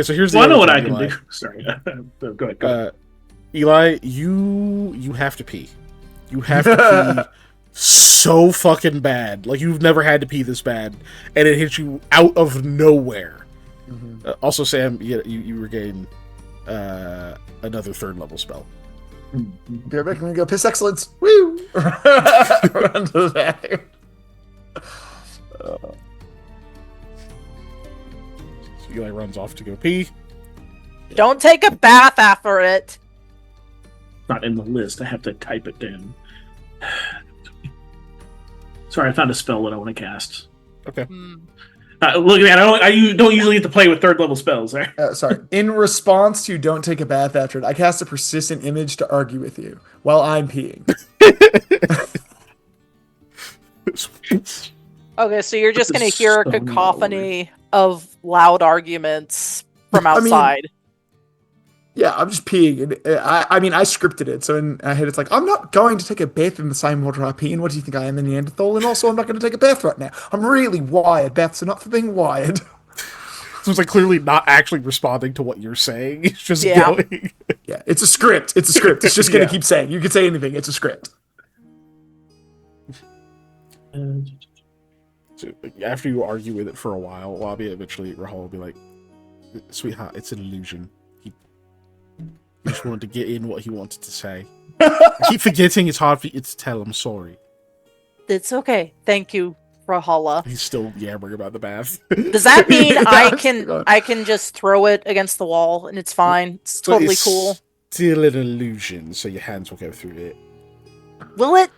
so here's the Well, I know other what thing, I can Eli. do. Sorry. Go ahead. Eli, you have to pee. You have to pee so fucking bad. Like, you've never had to pee this bad, and it hits you out of nowhere. Also, Sam, you regain another 3rd level spell. Be right back. I'm gonna go piss excellence. Woo! Run to the bathroom. So Eli runs off to go pee. Don't take a bath after it. Not in the list. I have to type it down. Sorry, I found a spell that I want to cast. Okay. Look, man, I don't usually get to play with 3rd level spells. Right? Sorry. In response to don't take a bath after it, I cast a persistent image to argue with you while I'm peeing. Okay, so you're just This going is to hear a so cacophony of loud arguments from I mean- outside. Yeah, I'm just peeing. And I mean, I scripted it. So in my head, it's like, I'm not going to take a bath in the same water I pee in. What do you think I am, a Neanderthal? And also, I'm not going to take a bath right now. I'm really wired. Baths are not for being wired. So it's like clearly not actually responding to what you're saying. It's just Yeah. going. Yeah, it's a script. It's a script. It's just going to Yeah. keep saying. You can say anything. It's a script. So after you argue with it for a while, Wabi eventually Rahul will be like, "Sweetheart, it's an illusion. He just wanted to get in what he wanted to say. I keep forgetting it's hard for you to tell. I'm sorry." It's okay. Thank you, Rahala. He's still yammering about the bath. Does that mean Yeah, I it's can good. I can just throw it against the wall and it's fine? It's But totally it's cool. Still an illusion, so your hands will go through it. Will it?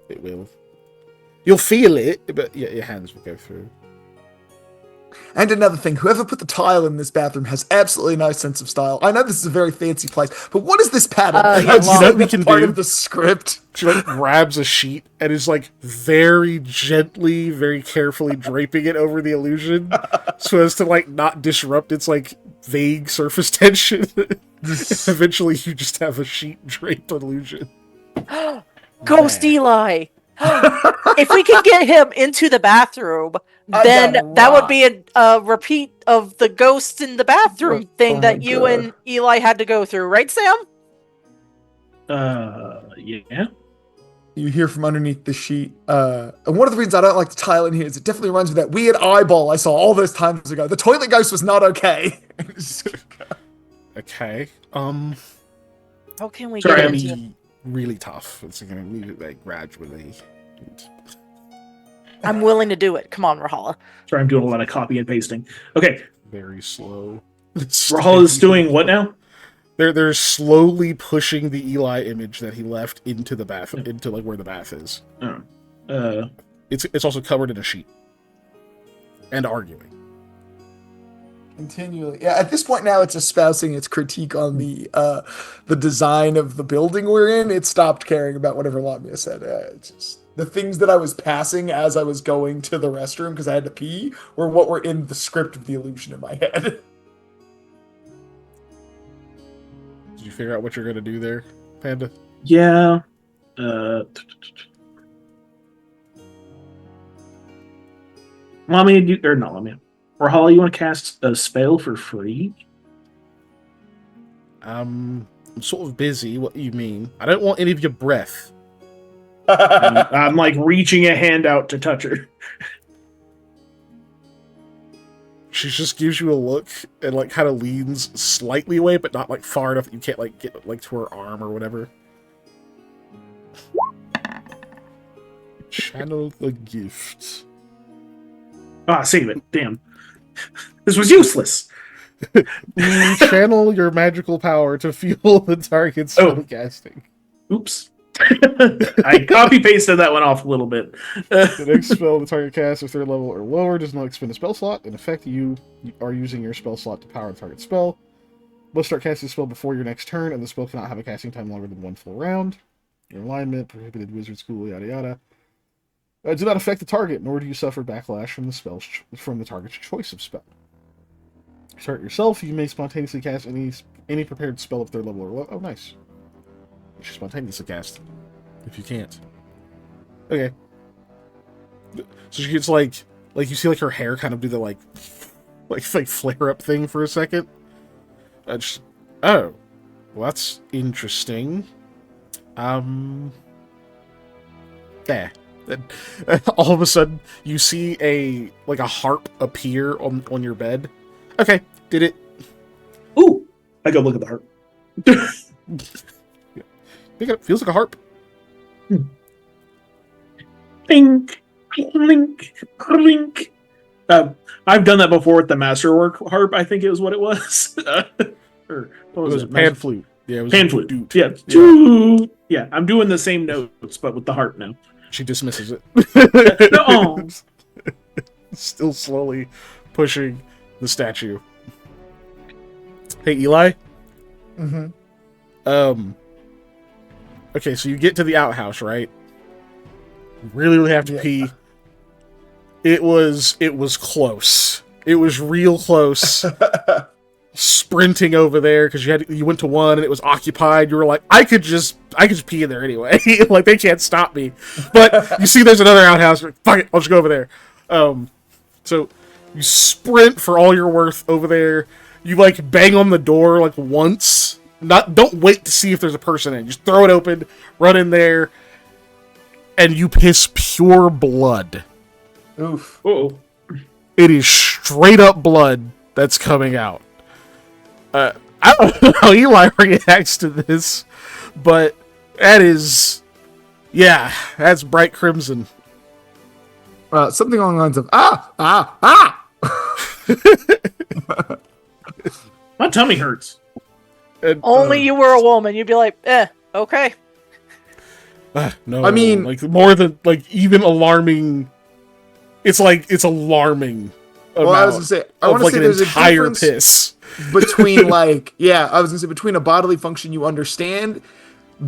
It will. You'll feel it, but yeah, your hands will go through. And another thing, whoever put the tile in this bathroom has absolutely no sense of style. I know this is a very fancy place, but what is this pattern? Yeah, I'm well- saying we that's can part do- of the script. She like grabs a sheet and is like very gently, very carefully draping it over the illusion so as to like not disrupt its like vague surface tension. Eventually you just have a sheet draped illusion. Ghost Man. Eli. If we can get him into the bathroom, then done that would rock. be a repeat of the ghost in the bathroom thing Oh that my you God. and Eli had to go through, right, Sam? Yeah. You hear from underneath the sheet. And one of the reasons I don't like the tile in here is it definitely reminds me of that weird eyeball I saw all those times ago. The toilet ghost was not okay. Okay. How can we Sorry, get Gonna him to... be really tough. It's gonna leave it like gradually. I'm willing to do it. Come on, Rahala. Sorry, I'm doing a lot of copy and pasting. Okay, Very slow. Rahul is doing what now? They're slowly pushing the Eli image that he left into the bath, into like where the bath is. Oh. It's also covered in a sheet. And arguing. Continually. Yeah, at this point now it's espousing its critique on the design of the building we're in. It stopped caring about whatever Lamia said. It's just the things that I was passing as I was going to the restroom because I had to pee were what were in the script of the illusion in my head. Did you figure out what you're gonna do there, Panda? Yeah. Lamia, or not Lamia. Rahul, you want to cast a spell for free? I'm sort of busy. What do you mean? I don't want any of your breath. I'm like reaching a hand out to touch her. She just gives you a look and like kind of leans slightly away, but not like far enough that you can't like get like to her arm or whatever. Channel the gift. Ah, save it. Damn. This was useless. Channel your magical power to fuel the target's Oh. spellcasting. Oops. I copy pasted that one off a little bit. The next spell the target casts of 3rd level or lower does not expend a spell slot. In effect, you are using your spell slot to power the target spell. Must start casting the spell before your next turn, and the spell cannot have a casting time longer than 1 full round. Your alignment, prohibited wizard school, yada yada. Do not affect the target, nor do you suffer backlash from from the target's choice of spell. Start yourself. You may spontaneously cast any prepared spell of 3rd level or lower. Oh, nice. You should spontaneously cast. if you can't. Okay. So she gets like you see like her hair kind of do the like flare up thing for a second. Oh, well, that's interesting. Yeah. Then all of a sudden you see a harp appear on your bed. Okay, did it? Ooh, I go look at the harp. Pick it up. Feels like a harp. Clink, clink, clink. I've done that before with the masterwork harp. I think it was what it was. Or what It was was it? pan flute. Yeah, it was Pan a flute. doot. Yeah. Yeah. Yeah, I'm doing the same notes, but with the harp now. She dismisses it. No. Still slowly pushing the statue. Hey, Eli. Mm-hmm. Okay, so you get to the outhouse, right? You really have to pee. It was close. It was real close. Sprinting over there because you went to one and it was occupied. You were like, I could just pee in there anyway. Like, they can't stop me. But you see, there's another outhouse. You're like, fuck it, I'll just go over there. So you sprint for all you're worth over there. You like bang on the door like once. Don't wait to see if there's a person in. Just throw it open, run in there, and you piss pure blood. Oof. Uh-oh. It is straight up blood that's coming out. I don't know how Eli reacts to this, but that's bright crimson. Something along the lines of My tummy hurts. And, Only you were a woman, you'd be like, okay. no, I mean, like more than like even alarming. It's alarming. Well, I was gonna say, I want to say there's entire a difference piss between I was gonna say between a bodily function you understand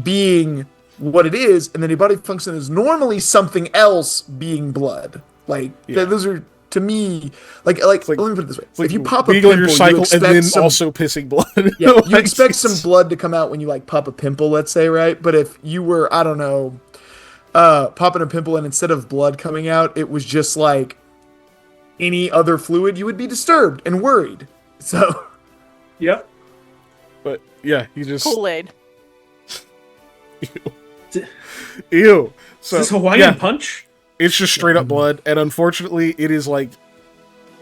being what it is, and then a bodily function is normally something else being blood. Those are, to me, let me put it this way: if you pop a being on pimple, your cycle you expect and then some, also pissing blood. yeah, you Like, expect some blood to come out when you like pop a pimple, let's say, right? But if you were, I don't know, popping a pimple and instead of blood coming out, it was just like any other fluid, you would be disturbed and worried. So, Yep. But yeah, you just Kool-Aid. ew. So Is this Hawaiian Punch? it's just straight up blood, and unfortunately, it is like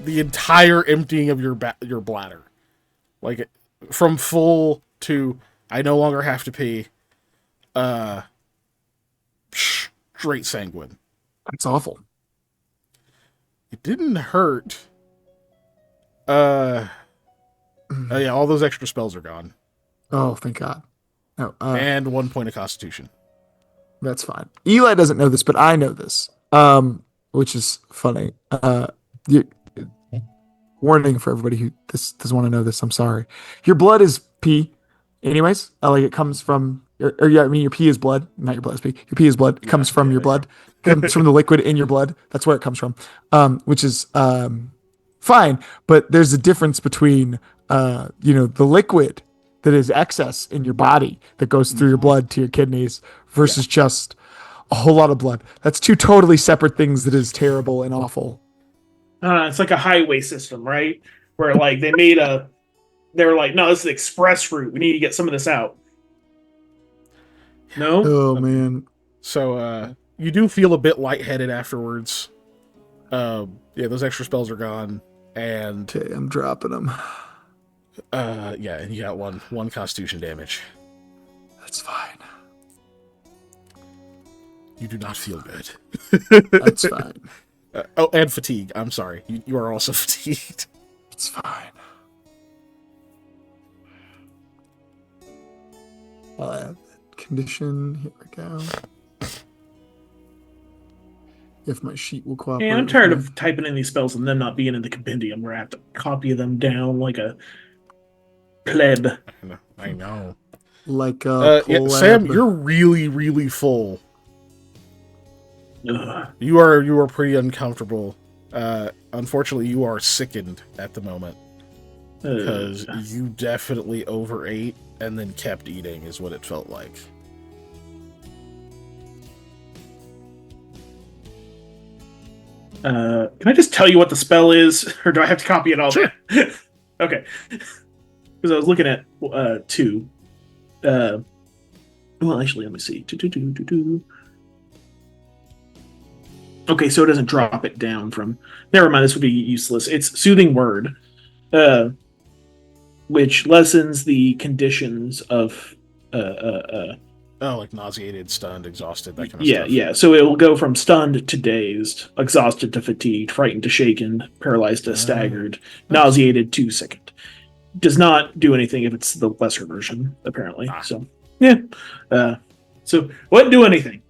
the entire emptying of your bladder, like from full to I no longer have to pee. Straight sanguine. that's awful. It didn't hurt. Yeah, all those extra spells are gone. Oh, thank God. No, And 1 point of Constitution. that's fine. Eli doesn't know this, but I know this, which is funny. Warning for everybody who doesn't want to know this. I'm sorry. Your blood is pee, anyways. It comes from, your pee is blood. Not your blood is pee. Your pee is blood. It comes from your blood. It comes from the liquid in your blood. That's where it comes from. Which is fine, but there's a difference between the liquid that is excess in your body that goes through your blood to your kidneys versus just a whole lot of blood. That's two totally separate things that is terrible and awful. It's like a highway system, right? Where like they were like, no, this is the express route. We need to get some of this out. No? Oh man. So you do feel a bit lightheaded afterwards. Yeah, those extra spells are gone, and Okay, I'm dropping them. yeah, and you got one Constitution damage. That's fine. You do not feel good. That's fine. And fatigue. I'm sorry. You are also fatigued. It's fine. I'll add that condition. Here we go. If my sheet will cooperate. Man, I'm tired with me. of typing in these spells and them not being in the compendium where I have to copy them down like a pleb. I know. Like Yeah, pleb. Sam, you're really, really full. Ugh. You are pretty uncomfortable. Unfortunately, you are sickened at the moment because you definitely overate and then kept eating, is what it felt like. Can I just tell you what the spell is, or do I have to copy it all Sure. down? Okay. Because I was looking at 2. Well, actually, let me see. Okay, so it doesn't drop it down from. Never mind, this would be useless. It's Soothing Word, which lessens the conditions of. Oh, like nauseated, stunned, exhausted, that kind of Yeah, stuff. yeah. So it will go from stunned to dazed, exhausted to fatigued, frightened to shaken, paralyzed to staggered, nauseated to sickened. Does not do anything if it's the lesser version, apparently. So, yeah. So, wouldn't do anything.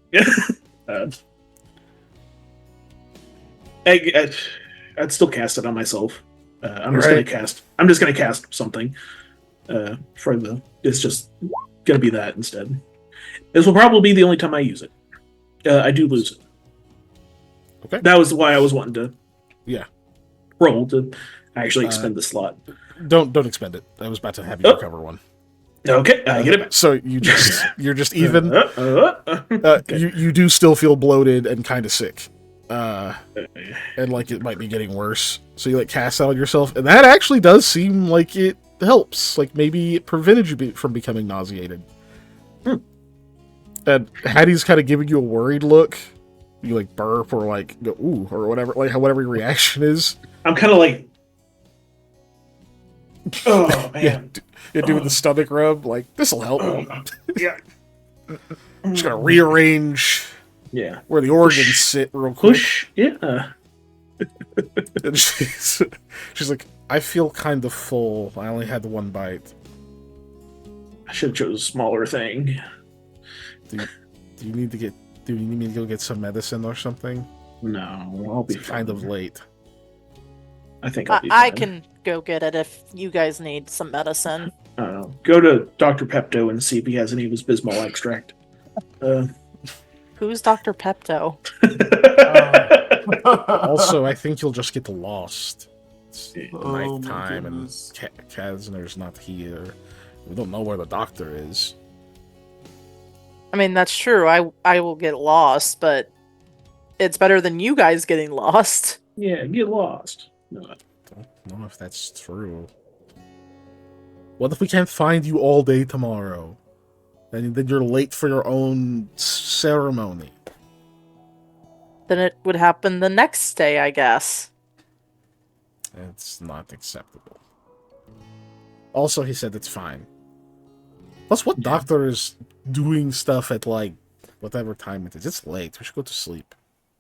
I'd still cast it on myself. I'm just gonna cast something. For the. It's just gonna be that instead. This will probably be the only time I use it. I do lose it. Okay. That was why I was wanting to. Yeah. Roll to actually expend the slot. Don't expend it. I was about to have you recover one. Okay, I get it back. So you're just even. Okay. You do still feel bloated and kind of sick, and like it might be getting worse. So you like cast out on yourself, and that actually does seem like it helps. Like maybe it prevented you from becoming nauseated. And Hattie's kind of giving you a worried look. You like burp or like go ooh or whatever, like whatever your reaction is. I'm kind of like, oh man, You're doing the stomach rub. Like this'll help. Yeah, Just gotta rearrange yeah. where the organs sit real quick. Push, yeah. And she's like, I feel kind of full. I only had the one bite. I should have chose a smaller thing. Do you need to get? Do you need me to go get some medicine or something? No, I'll be It's kind of late. I think I'll be I fine. can go get it if you guys need some medicine. Go to Dr. Pepto and see if he has any of his Bismol extract. Who's Dr. Pepto? Also, I think you'll just get lost. It's Oh, night my time and goodness. Kazner's not here. We don't know where the doctor is. I mean, that's true. I will get lost, but it's better than you guys getting lost. Yeah, get lost. No, Don't know if that's true. What if we can't find you all day tomorrow? And then you're late for your own ceremony. Then it would happen the next day, I guess. It's not acceptable. Also, he said it's fine. Plus, what doctor is doing stuff at, like, whatever time it is? It's late. We should go to sleep.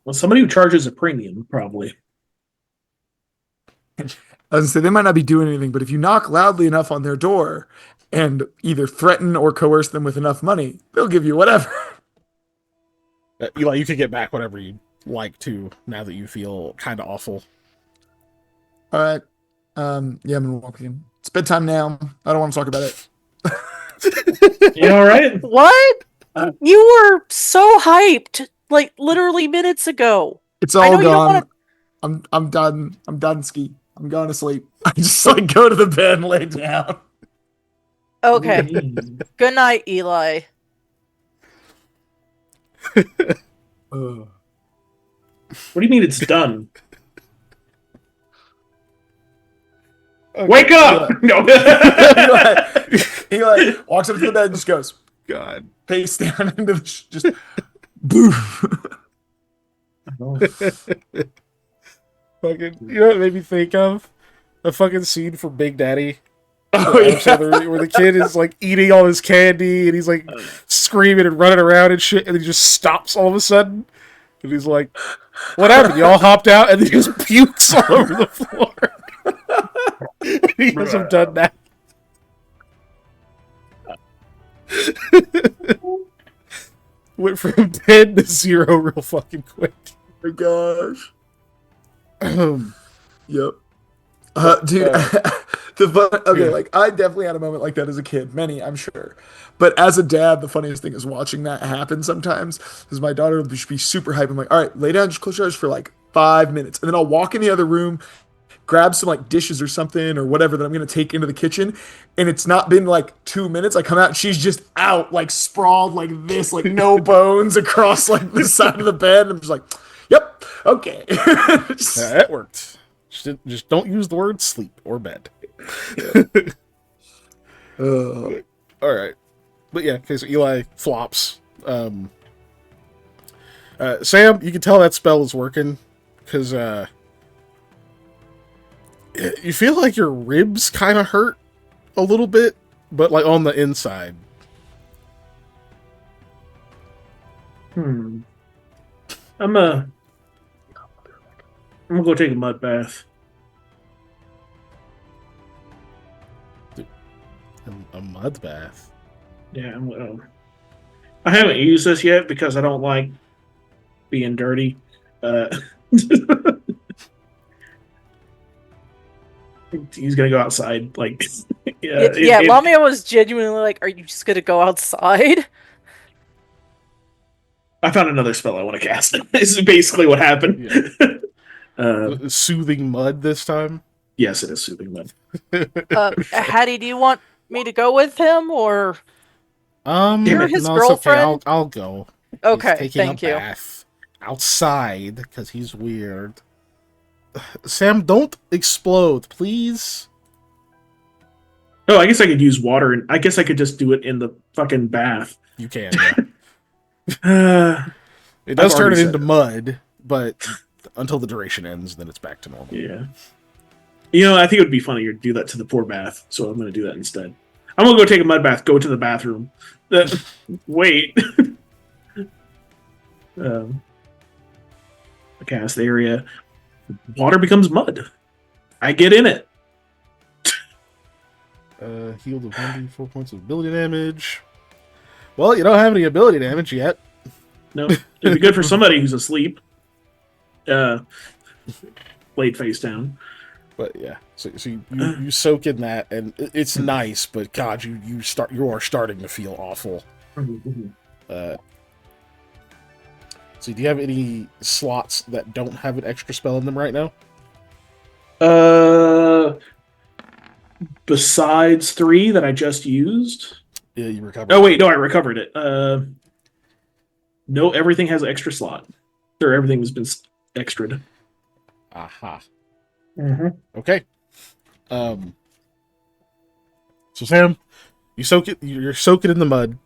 well, somebody who charges a premium, probably. I was gonna say they might not be doing anything, but if you knock loudly enough on their door and either threaten or coerce them with enough money, they'll give you whatever. Eli, you can get back whatever you'd like to, now that you feel kind of awful. All right. Yeah, I'm gonna walk with you. It's bedtime now. I don't want to talk about it. You all right? What? You were so hyped, like literally minutes ago. It's I know all you don't gone. I'm done. I'm done ski. I'm going to sleep. I just like go to the bed and lay down. Okay. Mm. Good night, Eli. Ugh. What do you mean it's done? Wake up! No. He like walks up to the bed and just goes God. face down into the just boof. Fucking, you know what it made me think of? A fucking scene from Big Daddy. Oh, yeah. Where the kid is like eating all his candy and he's like screaming and running around and shit, and then he just stops all of a sudden. And he's like, what happened? You all hopped out, and then he just pukes all over the floor. He hasn't done that. Went from 10 to 0 real fucking quick. Oh my gosh. Yep. Dude, okay, like I definitely had a moment like that as a kid, many, I'm sure. But as a dad, the funniest thing is watching that happen sometimes. Because my daughter will be super hype. I'm like, all right, lay down, just close your eyes for like 5 minutes. And then I'll walk in the other room, grab some like dishes or something or whatever that I'm gonna take into the kitchen. And it's not been like 2 minutes. I come out, and she's just out, like sprawled like this, like no bones across like the side of the bed. And I'm just like, yep, Okay. That worked. Just don't use the word sleep or bed. Uh, All right, but yeah. Okay, so Eli flops. Sam, you can tell that spell is working because you feel like your ribs kind of hurt a little bit, but like on the inside. I'm I'm gonna go take a mud bath. A mud bath. Yeah, I haven't used this yet because I don't like being dirty. He's gonna go outside. Like, yeah, Yeah, Lamia was genuinely like, "Are you just gonna go outside?" I found another spell I want to cast. This is basically what happened. Yeah. Soothing mud this time. Yes, it is soothing mud. Hattie, do you want me to go with him, or you're his no, girlfriend? it's okay. I'll go. Okay, He's taking thank a you. bath outside because he's weird. Sam, don't explode, please. Oh, I guess I could use water, and I guess I could just do it in the fucking bath. You can. Yeah. It does I've turn it already into said it. mud, but until the duration ends, then it's back to normal. Yeah. I think it would be funnier to do that to the poor bath, so I'm going to do that instead. I'm going to go take a mud bath, go to the bathroom. Wait. The cast area. Water becomes mud. I get in it. Healed of 1d4 points of ability damage. Well, you don't have any ability damage yet. No, it'd be good for somebody who's asleep. Laid face down. But yeah, so you soak in that, and it's nice. But God, you are starting to feel awful. So do you have any slots that don't have an extra spell in them right now? Besides 3 that I just used. Yeah, you recovered. Oh wait, no, I recovered it. No, everything has an extra slot. Or everything has been extra'd. Aha. Mm-hmm. Okay. So Sam, you're soaking in the mud,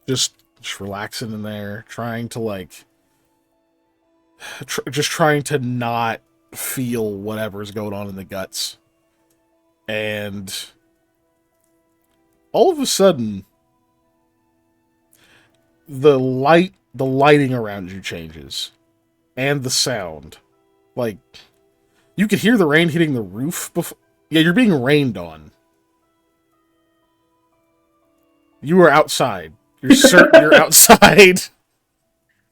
just relaxing in there, trying to just trying to not feel whatever's going on in the guts. And all of a sudden, the lighting around you changes, and the sound. Like, you could hear the rain hitting the roof before. Yeah, you're being rained on. You are outside. You're certain you're outside.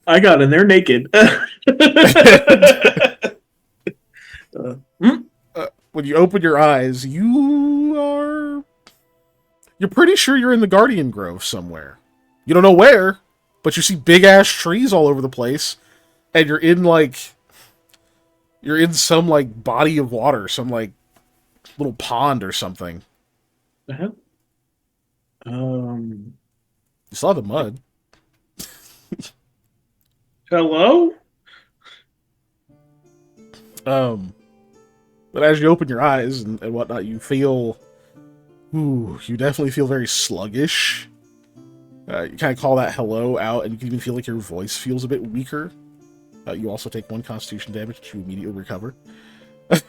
I got in there naked. When you open your eyes, you're pretty sure you're in the Guardian Grove somewhere. You don't know where, but you see big ass trees all over the place, and you're in some body of water, some little pond or something. Uh-huh. You saw the mud. Hello? But as you open your eyes and whatnot, you definitely feel very sluggish. You kind of call that hello out, and you can even feel like your voice feels a bit weaker. You also take 1 constitution damage, which you immediately recover. And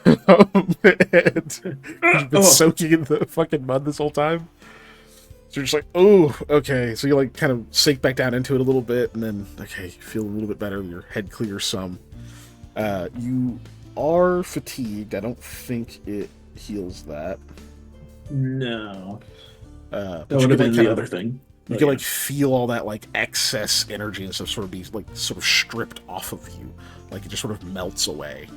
you've been soaking in the fucking mud this whole time. So you're just like, oh, okay. So you kind of sink back down into it a little bit, and then, okay, you feel a little bit better. Your head clears some. You are fatigued. I don't think it heals that. No. That would have been the other thing. You can feel all that excess energy and stuff sort of be sort of stripped off of you. It just sort of melts away.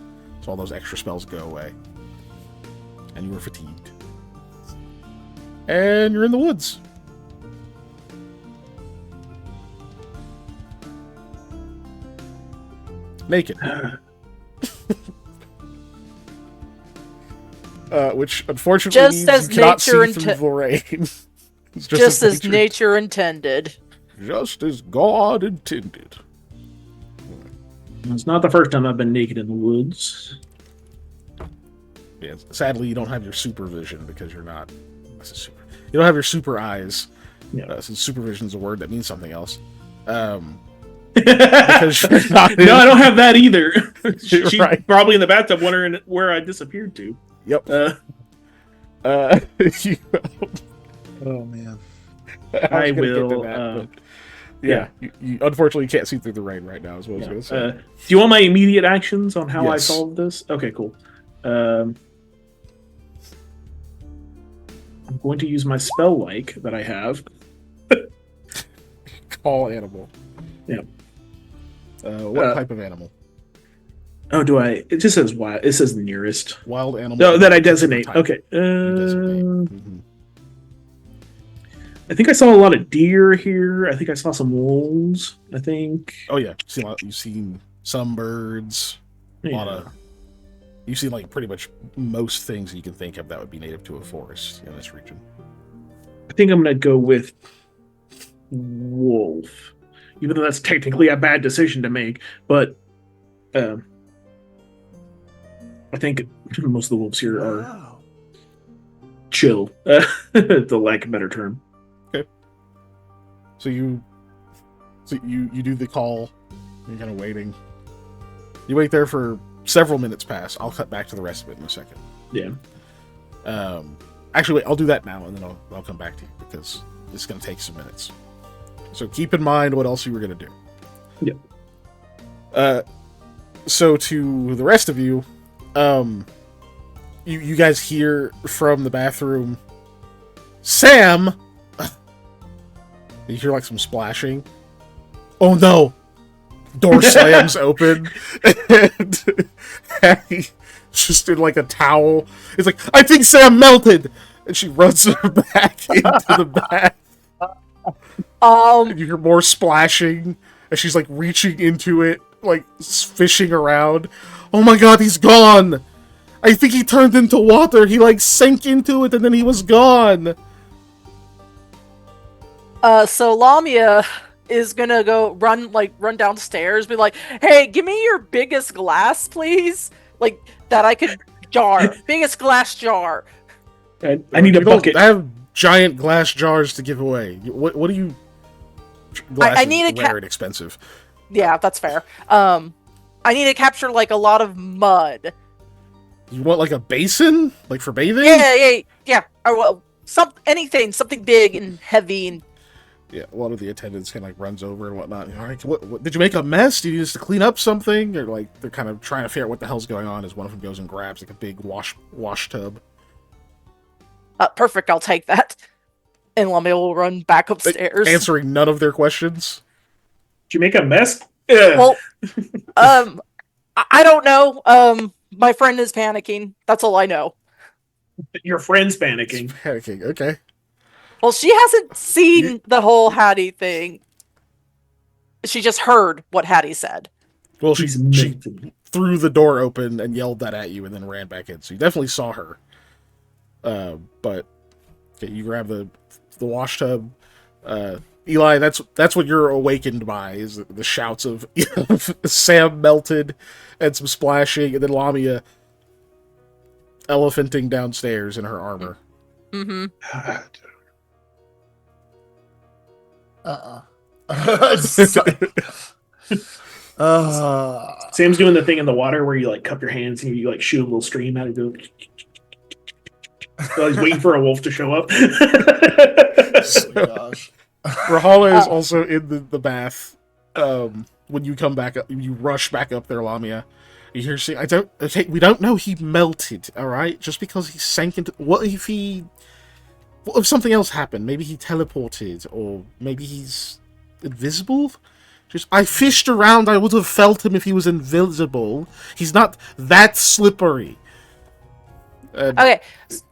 So all those extra spells go away. And you are fatigued. And you're in the woods. Naked. Which unfortunately Just means as you cannot nature see through the rain. Just as nature intended. Just as God intended. It's not the first time I've been naked in the woods. Yeah, sadly, you don't have your supervision because you're not. You don't have your super eyes. Yeah. Since supervision is a word that means something else. Because you're not No, I don't have that either. She's Right. probably in the bathtub wondering where I disappeared to. Yep. Oh man. I was gonna get to will. that, but yeah, you unfortunately can't see through the rain right now. Is what I was Yeah. going to say. Do you want my immediate actions on how I Yes. solved this? Okay, cool. I'm going to use my spell like that I have. Call animal. Yeah. What type of animal? Oh, do I? It just says wild. It says nearest. Wild animal. No, that I designate. Type. Okay. You designate. Mhm. I think I saw a lot of deer here. I think I saw some wolves. I think. Oh yeah, you've seen some birds. A lot of. You've seen like pretty much most things you can think of that would be native to a forest in this region. I think I'm gonna go with wolf, even though that's technically a bad decision to make. But I think most of the wolves here are Wow. chill, the lack of a better term. So you do the call. You're kind of waiting. You wait there for several minutes pass. I'll cut back to the rest of it in a second. Yeah. Actually, wait. I'll do that now, and then I'll come back to you because it's going to take some minutes. So keep in mind what else you were going to do. Yep. So to the rest of you, you guys hear from the bathroom, Sam. You hear like some splashing. Oh no! Door slams open, and Hattie, just in like a towel, is like, "I think Sam melted," and she runs back into the bath. And you hear more splashing, and she's like reaching into it, like fishing around. Oh my god, he's gone! I think he turned into water. He like sank into it, and then he was gone. So Lamia is gonna go run downstairs, be like, "Hey, give me your biggest glass, please. Like that I could jar, biggest glass jar." I need a You don't bucket. have giant glass jars to give away. What do you? Glass I need is a rare and expensive. Yeah, that's fair. I need to capture like a lot of mud. You want like a basin, like for bathing? Yeah. Or well, something big and heavy and. Yeah, one of the attendants kind of like runs over and whatnot. All right, what did you make a mess? Do you need us to clean up something? Or like they're kind of trying to figure out what the hell's going on as one of them goes and grabs like a big wash tub. Perfect, I'll take that. And Lamia will run back upstairs. Answering none of their questions. Did you make a mess? Ugh. Well, I don't know. My friend is panicking. That's all I know. Your friend's panicking. Panicking, okay. Well, she hasn't seen the whole Hattie thing. She just heard what Hattie said. Well, He's she melted. threw the door open and yelled that at you and then ran back in. So you definitely saw her. But okay, you grab the wash tub. Eli, that's what you're awakened by, is the shouts of Sam melted and some splashing, and then Lamia elephanting downstairs in her armor. Mm-hmm. Sam's doing the thing in the water where you like cup your hands and you like shoot a little stream out of it. While he's waiting for a wolf to show up. Oh my gosh. Rahala is also in the bath. When you come back up, you rush back up there, Lamia. You hear she, we don't know he melted, alright? Just because he sank into, what if something else happened? Maybe he teleported, or maybe he's invisible? I fished around, I would have felt him if he was invisible. He's not that slippery. Okay,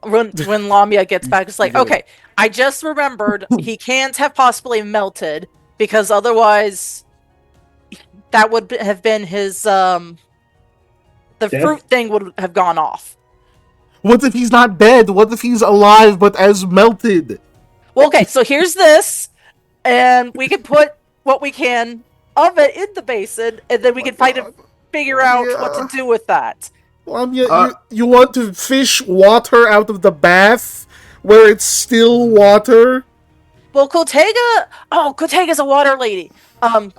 when Lamia gets back, it's like, okay, I just remembered he can't have possibly melted, because otherwise that would have been his, the Death? fruit thing would have gone off. What if he's not dead? What if he's alive but as melted? Well, okay, so here's this, and we can put what we can of it in the basin, and then we can figure out what to do with that. You want to fish water out of the bath where it's still water? Well, Kotega's a water lady.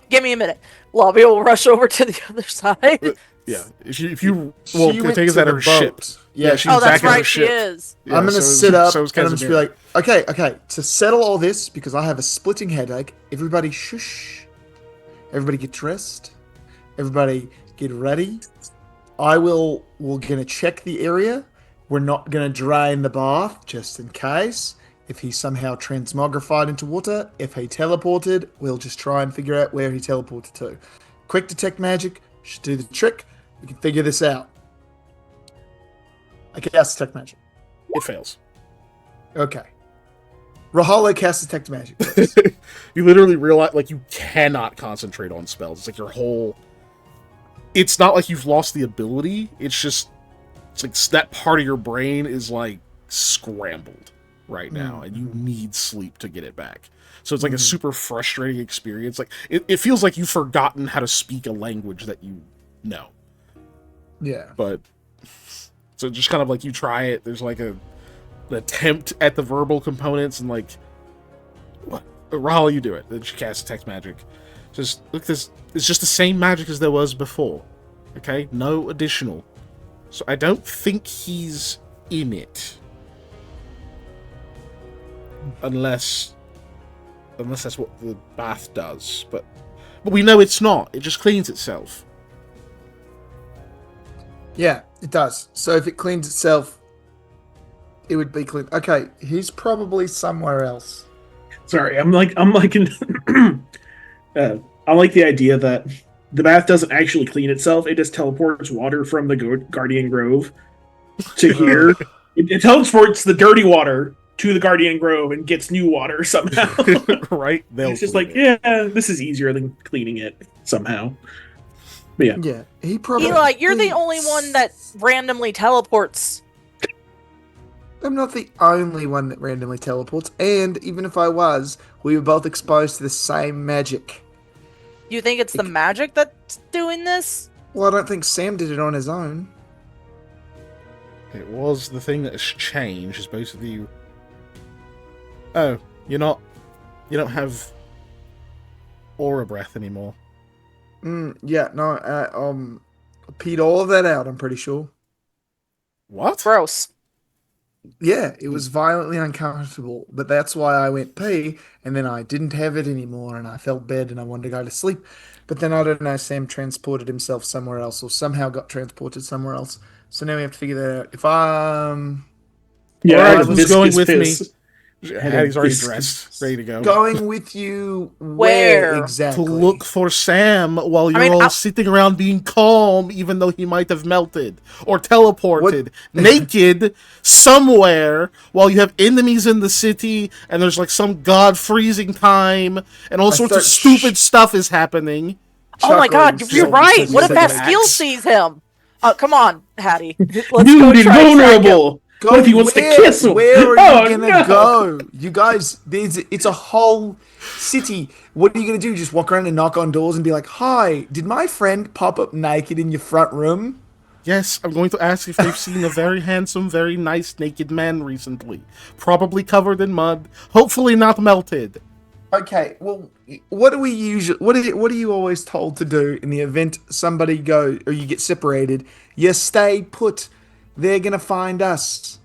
Give me a minute. Lobby will rush over to the other side. Yeah, She went Kotega's to at the her ship. boat. Yeah, she's Oh, that's back at her right, she ship. is. Yeah, I'm gonna so- sit up so is and I'm just be Casimir. like, okay, to settle all this because I have a splitting headache. Everybody, shush. Everybody, get dressed. Everybody, get ready. We're gonna check the area. We're not gonna drain the bath just in case. If he somehow transmogrified into water, if he teleported, we'll just try and figure out where he teleported to. Quick detect magic should do the trick. We can figure this out. I cast detect magic. It fails. Okay. Rahalo casts detect magic. You literally realize, like, you cannot concentrate on spells. It's like your whole... It's not like you've lost the ability. It's just... It's like that part of your brain is, like, scrambled right now, and you need sleep to get it back. So it's like a super frustrating experience. Like, it feels like you've forgotten how to speak a language that you know. Yeah. But... So just kind of like you try it, there's like an attempt at the verbal components, and like, what? Rahul, you do it. Then she casts text magic. Just look, this it's just the same magic as there was before. Okay, no additional. So I don't think he's in it, unless that's what the bath does. But we know it's not. It just cleans itself. Yeah, it does. So if it cleans itself, it would be clean. Okay, he's probably somewhere else. Sorry, I'm like I like the idea that the bath doesn't actually clean itself; it just teleports water from the Guardian Grove to here. It teleports the dirty water to the Guardian Grove and gets new water somehow. Right? It's just like, yeah, this is easier than cleaning it somehow. But yeah. Yeah, he probably. Eli, you're the only one that randomly teleports. I'm not the only one that randomly teleports, and even if I was, we were both exposed to the same magic. You think it's the magic that's doing this? Well, I don't think Sam did it on his own. It was the thing that has changed, is basically... Oh, you don't have aura breath anymore. Yeah, no, I peed all of that out, I'm pretty sure. What? Gross. Yeah, it was violently uncomfortable, but that's why I went pee, and then I didn't have it anymore, and I felt bad, and I wanted to go to sleep. But then I don't know, Sam transported himself somewhere else, or somehow got transported somewhere else. So now we have to figure that out. If Yeah, Alright, I had who's viscous going with piss. me? Had Hattie's already viscous- dressed, ready to go. going with you, Where? To exactly? look for Sam while you're mean, all I'll- sitting around being calm, even though he might have melted or teleported naked somewhere while you have enemies in the city and there's like some god freezing time and all sorts of stupid stuff is happening. Oh my god, Chuckles, you're so- right. What if Like an Skill axe. sees him? Come on, Hattie. Let's go Nude and try and track him. vulnerable. Go What if he wants to kiss him? Where are Oh, you gonna no. go? You guys, it's a whole city. What are you gonna do? Just walk around and knock on doors and be like, "Hi, did my friend pop up naked in your front room?" Yes, I'm going to ask if they've seen a very handsome, very nice naked man recently. Probably covered in mud. Hopefully not melted. Okay, well, what do we usually? What are you always told to do in the event somebody go or you get separated? You stay put. They're gonna find us.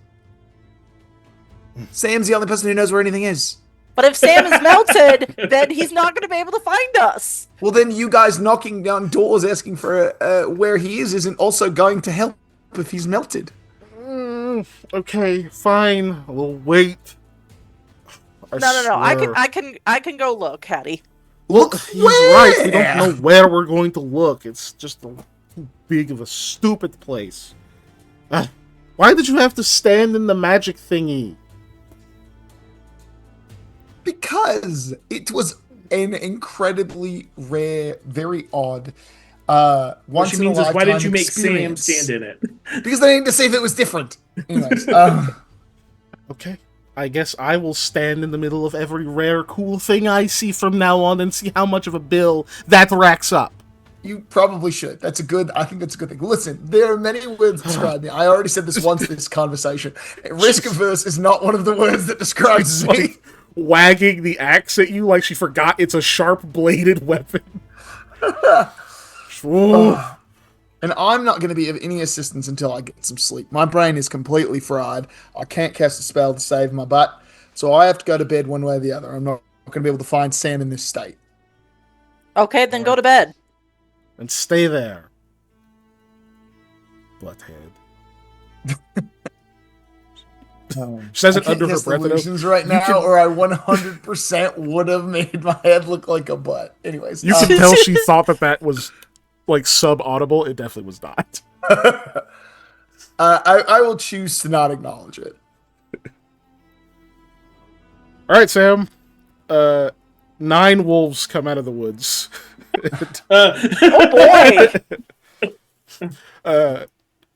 Sam's the only person who knows where anything is. But if Sam is melted, then he's not going to be able to find us. Well, then you guys knocking down doors asking for where he is isn't also going to help if he's melted. Okay, fine. We'll wait. No. I can go look, Hattie. Look, he's right. We don't know where we're going to look. It's just too big of a stupid place. Why did you have to stand in the magic thingy? Because it was an incredibly rare, very odd, What once she in a means is, why did lifetime you make Sam experience. stand in it? Because they needed to see if it was different. Anyways, Okay, I guess I will stand in the middle of every rare, cool thing I see from now on and see how much of a bill that racks up. You probably should. I think that's a good thing. Listen, there are many words that describe me. I already said this once in this conversation. Risk averse is not one of the words that describes She's me. like wagging the axe at you like she forgot it's a sharp-bladed weapon. And I'm not going to be of any assistance until I get some sleep. My brain is completely fried. I can't cast a spell to save my butt. So I have to go to bed one way or the other. I'm not going to be able to find Sam in this state. Okay, then go to bed. And stay there. Butthead. She says it I under can't her cast breath. illusions right now, or I 100% would have made my head look like a butt. Anyways, You can tell she thought that was like sub-audible. It definitely was not. I will choose to not acknowledge it. All right, Sam. 9 wolves come out of the woods. Oh boy!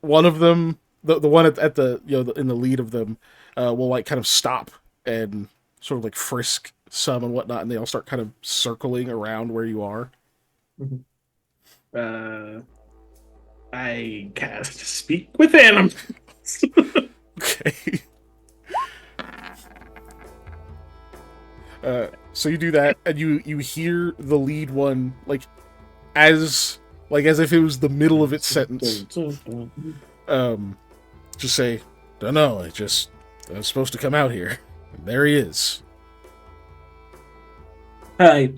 One of them, the one at the in the lead of them, will like kind of stop and sort of like frisk some and whatnot, and they all start kind of circling around where you are. I cast Speak with Animals. Okay. So you do that, and you hear the lead one as if it was the middle of its sentence. Just say, "Don't know. I was supposed to come out here, and there he is." Hi.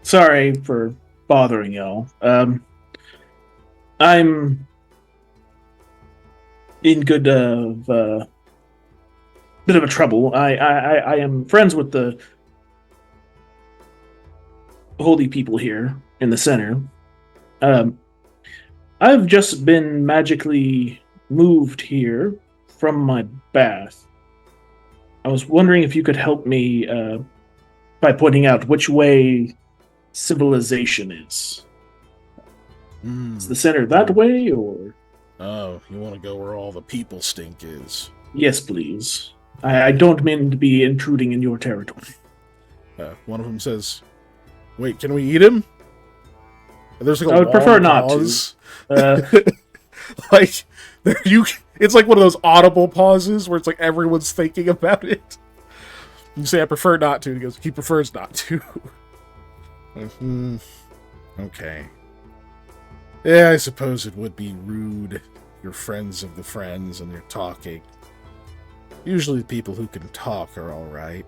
Sorry for bothering y'all. I'm in good bit of a trouble. I am friends with the holy people here in the center. I've just been magically moved here from my bath. I was wondering if you could help me by pointing out which way civilization is. Is the center that way, or? Oh, you want to go where all the people stink is? Yes, please. I don't mean to be intruding in your territory. One of them says, "Wait, can we eat him?" And there's like a I would prefer long not pause. to. It's like one of those audible pauses where it's like everyone's thinking about it. You say, "I prefer not to." He goes, "He prefers not to." Okay. Yeah, I suppose it would be rude. You're friends of the friends and you're talking. Usually the people who can talk are alright.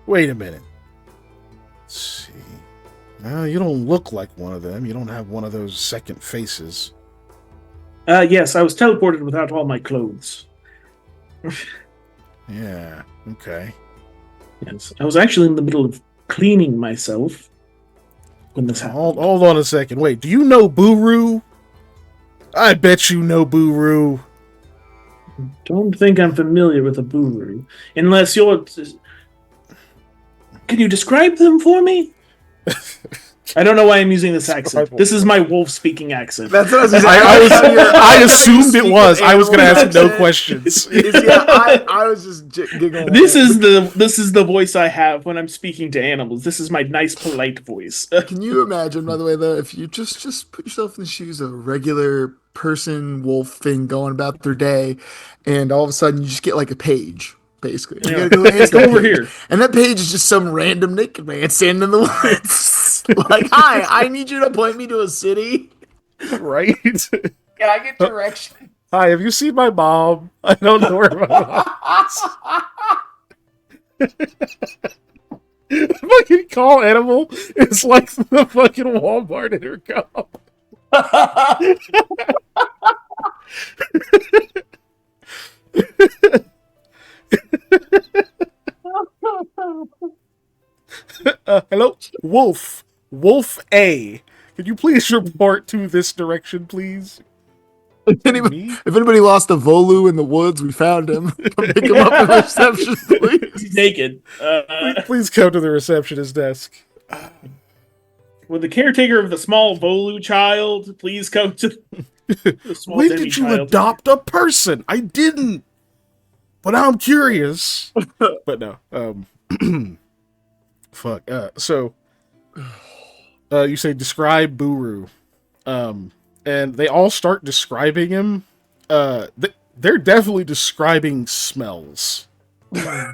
Wait a minute. Let's see. No, you don't look like one of them. You don't have one of those second faces. Yes, I was teleported without all my clothes. Yeah, okay. Yes, I was actually in the middle of cleaning myself when this happened. Hold on a second. Wait, do you know Buru? I bet you know Buru. Don't think I'm familiar with a Buru. Unless you're... Can you describe them for me? I don't know why I'm using this accent. This is my wolf-speaking accent. That's what I was going to say. I assumed it was. I was going to ask no questions. I was just giggling. This is the voice I have when I'm speaking to animals. This is my nice, polite voice. Can you imagine, by the way, though, if you just put yourself in the shoes of a regular person, wolf thing going about their day, and all of a sudden you just get like a page, basically. You gotta go, hey, Go over here. And that page is just some random naked man standing in the woods. Like, hi, I need you to point me to a city. Right? Can I get directions? Hi, have you seen my mom? I don't know where my mom is. Fucking call animal is like the fucking Walmart intercom. Hello? Wolf. Wolf A. Could you please report to this direction, please? If anybody lost a Volu in the woods, we found him. Come pick him up at the reception, please. He's naked. Please come to the receptionist desk. Would the caretaker of the small Volu child please come to... A small When demi did you child. adopt a person? I didn't. But now I'm curious. But no. Fuck. So you say describe Buru. And they all start describing him. They're definitely describing smells. I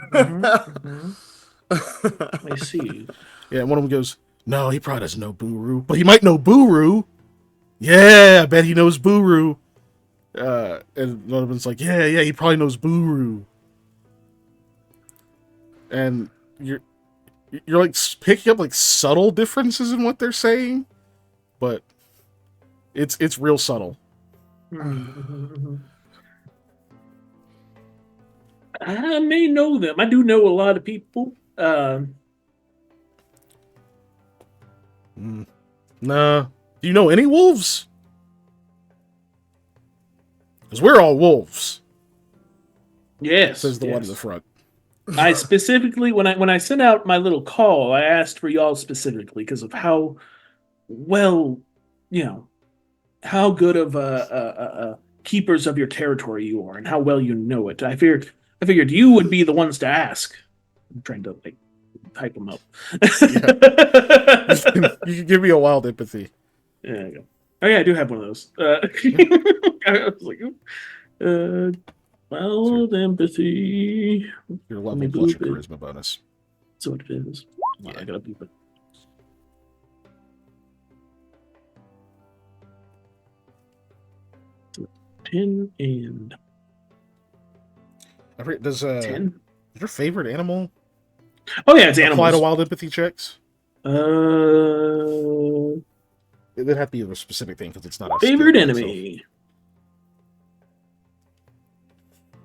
see. Yeah, one of them goes, "No, he probably doesn't know Buru, but he might know Buru." Yeah, I bet he knows Buru. And one of them's like, "Yeah, he probably knows Buru." And you're like picking up like subtle differences in what they're saying, but it's real subtle. I may know them. I do know a lot of people. Nah. Do you know any wolves? Because we're all wolves, Yes, says the one in yes. the front. I specifically, when I sent out my little call, I asked for y'all specifically because of how well, how good of keepers of your territory you are and how well you know it. I figured you would be the ones to ask. I'm trying to like hype them up. You can give me a wild empathy. There you go. Oh yeah, I do have one of those. I was like, wild empathy. Your Let level me plus your boop it. charisma bonus. That's what it is. Yeah. I gotta beep it. So, 10 and Does 10. your favorite animal Oh yeah, it's apply to animals. wild empathy checks? Uh, It'd have to be a specific thing because it's not a favorite skill by itself. enemy.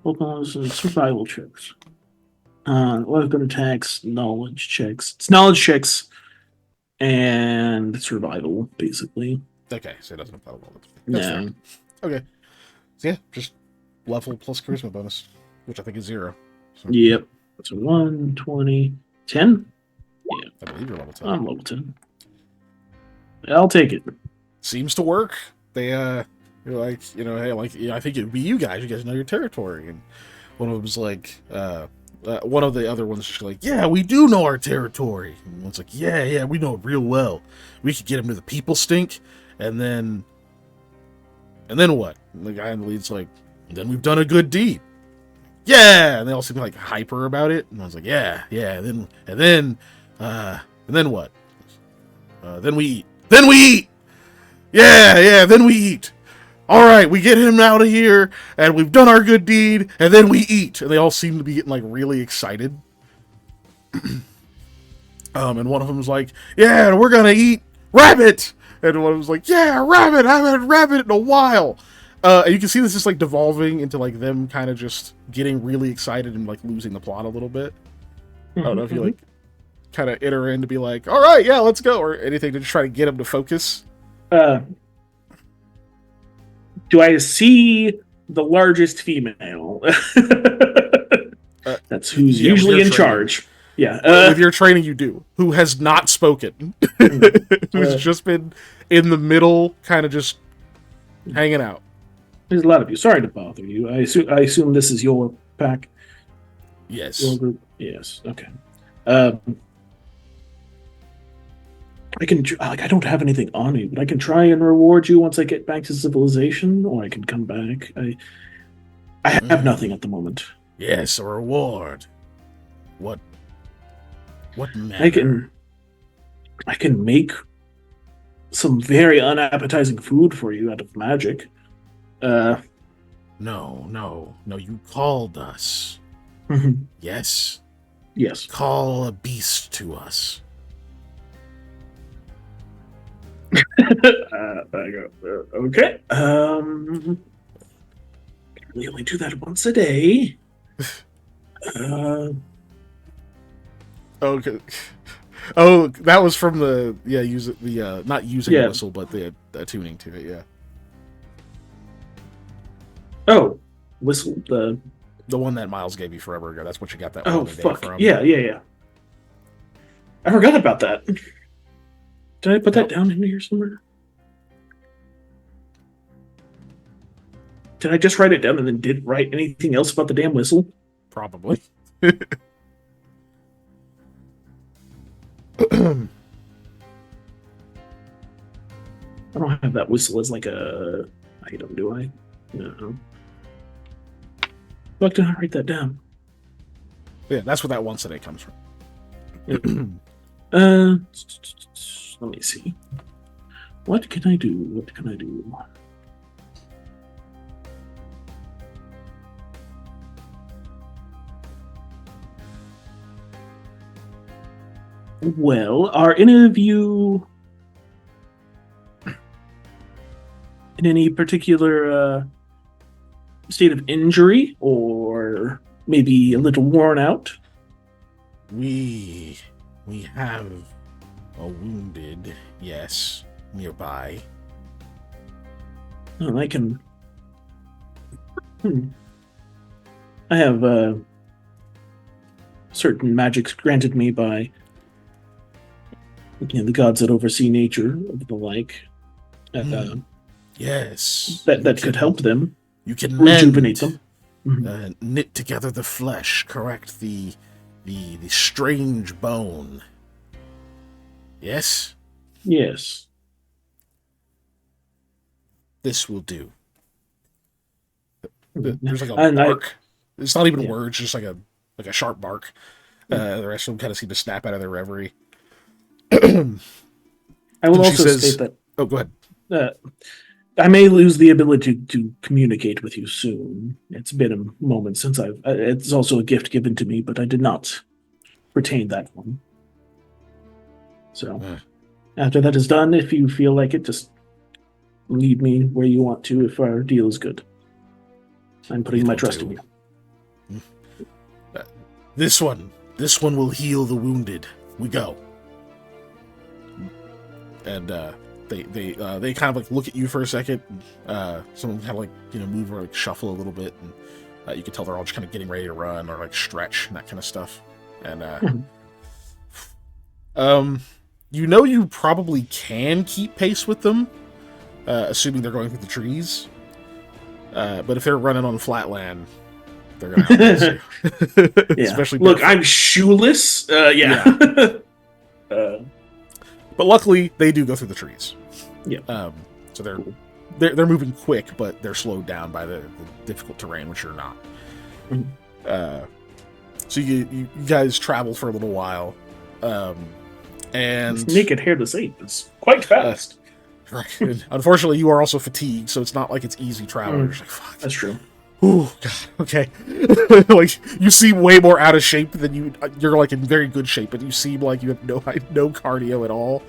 Hold on, survival checks. Weapon attacks, knowledge checks. It's knowledge checks and survival, basically. Okay, so it doesn't apply to wild empathy. That's Yeah. fair. Okay. So yeah, just level plus charisma bonus, which I think is 0. So Yep. So 1, 20, 10? I believe you're level 10. I'm level 10. I'll take it. Seems to work. They you're like, hey, like, I think it'd be you guys. You guys know your territory. And one of them's like, one of the other ones just like, yeah, we do know our territory. And one's like, yeah, we know it real well. We could get him to the people stink, and then what? And the guy in the lead's like, then we've done a good deed. Yeah, and they all seem like hyper about it. And I was like, yeah, and then what? Then we eat. Then we eat. Yeah, then we eat. All right, we get him out of here, and we've done our good deed, and then we eat. And they all seem to be getting like really excited. And one of them was like, yeah, we're gonna eat rabbit. And one of them was like, yeah, rabbit. I haven't had rabbit in a while. And you can see this is like devolving into like them kind of just getting really excited and like losing the plot a little bit. I don't know if you like kind of enter in to be like, all right, yeah, let's go, or anything to just try to get them to focus. Do I see the largest female? That's who's yeah, usually with in your charge. Yeah. With your training, you do. Who has not spoken? Who's just been in the middle, kind of just hanging out. There's a lot of you. Sorry to bother you. I assume this is your pack. Yes. Your group. Yes. Okay. I can I don't have anything on me, but I can try and reward you once I get back to civilization, or I can come back. I have nothing at the moment. Yes, a reward. What manner? I can make some very unappetizing food for you out of magic. No, you called us. Yes. Yes. Call a beast to us. I go, okay. We only do that once a day. Okay. Oh, that was from the not using the whistle, but the tuning to it. Yeah. Oh, whistle the one that Miles gave you forever ago. That's what you got that. Oh one day fuck! from. Yeah. I forgot about that. Did I put that down in here somewhere? Did I just write it down and then didn't write anything else about the damn whistle? Probably. I don't have that whistle as like a item, do I? No. Fuck, did I write that down? Yeah, that's where that once a day comes from. Let me see. What can I do? What can I do? Well, are any of you in any particular state of injury or maybe a little worn out? We have a wounded, yes, nearby. Well, I can. I have certain magics granted me by the gods that oversee nature and the like. Yes, That could help them. You can rejuvenate them. Knit together the flesh, correct the strange bone. Yes? Yes. This will do. There's like a bark. It's not even a word, it's just like a sharp bark. The rest of them kind of seem to snap out of their reverie. I will also state that. Oh, go ahead. I may lose the ability to communicate with you soon. It's been a moment since I've. It's also a gift given to me, but I did not retain that one. So, after that is done, if you feel like it, just lead me where you want to. If our deal is good, I'm putting my trust in you. This one will heal the wounded. We go. And they kind of like look at you for a second. Some of them kind of like move or like shuffle a little bit, and you can tell they're all just kind of getting ready to run or like stretch and that kind of stuff. And you probably can keep pace with them, assuming they're going through the trees. But if they're running on flat land, they're gonna outpace you. Yeah. Especially look, I'm shoeless. Yeah. But luckily, they do go through the trees. Yeah. So they're moving quick, but they're slowed down by the difficult terrain, which you're not. Mm-hmm. So you guys travel for a little while, and This naked hairless ape is quite fast. Right. Unfortunately, you are also fatigued, so it's not like it's easy travel. You're just like, fuck. That's true. Ooh, God, okay. Like, you seem way more out of shape than you're like in very good shape, but you seem like you have no cardio at all.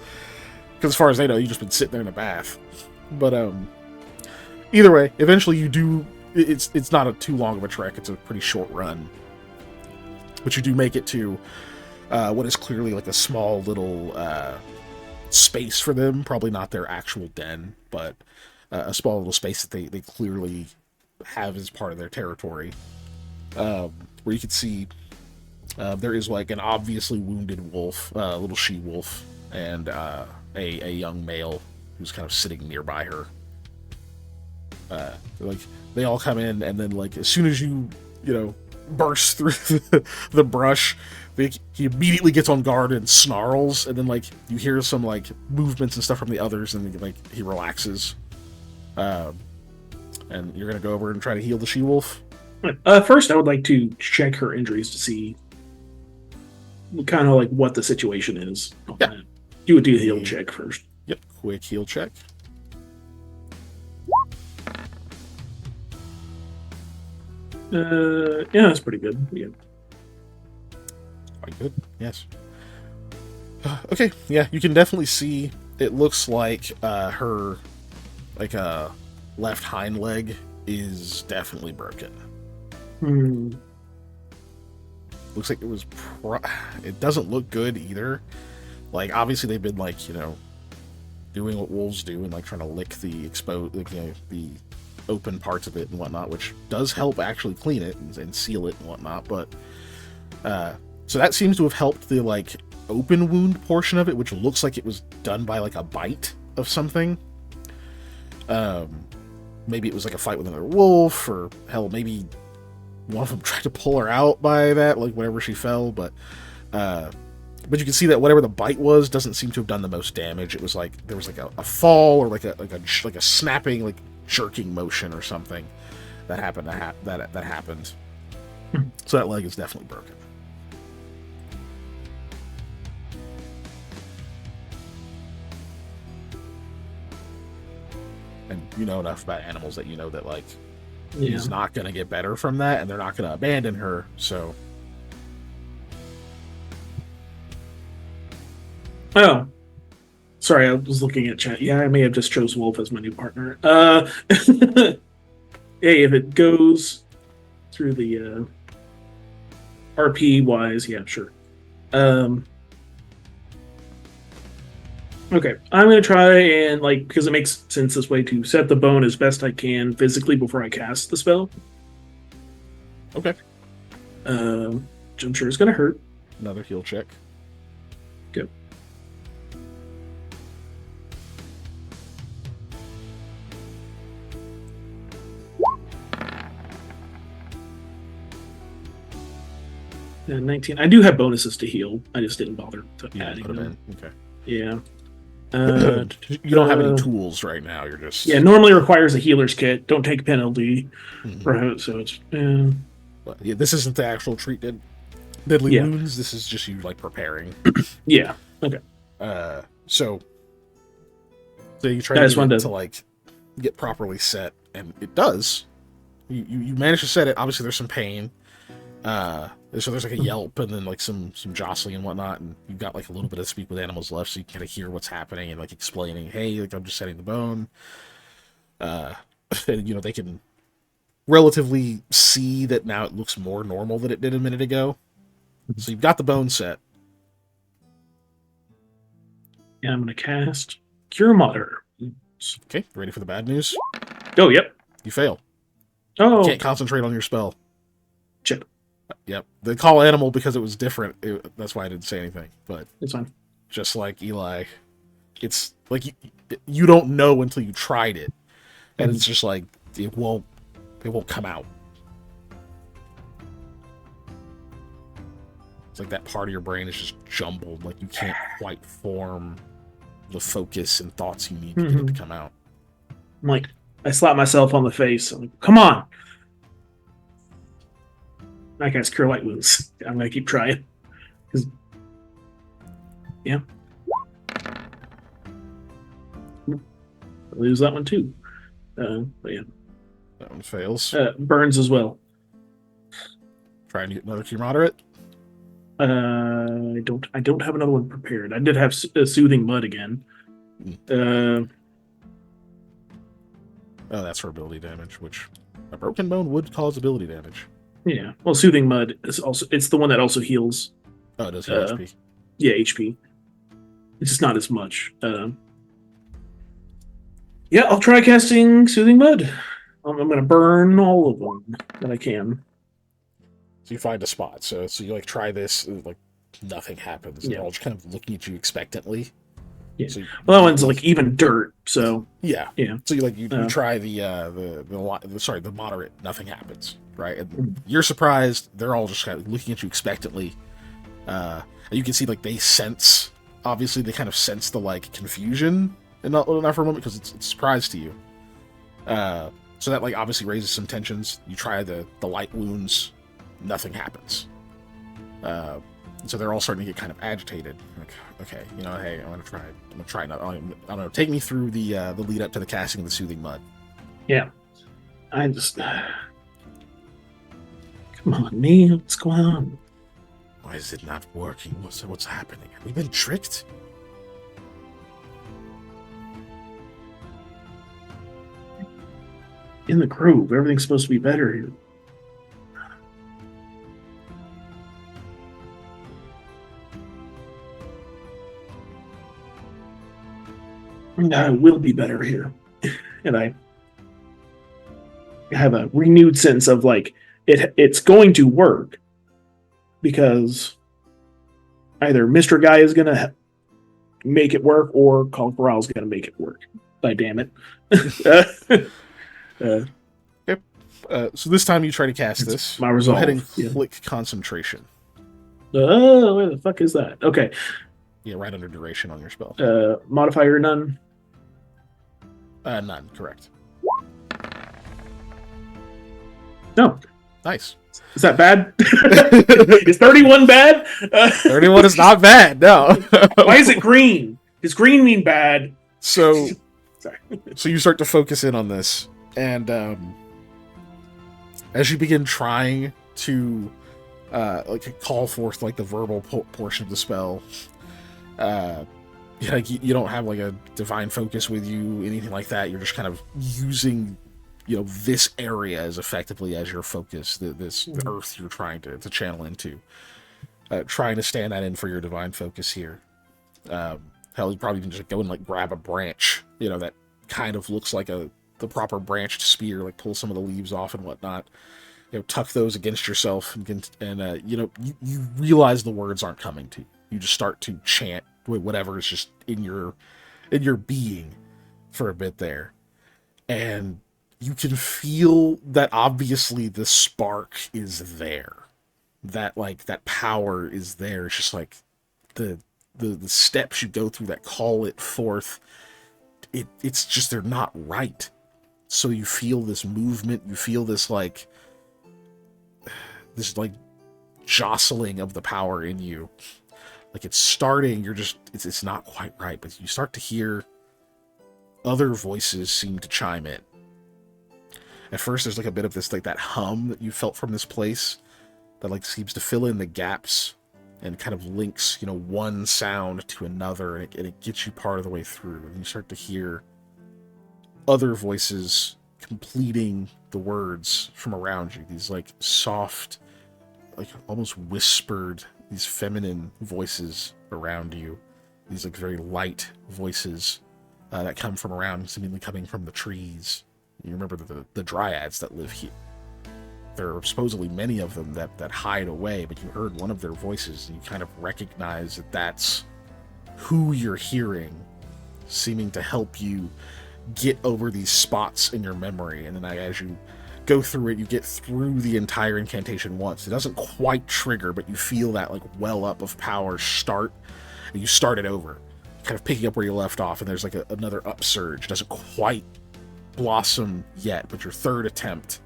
Because as far as they know, you've just been sitting there in a bath. But either way, eventually you do. It's not too long of a trek. It's a pretty short run, but you do make it to what is clearly like a small little space for them. Probably not their actual den, but a small little space that they clearly have as part of their territory, where you can see there is like an obviously wounded wolf, little she wolf, and a young male who's kind of sitting nearby her. Like they all come in, and then like as soon as you burst through the brush, he immediately gets on guard and snarls, and then like you hear some like movements and stuff from the others, and like he relaxes. And you're gonna go over and try to heal the she-wolf? First, I would like to check her injuries to see kind of like what the situation is. Yeah. You would do a heal check first. Yep, quick heal check. Yeah, that's pretty good. Yeah. Quite good, yes. Okay, yeah, you can definitely see, it looks like her, like, left hind leg is definitely broken. Looks like it was it doesn't look good either. Like obviously they've been like doing what wolves do and like trying to lick the exposed, like, the open parts of it and whatnot, which does help actually clean it and seal it and whatnot. But so that seems to have helped the like open wound portion of it, which looks like it was done by like a bite of something. maybe it was like a fight with another wolf, or hell, maybe one of them tried to pull her out by that, like whenever she fell. But you can see that whatever the bite was doesn't seem to have done the most damage. It was like there was like a fall or like a snapping, like jerking motion or something that happened. That happened. So that leg is definitely broken. And you know enough about animals that you know that like he's not going to get better from that, and they're not going to abandon her. So, oh, sorry, I was looking at chat. Yeah, I may have just chose Wolf as my new partner. Hey, if it goes through the RP wise, yeah, sure. Okay, I'm gonna try and because it makes sense this way, to set the bone as best I can physically before I cast the spell. okay, Which I'm sure is gonna hurt. another heal check. Good. Yeah, 19. I do have bonuses to heal. I just didn't bother to adding Put them. in. Okay. Yeah. You don't have any tools right now. You're just Normally requires a healer's kit. Don't take penalty Mhm. for it, so it's But, yeah, this isn't the actual deadly Yeah. wounds. This is just you like preparing. yeah. Okay. So you try I just to wanted to like get properly set, and it does. You manage to set it. Obviously, there's some pain. So there's like a yelp and then like some jostling and whatnot, and you've got like a little bit of speak with animals left, so you kind of hear what's happening and like explaining, hey, like I'm just setting the bone. And, they can relatively see that now it looks more normal than it did a minute ago. So you've got the bone set. Yeah, I'm gonna cast Cure Moderate. Okay, ready for the bad news? Oh, yep. You fail. Oh, Can't concentrate on your spell. chip. Yep. They call animal because it was different. That's why I didn't say anything. But It's fine. just like Eli, it's like you don't know until you tried it, and it's just like it won't come out. It's like that part of your brain is just jumbled, like you can't quite form the focus and thoughts you need to get it to come out. I'm like, I slap myself on the face. I'm like, come on. I cast Cure Light Wounds. I'm gonna keep trying. Yeah. I lose that one too. But yeah. That one fails. Burns as well. Try and get another Cure Moderate. I don't have another one prepared. I did have Soothing Mud again. Oh, that's for ability damage, which a broken bone would cause ability damage. Yeah. Well, Soothing Mud is it's the one that also heals. Oh, it does heal HP. Yeah, HP. It's just not as much. Yeah, I'll try casting Soothing Mud. I'm going to burn all of them that I can. So you find a spot. So you like try this, like nothing happens. Yeah. They're all just kind of looking at you expectantly. Yeah. So Well, that one's like even dirt. So yeah. yeah. So you try the moderate. Nothing happens, right? And you're surprised. They're all just kind of looking at you expectantly. And you can see like they sense. Obviously, they kind of sense the like confusion in that for a moment because it's a surprise to you. So that like obviously raises some tensions. You try the light wounds. Nothing happens. So they're all starting to get kind of agitated. Like, okay, hey, I'm gonna try. I don't know. Take me through the lead up to the casting of the Soothing Mud. Yeah. I just come on, me. What's going on? Why is it not working? What's happening? Have we been tricked? In the grove, everything's supposed to be better here. I will be better here. And I have a renewed sense of like it's going to work because either Mr. Guy is gonna make it work or Colin Corral's gonna make it work. By damn it. Okay. So this time you try to cast this. my Go ahead and resolve, yeah. click concentration. Oh, where the fuck is that? Okay. Yeah, right under duration on your spell. Modifier none. None, correct. No. Nice. Is that bad? Is 31 bad? 31 is not bad, no. Why is it green? Does green mean bad? So, Sorry. so you start to focus in on this, and as you begin trying to like call forth like the verbal portion of the spell, like you don't have like a divine focus with you, anything like that. You're just kind of using, this area as effectively as your focus, the earth you're trying to channel into, trying to stand that in for your divine focus here. Hell, you probably can just go and like grab a branch, that kind of looks like the proper branched spear, like pull some of the leaves off and whatnot, tuck those against yourself, and you realize the words aren't coming to you. You just start to chant whatever is just in your being for a bit there, and you can feel that obviously the spark is there, that power is there. It's just like the steps you go through that call it forth, it's just they're not right. So you feel this movement, you feel this jostling of the power in you. Like it's starting, it's not quite right, but you start to hear other voices seem to chime in. At first there's like a bit of this that hum that you felt from this place that seems to fill in the gaps and kind of links, one sound to another, and it gets you part of the way through. And you start to hear other voices completing the words from around you. These soft, almost whispered, these feminine voices around you. These very light voices that come from around, seemingly coming from the trees. You remember the dryads that live here. There are supposedly many of them that hide away, but you heard one of their voices and you kind of recognize that that's who you're hearing, seeming to help you get over these spots in your memory. And then as you go through it, you get through the entire incantation once. It doesn't quite trigger, but you feel that well up of power start, and you start it over, kind of picking up where you left off, and there's another upsurge. It doesn't quite blossom yet, but your third attempt,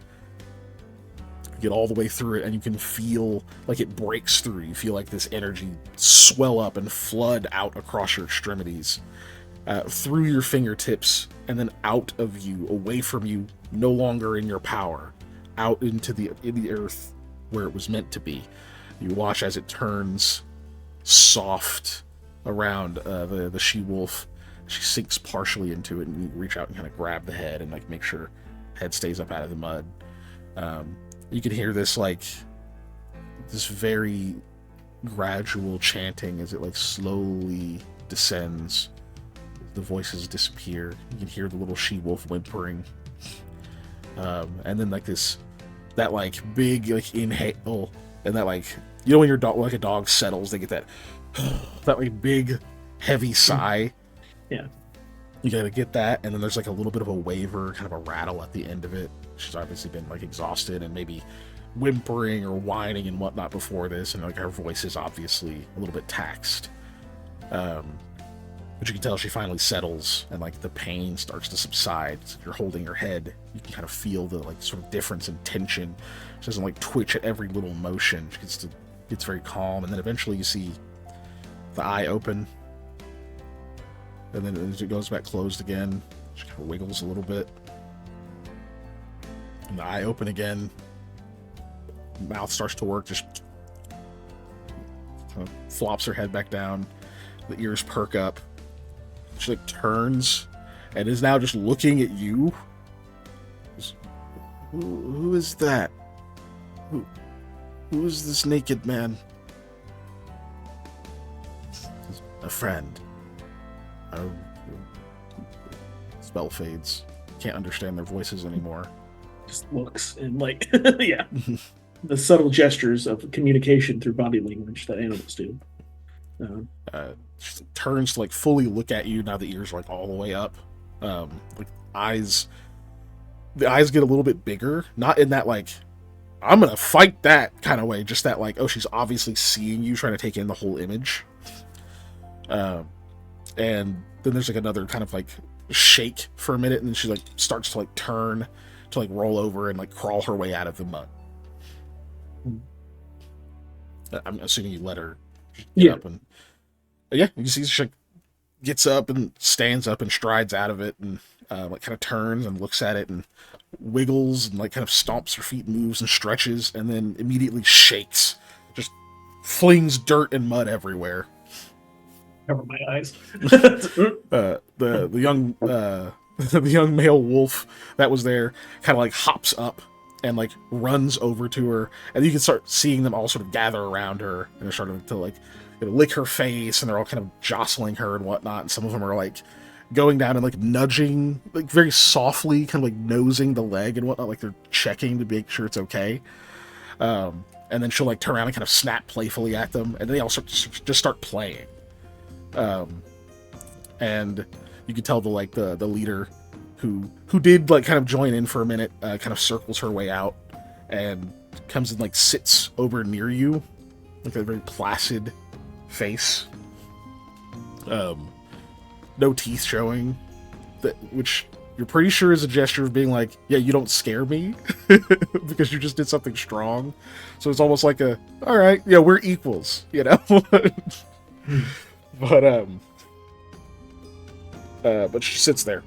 you get all the way through it, and you can feel it breaks through. You feel this energy swell up and flood out across your extremities, through your fingertips, and then out of you, away from you, no longer in your power, out into the earth where it was meant to be. You watch as it turns soft around the she-wolf. She sinks partially into it, and you reach out and kind of grab the head and make sure head stays up out of the mud. You can hear this this very gradual chanting as it slowly descends. The voices disappear. You can hear the little she-wolf whimpering, and then that big inhale, and that when your dog a dog settles, they get that that big heavy sigh. Yeah, you gotta get that, and then there's a little bit of a waver, kind of a rattle at the end of it. She's obviously been exhausted and maybe whimpering or whining and whatnot before this, and her voice is obviously a little bit taxed. But you can tell she finally settles, and the pain starts to subside. You're holding her head. You can kind of feel the sort of difference in tension. She doesn't twitch at every little motion. She gets very calm, and then eventually you see the eye open, and then as it goes back closed again, she kind of wiggles a little bit, and the eye open again. Mouth starts to work, just kind of flops her head back down. The ears perk up. She turns and is now just looking at you. Who is that? Who is this naked man? A friend. Spell fades. Can't understand their voices anymore. Just looks and yeah, the subtle gestures of communication through body language that animals do. She turns to fully look at you. Now the ears are all the way up, eyes the eyes get a little bit bigger, not in that like I'm gonna fight that kind of way, just that like, oh, she's obviously seeing you, trying to take in the whole image. And then there's like another kind of like shake for a minute, and then she like starts to like turn to like roll over and like crawl her way out of the mud. I'm assuming you let her get up, and yeah, you see she like, gets up and stands up and strides out of it, and like kind of turns and looks at it and wiggles and like kind of stomps her feet, moves and stretches, and then immediately shakes, just flings dirt and mud everywhere. Cover my eyes. The young the young male wolf that was there kind of like hops up and like runs over to her, and you can start seeing them all sort of gather around her, and they're starting to like lick her face, and they're all kind of jostling her and whatnot, and some of them are like going down and like nudging, like very softly, kind of like nosing the leg and whatnot, like they're checking to make sure it's okay. And then she'll like turn around and kind of snap playfully at them, and they all just start playing. And you can tell the leader who did like kind of join in for a minute, kind of circles her way out and comes and like sits over near you, like a very placid face. No teeth showing, which you're pretty sure is a gesture of being like, yeah, you don't scare me because you just did something strong. So it's almost like a, all right, yeah, we're equals, you know. But she sits there.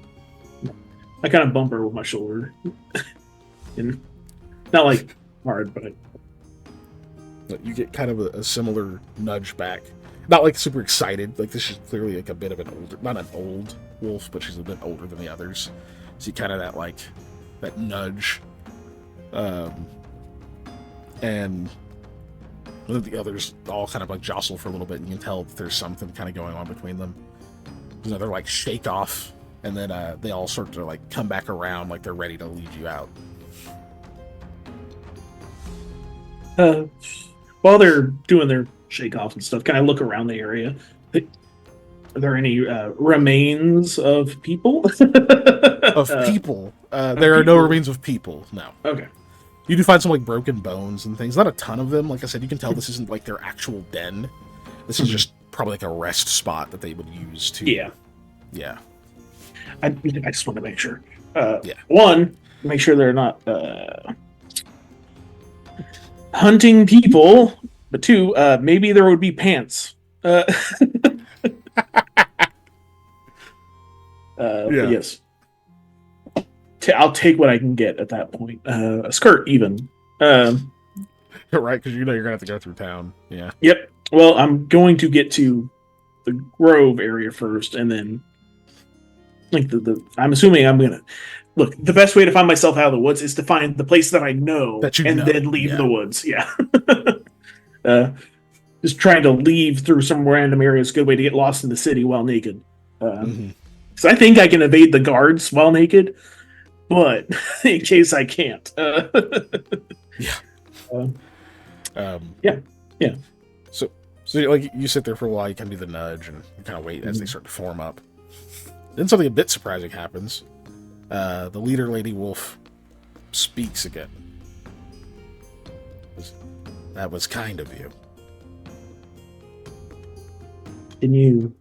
I kind of bump her with my shoulder, and not like hard, but You get kind of a similar nudge back. Not like super excited. Like this is clearly like a bit of an older, not an old wolf, but she's a bit older than the others. So you kind of that nudge, and the others all kind of like jostle for a little bit, and you can tell that there's something kind of going on between them. There's another like shake off, and then they all sort of like come back around, like they're ready to lead you out. While they're doing their shake off and stuff, can I look around the area? Are there any remains of people? Of people? There are no remains of people. No. Okay. You do find some like broken bones and things. Not a ton of them. Like I said, you can tell this isn't like their actual den. This is just probably like a rest spot that they would use to. Yeah. Yeah. I just want to make sure. Yeah. One, make sure they're not hunting people. But two, maybe there would be pants. Yeah. Yes. I'll take what I can get at that point. A skirt, even. Right, because you know you're gonna have to go through town. Yeah. Yep. Well, I'm going to get to the Grove area first, and then, like I'm assuming I'm gonna look. The best way to find myself out of the woods is to find the place that I know, and then leave the woods. Yeah. Just trying to leave through some random area is a good way to get lost in the city while naked. So I think I can evade the guards while naked, but in case I can't. Yeah. So like you sit there for a while, you kind of do the nudge and you kind of wait as they start to form up. Then something a bit surprising happens. The leader, Lady Wolf, speaks again. That was kind of you. Can you?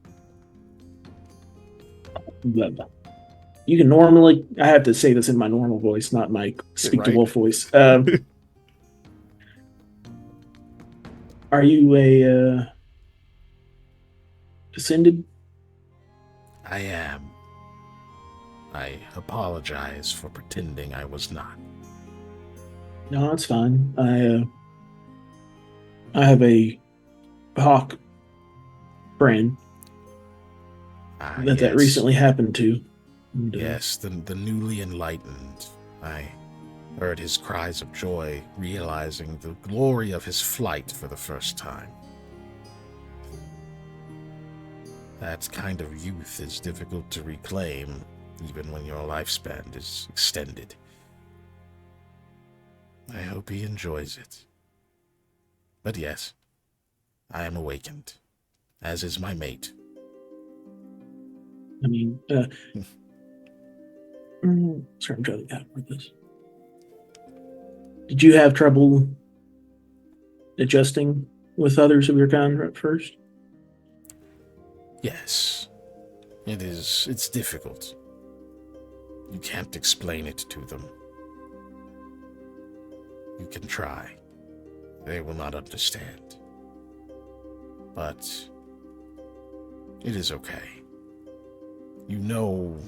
You can normally. I have to say this in my normal voice, not my speak to wolf voice. Are you a descended? I am. I apologize for pretending I was not. No, it's fine. I have a hawk friend that recently happened to. And, yes, the newly enlightened. I heard his cries of joy, realizing the glory of his flight for the first time. That kind of youth is difficult to reclaim, even when your lifespan is extended. I hope he enjoys it. But yes, I am awakened, as is my mate. I mean, Sorry, I'm trying to get with this. Did you have trouble adjusting with others of your kind at first? Yes, it is. It's difficult. You can't explain it to them. You can try. They will not understand. But it is okay. You know,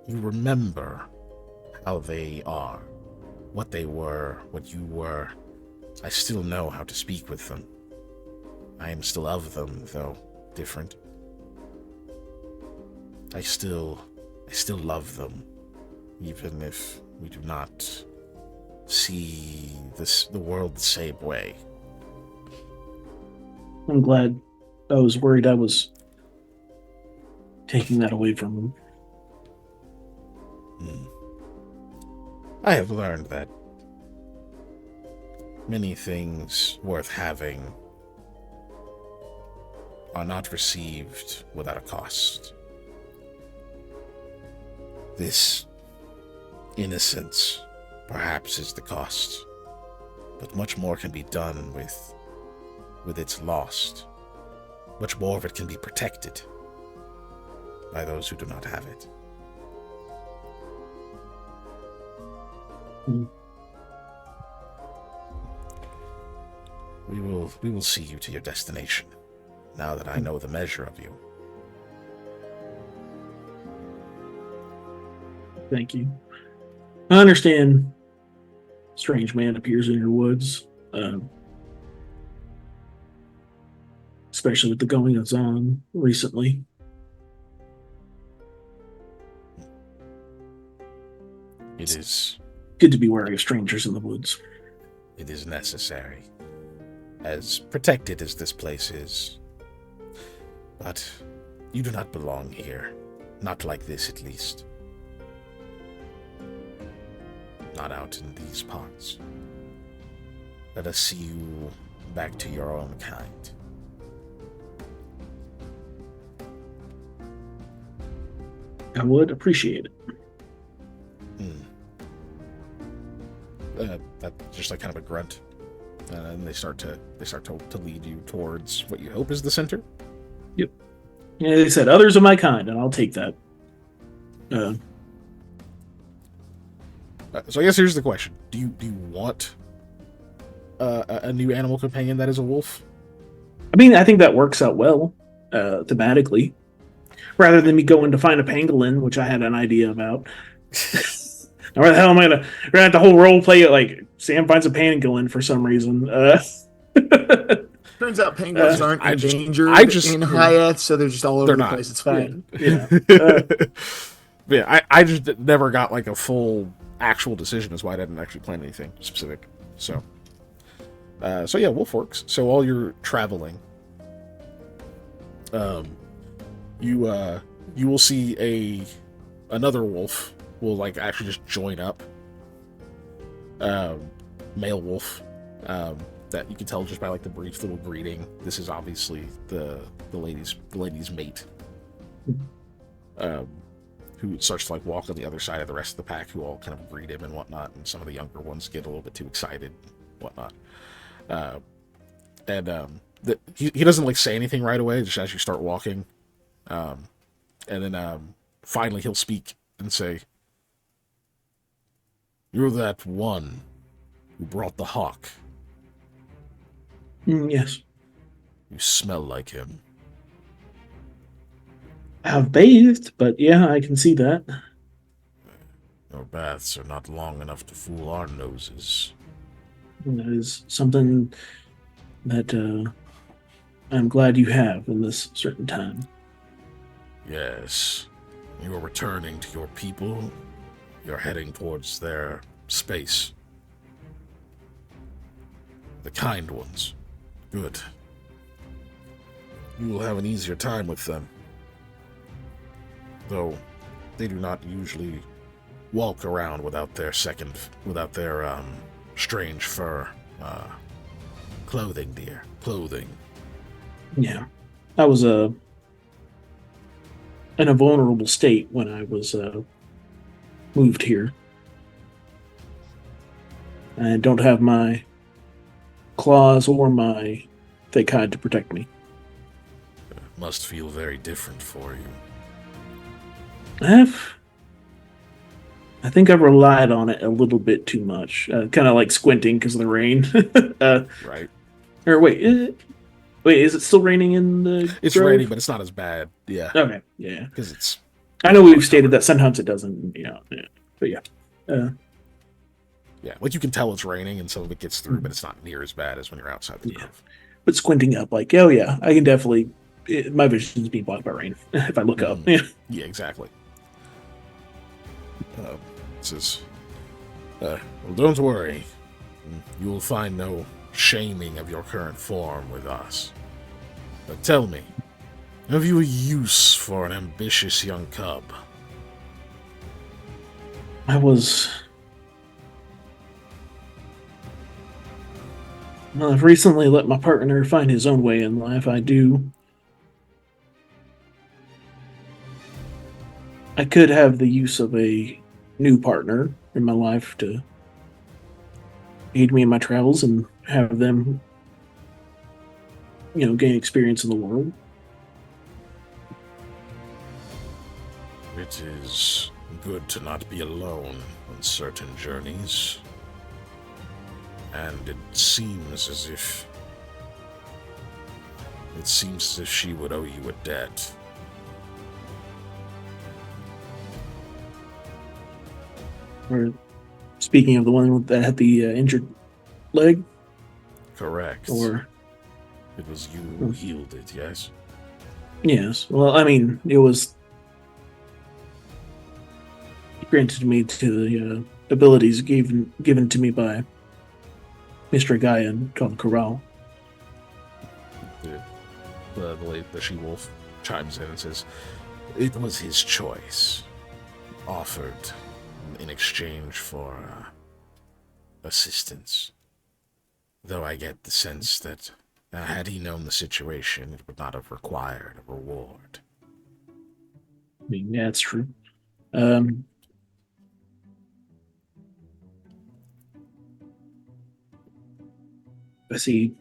you remember how they are, what they were, what you were. I still know how to speak with them. I am still of them, though different. I still love them, even if we do not see the world the same way. I'm glad. I was worried I was taking that away from them. I have learned that many things worth having are not received without a cost. This innocence perhaps is the cost, but much more can be done with its lost. Much more of it can be protected by those who do not have it. We will see you to your destination, now that I know the measure of you. Thank you. I understand. Strange man appears in your woods, especially with the goings on recently. It is Good to be wary of strangers in the woods. It is necessary, as protected as this place is. But you do not belong here. Not like this, at least. Not out in these parts. Let us see you back to your own kind. I would appreciate it. That's just like kind of a grunt, and they start to lead you towards what you hope is the center. Yep. Yeah, they said others of my kind, and I'll take that. So I guess here's the question: Do you want a new animal companion that is a wolf? I mean, I think that works out well thematically, rather than me going to find a pangolin, which I had an idea about. Now, where the hell am I gonna have the whole role play it like Sam finds a pangolin for some reason? Turns out penguins aren't endangered in Hayethe, so they're just all over the place. It's fine. Yeah. Yeah, I just never got like a full actual decision as why I didn't actually plan anything specific. So yeah, wolf works. So while you're traveling, you will see another wolf will like actually just join up. Male wolf, that you can tell just by like the brief little greeting. This is obviously the lady's mate. Who starts to like walk on the other side of the rest of the pack, who all kind of greet him and whatnot, and some of the younger ones get a little bit too excited, and whatnot. He doesn't like say anything right away, just as you start walking, and then finally he'll speak and say, "You're that one who brought the hawk. Yes. You smell like him." I've bathed, but yeah, I can see that. Your baths are not long enough to fool our noses. That is something that I'm glad you have in this certain time. Yes. You are returning to your people. You're heading towards their space. The kind ones. Good. You will have an easier time with them. Though they do not usually walk around without their strange fur. Clothing, dear. Clothing. Yeah. I was in a vulnerable state when I was moved here. I don't have my claws or my thick hide to protect me. Must feel very different for you. I think I've relied on it a little bit too much. Kind of like squinting because of the rain. Right. Or wait, is it still raining in the It's grove? raining, but it's not as bad. Yeah. Okay, yeah. Because it's... I know we've stated that sometimes it doesn't, yeah. But yeah. Yeah, like you can tell it's raining and some of it gets through, but it's not near as bad as when you're outside the Yeah. grove. But squinting up, like, oh yeah, I can definitely... my vision's being blocked by rain if I look up. Yeah. Yeah, exactly. Says, well, don't worry. You will find no shaming of your current form with us. But tell me, have you a use for an ambitious young cub? Well, I've recently let my partner find his own way in life. I could have the use of a new partner in my life to aid me in my travels and have them, gain experience in the world. It is good to not be alone on certain journeys. And it seems as if she would owe you a debt. Or speaking of the one that had the injured leg, Correct. or it was you who healed it, yes? yes. Well, I mean, it was granted me to the abilities given to me by Mr. Guyan called Corral. The she-wolf chimes in and says, it was his choice, offered in exchange for assistance. Though I get the sense that had he known the situation, it would not have required a reward. I mean, yeah, it's true. I see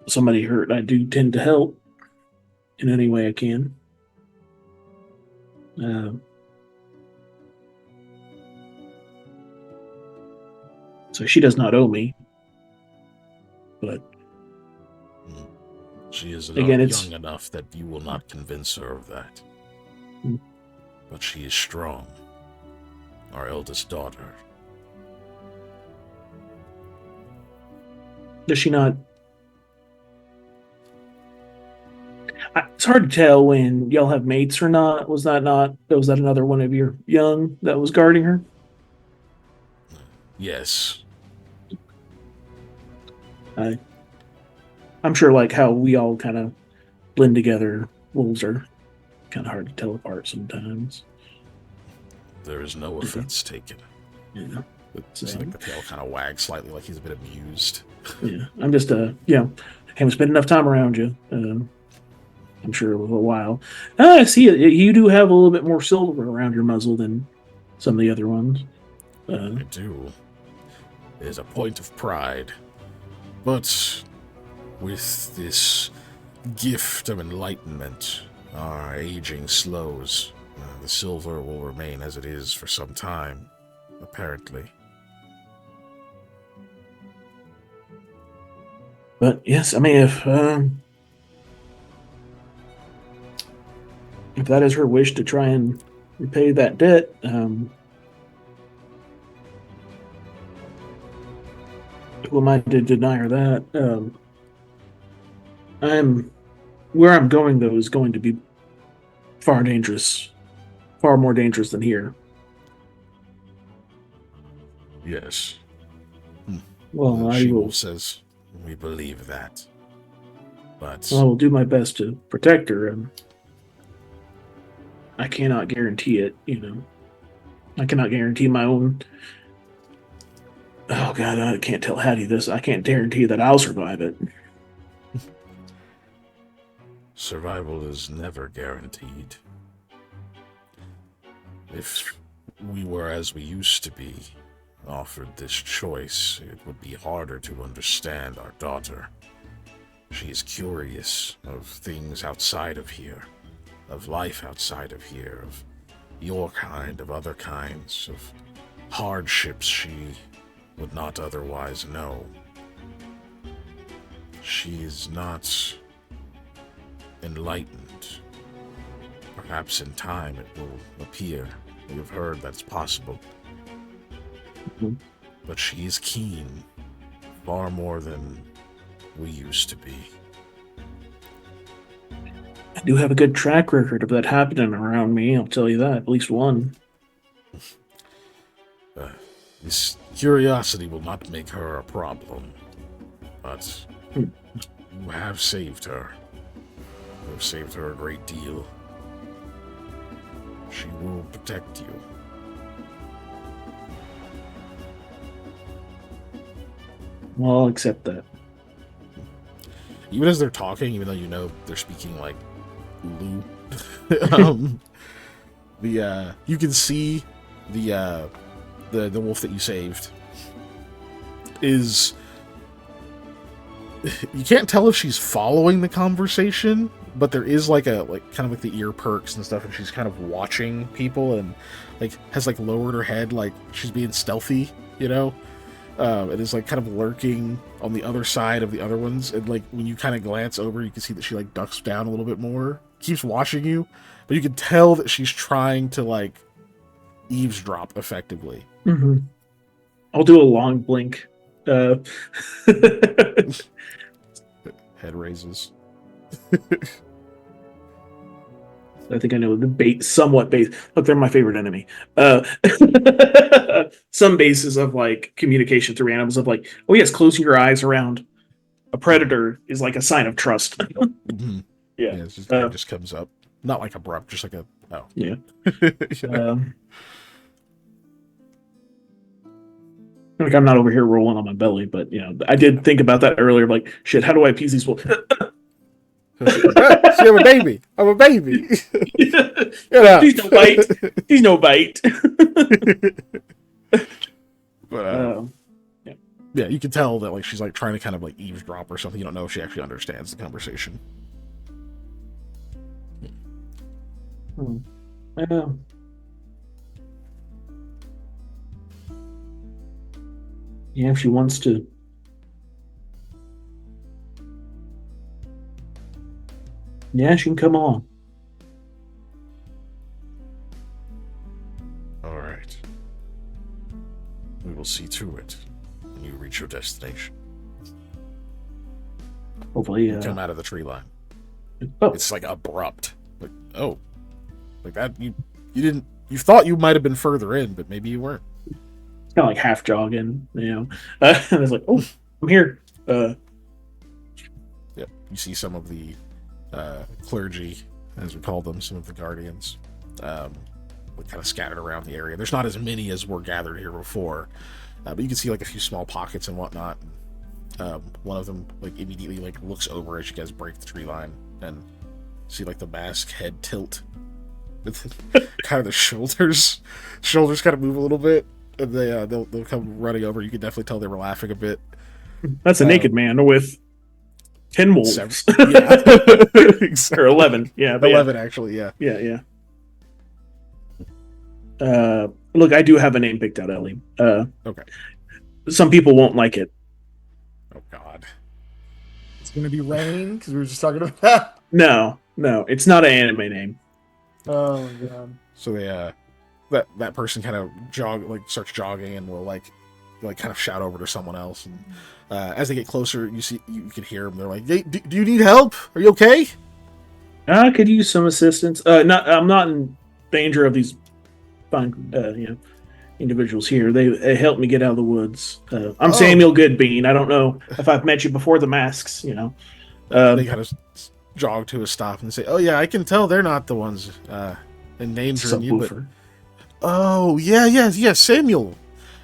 somebody hurt, I do tend to help in any way I can. So she does not owe me, but She is again, young enough that you will not convince her of that. But she is strong. Our eldest daughter. does she not? It's hard to tell when y'all have mates or not. Was that another one of your young that was guarding her? Yes. I'm sure, like how we all kind of blend together. Wolves are kind of hard to tell apart sometimes. There is no offense taken. Yeah. It's like the tail kind of wags slightly, like he's a bit amused. Yeah. I'm just haven't spent enough time around you. I'm sure it was a while. I see it. You do have a little bit more silver around your muzzle than some of the other ones. I do. It is a point of pride. But with this gift of enlightenment, our aging slows. The silver will remain as it is for some time, apparently. But yes, I mean, if that is her wish to try and repay that debt, who am I to deny her that? Where I'm going though is going to be far more dangerous than here. Yes. Well, I will. Says we believe that, but I will do my best to protect her, and I cannot guarantee it. I cannot guarantee my own. Oh God, I can't tell Hattie this. I can't guarantee that I'll survive it. survival is never guaranteed. If we were as we used to be, offered this choice, it would be harder to understand our daughter. She is curious of things outside of here, of life outside of here, of your kind, of other kinds, of hardships she would not otherwise know. She is not enlightened. Perhaps in time it will appear. We have heard that's possible. Mhm. But she is keen, far more than we used to be. I do have a good track record of that happening around me, I'll tell you that. At least one. This curiosity will not make her a problem, but Hmm. you have saved her. You have saved her a great deal. She will protect you. Well, I'll accept that. Even as they're talking, even though you know they're speaking like Ulu, um, you can see the wolf that you saved is. You can't tell if she's following the conversation, but there is like kind of like the ear perks and stuff, and she's kind of watching people and like has like lowered her head, like she's being stealthy, you know. It is like kind of lurking on the other side of the other ones, and like when you kind of glance over, you can see that she like ducks down a little bit more, keeps watching you, but you can tell that she's trying to like eavesdrop effectively. Mm-hmm. I'll do a long blink. Head raises. I think I know the bait, somewhat base. Look, they're my favorite enemy. Some bases of like communication through animals of like, oh yes, closing your eyes around a predator is like a sign of trust. Mhm. Yeah. It just comes up, not like abrupt, just like a oh Yeah. You know? Like I'm not over here rolling on my belly, but you know, I did think about that earlier. Like, shit, how do I appease these wolves? See, I'm a baby. I'm a baby. Get out. He's no bite. He's no bite. But yeah, you can tell that like she's like trying to kind of like eavesdrop or something. You don't know if she actually understands the conversation. Yeah, if she wants to. Yeah, she can come on. All right. We will see to it when you reach your destination. Hopefully, You come out of the tree line. oh, It's like abrupt. Like oh, like that. You didn't. You thought you might have been further in, but maybe you weren't. it's kind of like half jogging, you know. And it's like, oh, I'm here. Yep. You see some of the clergy, as we call them, some of the guardians, kind of scattered around the area. There's not as many as were gathered here before, but you can see like a few small pockets and whatnot. One of them like immediately like looks over as you guys break the tree line and see like the mask head tilt, with kind of the shoulders kind of move a little bit, and they'll come running over. You can definitely tell they were laughing a bit. That's a naked man with 10 wolves. Yeah. Or 11. Yeah. but 11 actually, yeah. Yeah. Look, I do have a name picked out, Ellie. Okay. Some people won't like it. Oh God. It's going to be Rain, because we were just talking about that. No, it's not an anime name. Oh, my God. So they that person kind of starts jogging and will like kind of shout over to someone else, and as they get closer, you can hear them. They're like, hey, do you need help? Are you okay? I could use some assistance. I'm not in danger of these fine, individuals here. They helped me get out of the woods. I'm Samuel Goodbean. I don't know if I've met you before the masks. They kind of jog to a stop and say, "Oh yeah, I can tell they're not the ones endangering you." But oh yeah, Samuel.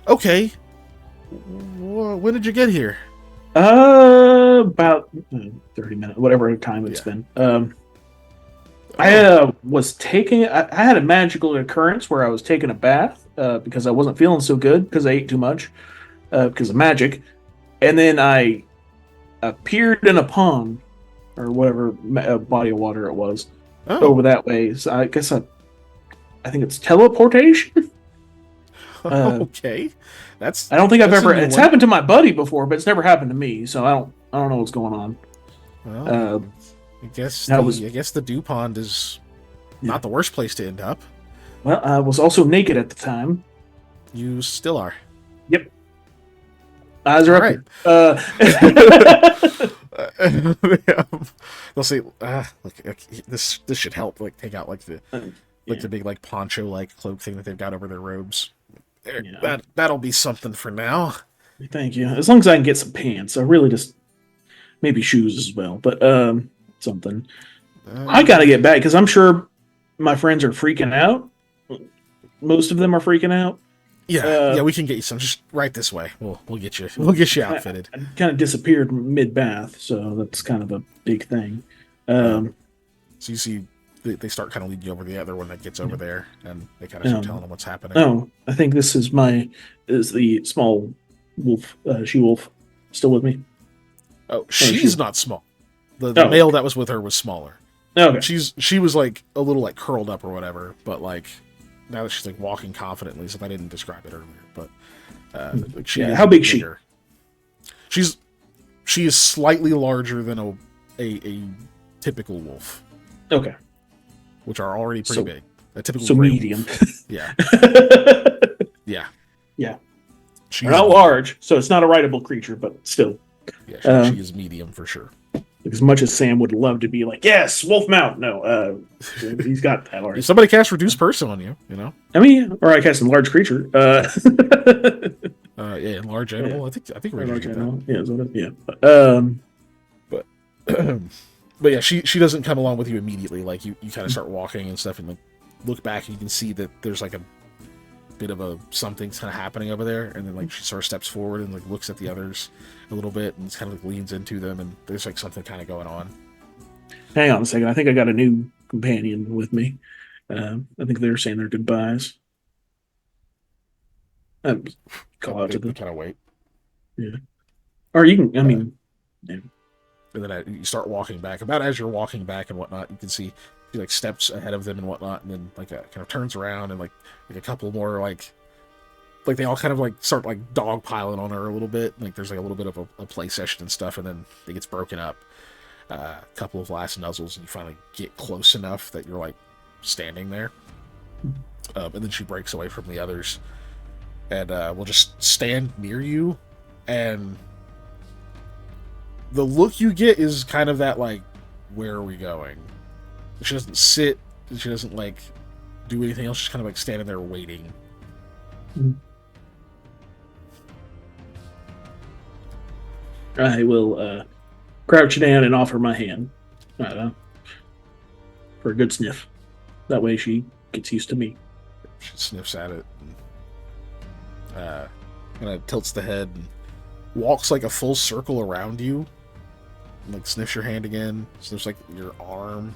Okay. When did you get here? About 30 minutes, whatever time it's been. I was taking. I had a magical occurrence where I was taking a bath because I wasn't feeling so good because I ate too much because of magic, and then I appeared in a pond or whatever body of water it was Oh, over that way. So I guess I think it's teleportation. okay. I don't think I've that's a ever. new It's one. happened to my buddy before, but it's never happened to me. So I don't know what's going on. Well, I guess That was the dew pond is Yeah. not the worst place to end up. well. I was also naked at the time. You still are. Yep, eyes are All up right. here. They'll say, look, this should help. Like, take out like the the big like poncho like cloak thing that they've got over their robes. There, Yeah. that'll be something for now. Thank you. As long as I can get some pants, I really just maybe shoes as well, but something. I gotta get back because I'm sure my friends are freaking out. Most of them are freaking out. Yeah, we can get you some. Just right this way. We'll get you outfitted. I kind of disappeared mid bath, so that's kind of a big thing. So you see, they start kind of leading you over the other one that gets over there, and they kind of start telling them what's happening. Oh, I think this is the small wolf, she wolf, still with me. Oh, she's not small. The Oh, male that was with her was smaller. Okay. She was like a little like curled up or whatever, but like now that she's like walking confidently, so I didn't describe it earlier, but like she Yeah, is how big she? bigger. She is slightly larger than a typical wolf, Okay. which are already pretty So- big. A typical So gray medium. wolf. Yeah, yeah, Yeah. she's They're not large, so it's not a rideable creature, but still. Yeah, she is medium for sure. As much as Sam would love to be like, yes, wolf mount. No, he's got that If already. somebody casts reduce person on you, you know, I mean, or I cast a large creature. yeah, large animal. I think we're gonna Large get that. animal. Yeah, so yeah. But yeah, she doesn't come along with you immediately. Like you kind of start walking and stuff, and like look back, and you can see that there's like a bit of a something's kind of happening over there, and then like she sort of steps forward and like looks at the others a little bit, and kind of like leans into them, and there's like something kind of going on. Hang on a second. I think I got a new companion with me. I think they're saying their goodbyes. Call out to them. Kind of wait, Or you can, I mean, and then you start walking back. About as you're walking back and whatnot, you can see she like steps ahead of them and whatnot, and then like kind of turns around and like a couple more like they all kind of like start like dog piling on her a little bit. Like there's like a little bit of a play session and stuff, and then it gets broken up. A couple of last nuzzles, and you finally get close enough that you're like standing there. And then she breaks away from the others, and we'll just stand near you, and the look you get is kind of that like, where are we going? She doesn't sit, she doesn't like do anything else, she's kind of like standing there waiting. I will crouch down and offer my hand for a good sniff. That way she gets used to me. She sniffs at it and kind of tilts the head and walks like a full circle around you, and, like sniffs your hand again, sniffs like your arm,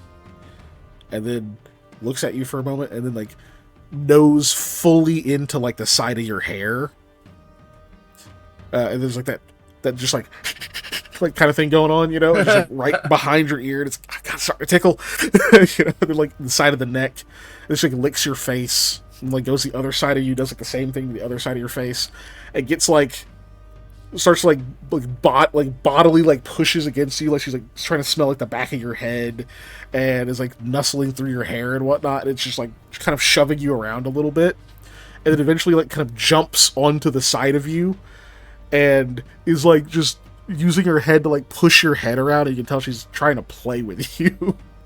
and then looks at you for a moment, and then like nose fully into like the side of your hair, and there's like that just like like kind of thing going on, you know, it's like right behind your ear, and it's God, sorry, tickle, you know, and then like the side of the neck, it just like licks your face, and like goes the other side of you, does like the same thing to the other side of your face, it gets like starts like bodily like pushes against you, like she's like trying to smell like the back of your head, and is like nuzzling through your hair and whatnot, and it's just like kind of shoving you around a little bit, and then eventually like kind of jumps onto the side of you and is like just using her head to like push your head around, and you can tell she's trying to play with you.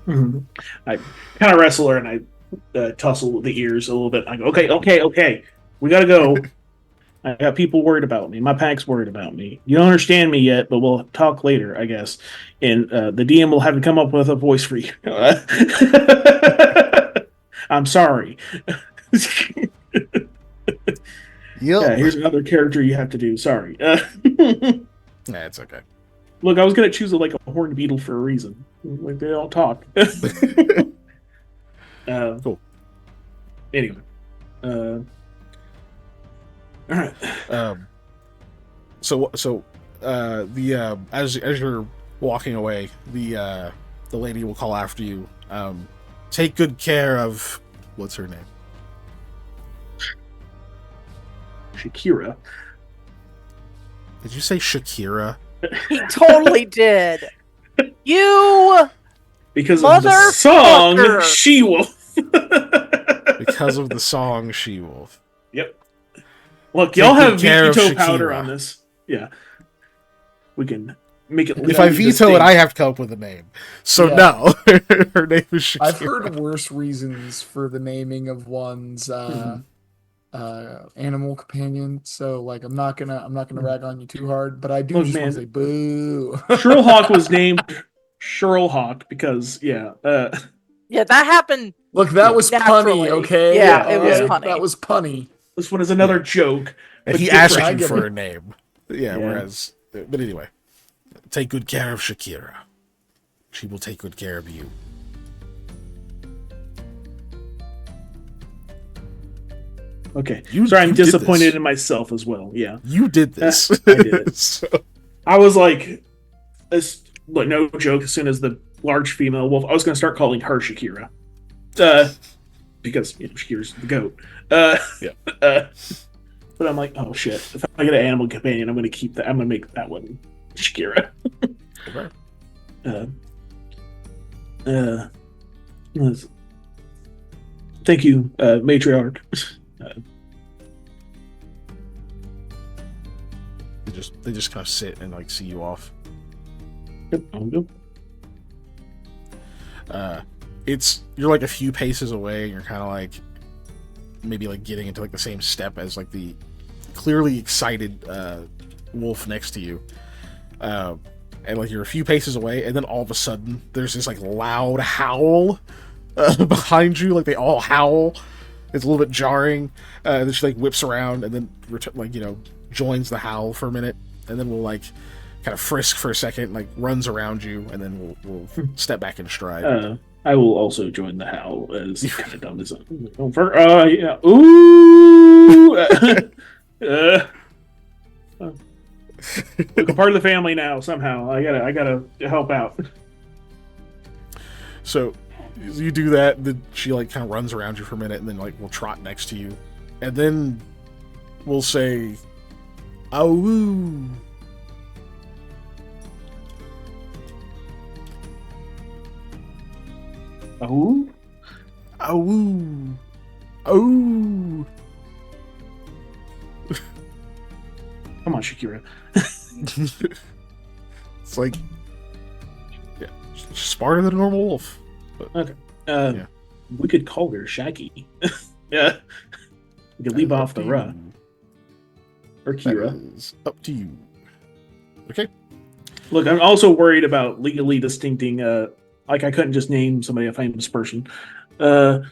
Mm-hmm. I kind of wrestle her and I tussle the ears a little bit. I go, okay, we gotta go. I got people worried about me. My pack's worried about me. You don't understand me yet, but we'll talk later, I guess. And the DM will have to come up with a voice for you. I'm sorry. Yeah, here's another character you have to do. Sorry. Nah, it's okay. Look, I was gonna choose like a horned beetle for a reason. Like they don't talk. Cool. Anyway. All right. As you're walking away, the lady will call after you. Take good care of what's her name? Shakira. Did you say Shakira? He totally did. You Because of the song motherfucker. She-Wolf. Because of the song She-Wolf. Yep. Look, Take y'all good have care of veto powder Shakira. on this. Yeah. We can make it If I legally veto it, distinct. I have to come up with a name. So Yeah. no, her name is Shakira. I've heard worse reasons for the naming of one's animal companion. So like, I'm not gonna rag on you too hard, but I do Look, just want man. to say boo. Sherlhawk was named Sherlhawk because, Yeah, that happened. Look, that was Naturally. punny, okay? Yeah, it was punny. That was punny. this one is another joke. And but he different. asked I you get for it. a name. Yeah, Yeah. whereas... But anyway. Take good care of Shakira. She will take good care of you. Okay. You Sorry, I'm did disappointed this. in myself as well. Yeah. You did this. I did it. So- I was like, no joke, as soon as the large female wolf, I was going to start calling her Shakira. Because, Shakira's the goat. Yeah. But I'm like, oh shit. If I get an animal companion, I'm going to keep that. I'm going to make that one Shakira. Okay. Thank you, matriarch. They just kind of sit and like see you off. Yep, I'll go. You're like a few paces away, and you're kind of like maybe like getting into like the same step as like the clearly excited wolf next to you. And like you're a few paces away, and then all of a sudden there's this like loud howl behind you. Like they all howl. It's a little bit jarring. Then she like whips around and then joins the howl for a minute, and then we'll like kind of frisk for a second, like runs around you, and then we'll step back in stride. I will also join the howl as kind of dumb as yeah. Ooh. Look, I'm part of the family now. Somehow, I gotta help out. So you do that. Then she like kind of runs around you for a minute, and then like we'll trot next to you, and then we'll say, "Awoo." Oh, Awoo. Oh. come on, Shakira. It's like, yeah, smarter than a normal wolf. Okay. Yeah. We could call her Shaggy. Yeah. We could leave off the ra. Or Kira. That is up to you. Okay. Look, I'm also worried about legally distincting. Like I couldn't just name somebody a famous person. That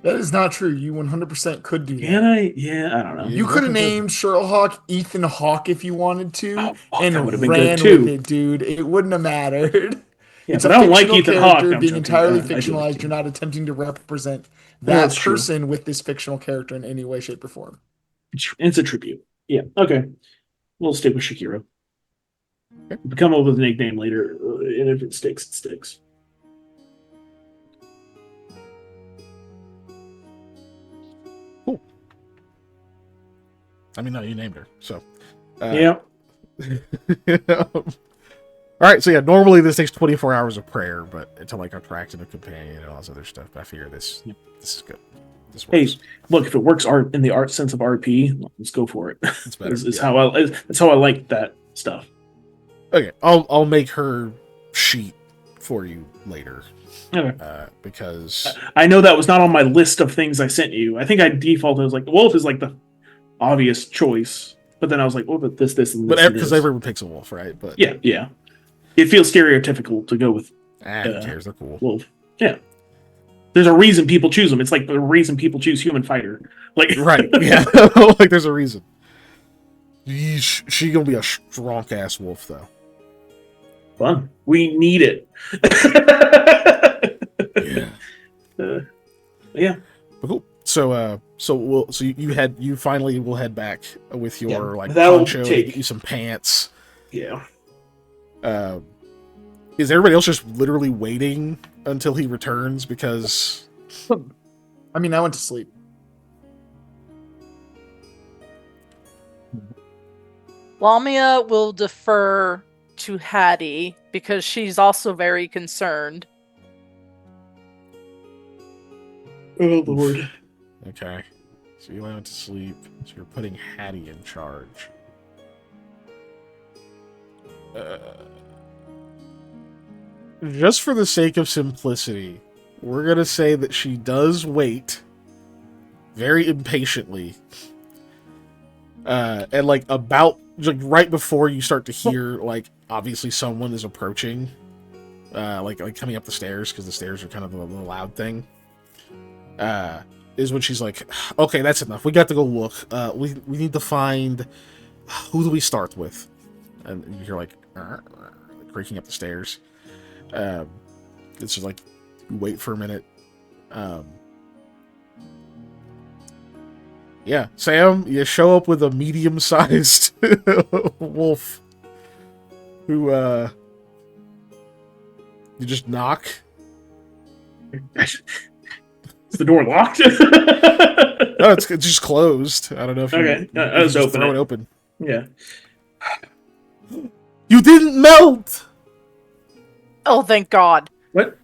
is not true. You 100% could do that. Can I? Yeah, I don't know. Yeah. You could have named Sherlock Ethan Hawke if you wanted to, Oh, fuck, and that would've been ran good, too. with it, dude. It wouldn't have mattered. Yeah, It's but a I don't like fictional Ethan Hawke. character I'm being joking. entirely I do like fictionalized. him. You're not attempting to represent Yeah, that that's true. person with this fictional character in any way, shape, or form. It's a tribute. Yeah. Okay. We'll stick with Shakira. We'll come up with a nickname later, and if it sticks, it sticks. I mean, no, you named her, so. Yeah. All right, so yeah, normally this takes 24 hours of prayer, but to like attract a companion and all this other stuff. But I figure this is good. This Hey, works. look, if it works in the art sense of RP, let's go for it. It's better. It's Yeah. that's how I like that stuff. Okay, I'll make her sheet for you later Okay. because I know that was not on my list of things I sent you. I think I defaulted as like wolf is like the obvious choice, but then I was like, oh, but this, and this, because and everyone picks a wolf, right? But this. Yeah. It feels stereotypical to go with who cares? They're cool. wolf. Yeah. There's a reason people choose them. It's like the reason people choose human fighter. Like Right? Yeah, like there's a reason. She gonna be a strong ass wolf though. Fun. We need it. Yeah. Yeah. But cool. So you finally will head back with your Yeah, like that'll poncho and take- get you some pants. Yeah. Uh, is everybody else just literally waiting until he returns? Because I mean, I went to sleep. Lamia will defer to Hattie because she's also very concerned. Oh Lord. okay, so you went to sleep. So you're putting Hattie in charge. Just for the sake of simplicity, we're gonna say that she does wait very impatiently. And like about like right before you start to hear like obviously someone is approaching, like coming up the stairs because the stairs are kind of the loud thing. Is when she's like, okay, that's enough. We got to go look. We need to find who do we start with, and you hear like creaking up the stairs. It's just like wait for a minute. Yeah, Sam, you show up with a medium-sized wolf who, you just knock. Is the door locked? No, it's just closed. I don't know if you, Okay, you, I you was just open throw it. it open. Yeah. You didn't melt! Oh, thank God. What?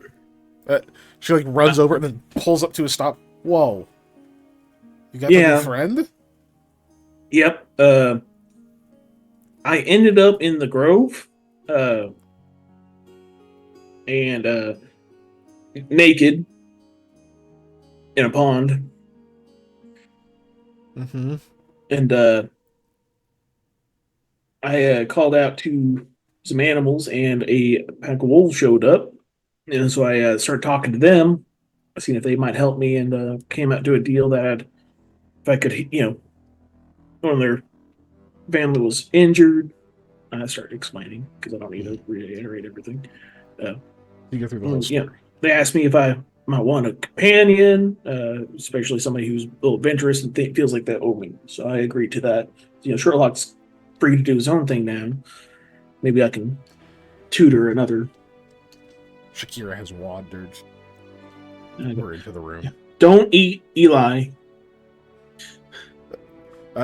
She, like, runs over and then pulls up to a stop. Whoa. You got a Yeah. new friend? Yep. I ended up in the Grove, and naked in a pond, Mm-hmm. and I called out to some animals, and a pack of wolves showed up, and so I started talking to them, seeing if they might help me, and came out to a deal that if I could, one of their family was injured. I started explaining because I don't need to reiterate everything. You go through the whole Yeah, story. they asked me if I might want a companion, especially somebody who's a little adventurous and feels like that over me. So I agreed to that. Sherlock's free to do his own thing now. Maybe I can tutor another. Shakira has wandered Uh, over into the room. Don't eat Eli.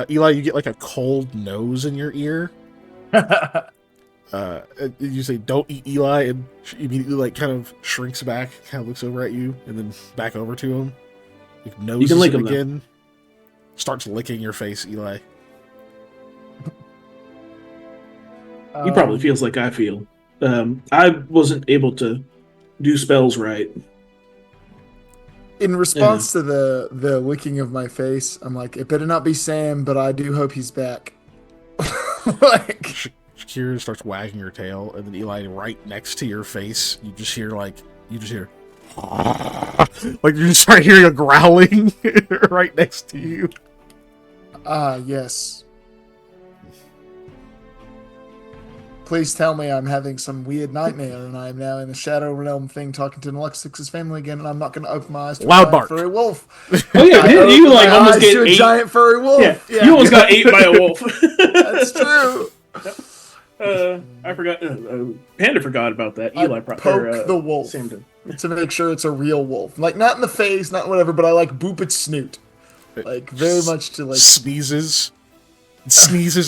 Eli, you get like a cold nose in your ear. You say, "Don't eat Eli," and she immediately like kind of shrinks back, kind of looks over at you, and then back over to him. Like, noses lick him him, though. again. Starts licking your face, Eli. He probably feels like I feel. I wasn't able to do spells right. In response to the licking of my face, I'm like, it better not be Sam, but I do hope he's back. Like, Shakira starts wagging her tail, and then Eli, right next to your face, you just hear like you just start hearing a growling right next to you. yes. Please tell me I'm having some weird nightmare and I'm now in the Shadow Realm thing talking to Nalexix's family again and I'm not going to open my eyes to Loud a giant bark. furry wolf. Oh yeah, I didn't you opened like my almost eyes get to a ate? giant furry wolf. Yeah, you almost got ate by a wolf. That's true. I forgot. Panda forgot about that. I Eli poke the wolf Sam did. to make sure it's a real wolf. Like, not in the face, not whatever, but I like boop its snoot. Like, very much to like... Sneezes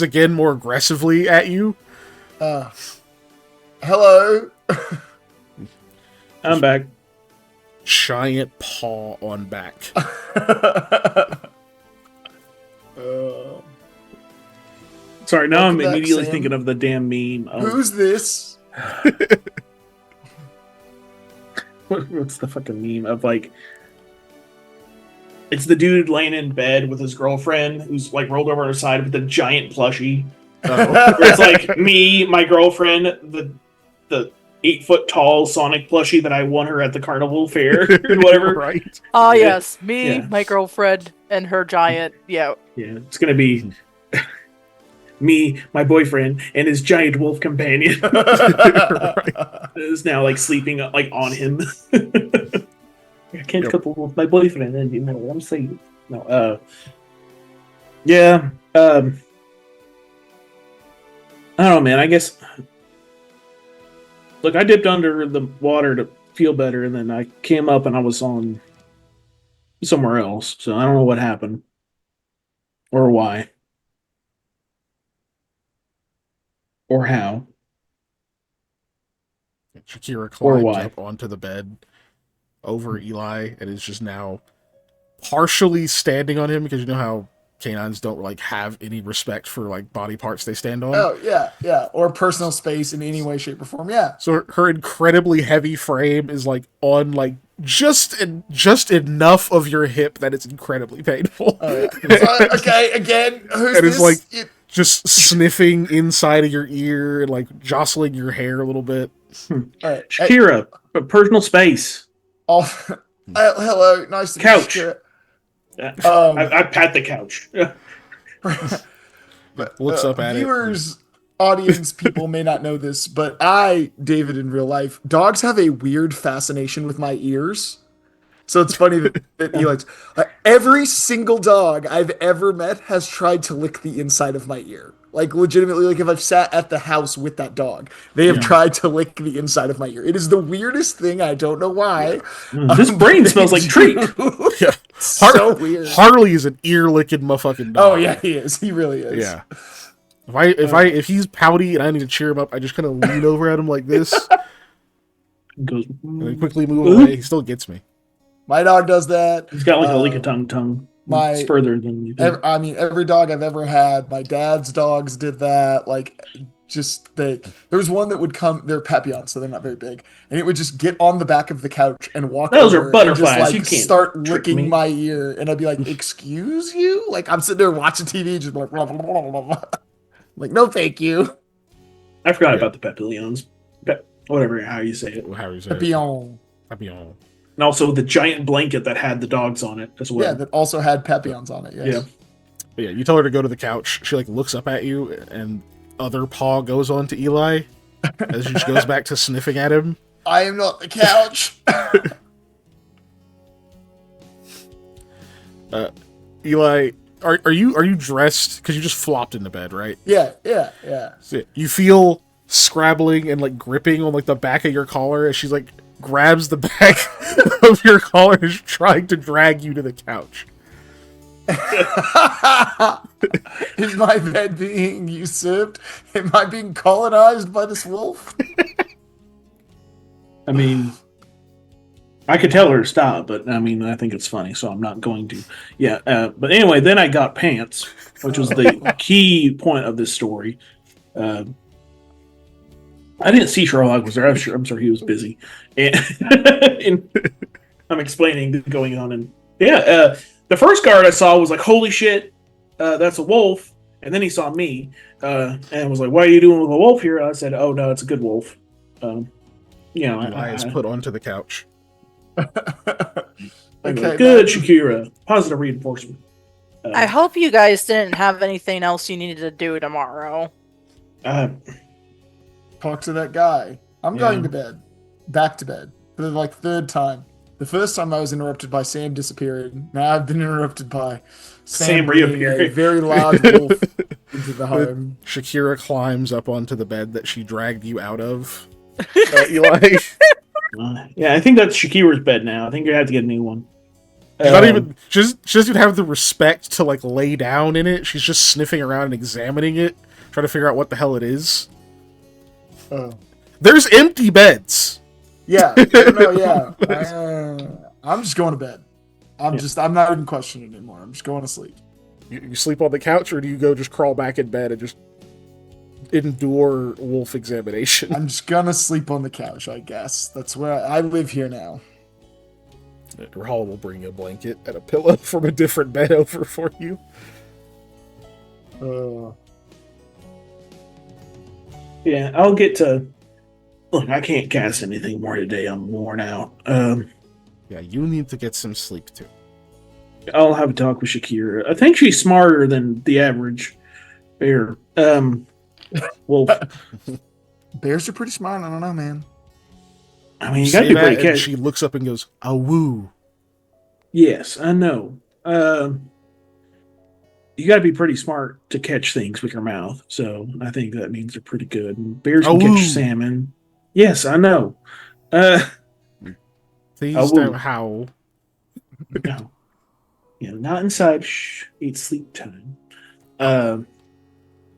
again more aggressively at you. Hello? I'm back. Giant paw on back. Sorry, now I'm Welcome back, immediately Sam. thinking of the damn meme. Who's this? What's the fucking meme of like? It's the dude laying in bed with his girlfriend who's like rolled over on her side with a giant plushie. Where it's like me, my girlfriend, the 8-foot tall Sonic plushie that I won her at the carnival fair or whatever. Right. Ah, Yeah. yes, me, Yeah. my girlfriend, and her giant. Yeah, Yeah, it's gonna be me, my boyfriend, and his giant wolf companion Right. is now like sleeping like on him. I can't couple with my boyfriend, and I'm saying no. Yeah. I don't know, man. I guess. Look, I dipped under the water to feel better, and then I came up and I was on somewhere else. So I don't know what happened or why or how Shakira or climbs why. up onto the bed over Eli and is just now partially standing on him, because you know how canines don't like have any respect for like body parts they stand on. Oh yeah, or personal space in any way, shape, or form. Yeah. So her incredibly heavy frame is like on like just enough of your hip that it's incredibly painful. Oh yeah. So, okay, again, who's And this? it's like just sniffing inside of your ear and like jostling your hair a little bit. all right. Shakira, personal space. Hello, nice to meet Couch. you. Shakira. I pat the couch. Looks up at viewers, audience, people may not know this, but David, in real life, dogs have a weird fascination with my ears. So it's funny that he likes every single dog I've ever met has tried to lick the inside of my ear. Like legitimately, like if I've sat at the house with that dog, they have tried to lick the inside of my ear. It is the weirdest thing. I don't know why. This brain smells like treat. Yeah. So weird. Harley is an ear licking motherfucking dog. Oh yeah, he is. He really is. Yeah. If he's pouty and I need to cheer him up, I just kind of lean over at him like this Goes. and then quickly move away. He still gets me. My dog does that. He's got like a lick a tongue. It's further than you think. Every dog I've ever had, my dad's dogs did that. Like, just there was one that would come. They're papillons, so they're not very big, and it would just get on the back of the couch and walk. Those over are butterflies. And just, like, You can't start trick licking me. my ear, and I'd be like, "Excuse you?" Like I'm sitting there watching TV, just like, blah, blah, blah, blah, blah. Like, no, thank you. I forgot about the papillons. Whatever, how you say it. How you say it? Papillon. Papillon. And also the giant blanket that had the dogs on it as well. Yeah, that also had papillons on it. Yes. Yeah. But yeah, you tell her to go to the couch. She like looks up at you, and other paw goes on to Eli as she goes back to sniffing at him. I am not the couch. Eli, are you dressed? Because you just flopped into bed, right? Yeah. So you feel scrabbling and like gripping on like the back of your collar as she's like grabs the back of your collar and is trying to drag you to the couch. Is my bed being usurped? Am I being colonized by this wolf? I mean, I could tell her to stop, but I mean, I think it's funny, so I'm not going to. Yeah, but anyway, then I got pants, which was the key point of this story. I didn't see Sherlock was there. I'm sure he was busy, and, and I'm explaining what's going on. And yeah, the first guard I saw was like, "Holy shit, that's a wolf!" And then he saw me and was like, "What are you doing with a wolf here?" I said, "Oh no, it's a good wolf." Eli is put onto the couch. Okay, good, Shakira. Positive reinforcement. I hope you guys didn't have anything else you needed to do tomorrow. Talk to that guy. I'm going to bed. Back to bed. For the third time. The first time I was interrupted by Sam disappearing. Now I've been interrupted by Sam reappearing. A very large wolf into the home. Shakira climbs up onto the bed that she dragged you out of. Eli. Yeah, I think that's Shakira's bed now. I think you have to get a new one. She's not even. She doesn't have the respect to like lay down in it. She's just sniffing around and examining it, trying to figure out what the hell it is. Oh. There's empty beds. Yeah. No, yeah. I'm just going to bed. I'm not even questioning anymore. I'm just going to sleep. You sleep on the couch, or do you go just crawl back in bed and just endure wolf examination? I'm just gonna sleep on the couch, I guess. That's where I live here now. Rahal will bring you a blanket and a pillow from a different bed over for you. Yeah, I'll get to. Look, I can't cast anything more today. I'm worn out. Yeah, you need to get some sleep too. I'll have a talk with Shakira. I think she's smarter than the average Bear. Wolf. Bears are pretty smart. I don't know, man. I mean, You you gotta say be that, pretty and careful. she looks up and goes, "Awoo." Yes, I know. You got to be pretty smart to catch things with your mouth. So I think that means they're pretty good. And bears can catch Awoo. salmon. Yes, I know. Uh, Please don't woo. howl. No, not inside. Shh, it's sleep time. Um,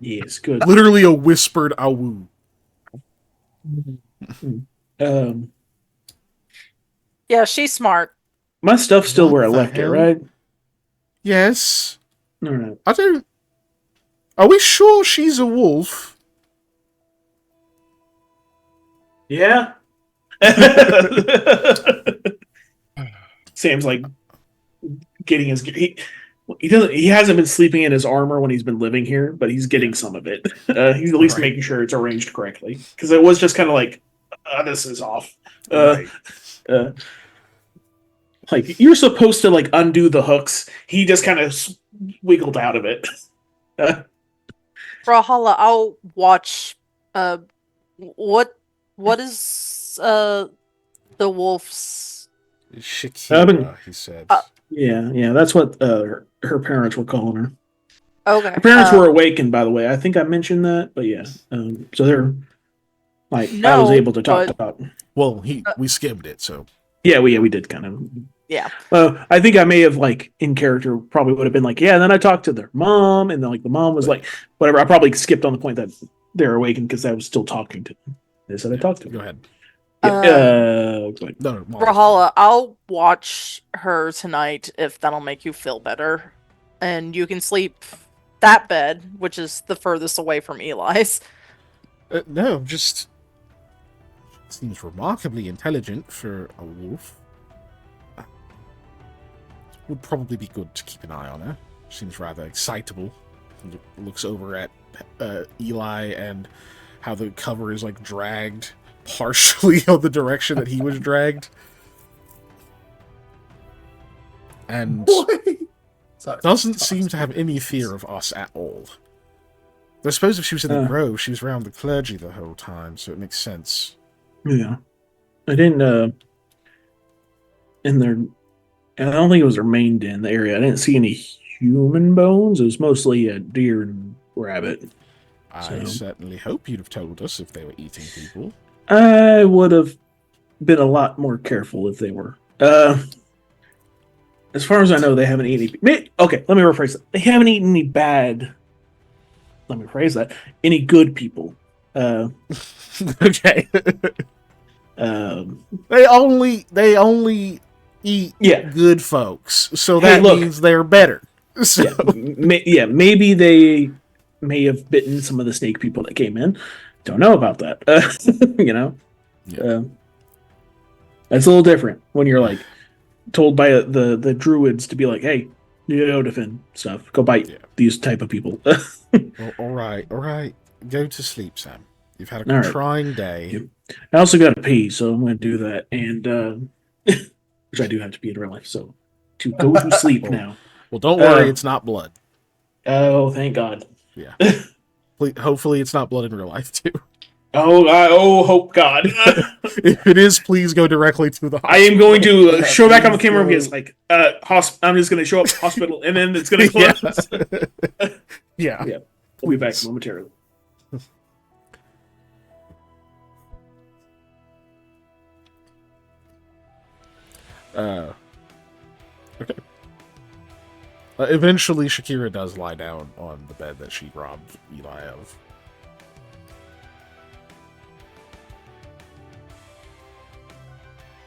yes, good. Literally a whispered awoo. Mm. Um, Yeah, she's smart. my stuff's still What where I the left it, hell? right? Yes. All right. I don't. Are we sure she's a wolf? Yeah. Sam's like getting his he doesn't he hasn't been sleeping in his armor when he's been living here, but he's getting some of it. He's at least Right. making sure it's arranged correctly because it was just kind of like this is off. Right. Uh, like you're supposed to like undo the hooks. He just kind of wiggled out of it. Brawlhalla, I'll watch. Uh, what is the wolf's? Shakira, he said. Yeah, that's what her parents were calling her. Okay. Her parents were awakened, by the way. I think I mentioned that, but yeah. So they're like I was No, able to talk but- about. Well, we skimmed it, so Yeah, we did kind of. Yeah. I think I may have like in character probably would have been like, yeah. And then I talked to their mom, and then like the mom was like, whatever. I probably skipped on the point that they're awakened because I was still talking to them. They said I talked to go them. ahead. Yeah, No, Brawlhalla, I'll watch her tonight if that'll make you feel better, and you can sleep that bed, which is the furthest away from Eli's. No, just seems remarkably intelligent for a wolf. Would probably be good to keep an eye on her. Seems rather excitable. Looks over at Eli and how the cover is like dragged partially on the direction that he was dragged. And Sorry. doesn't seem to have any fear of us at all. I suppose if she was in the grove, she was around the clergy the whole time, so it makes sense. Yeah, I didn't. In their, I don't think it was their main den, the area. I didn't see any human bones. It was mostly a deer and rabbit. I certainly hope you'd have told us if they were eating people. I would have been a lot more careful if they were. As far as I know, they haven't eaten any. Okay, let me rephrase that. They haven't eaten any bad. Let me rephrase that. Any good people. Okay. They only eat good folks, so that means they're better. So. Maybe they may have bitten some of the snake people that came in. Don't know about that. That's a little different when you're like told by the druids to be like, hey, defend stuff. Go bite these type of people. Well, all right. Go to sleep, Sam. You've had a trying day. Yep. I also got to pee, so I'm going to do that, and which I do have to pee in real life. So to go to sleep now. Well, don't worry, it's not blood. Oh, thank God. Yeah. Hopefully, it's not blood in real life too. Hope God. If it is, please go directly to the hospital. I am going to show back on the camera because, like, I'm just going to show up hospital, and then it's going to close. Yeah. We'll be back momentarily. Okay. Eventually, Shakira does lie down on the bed that she robbed Eli of.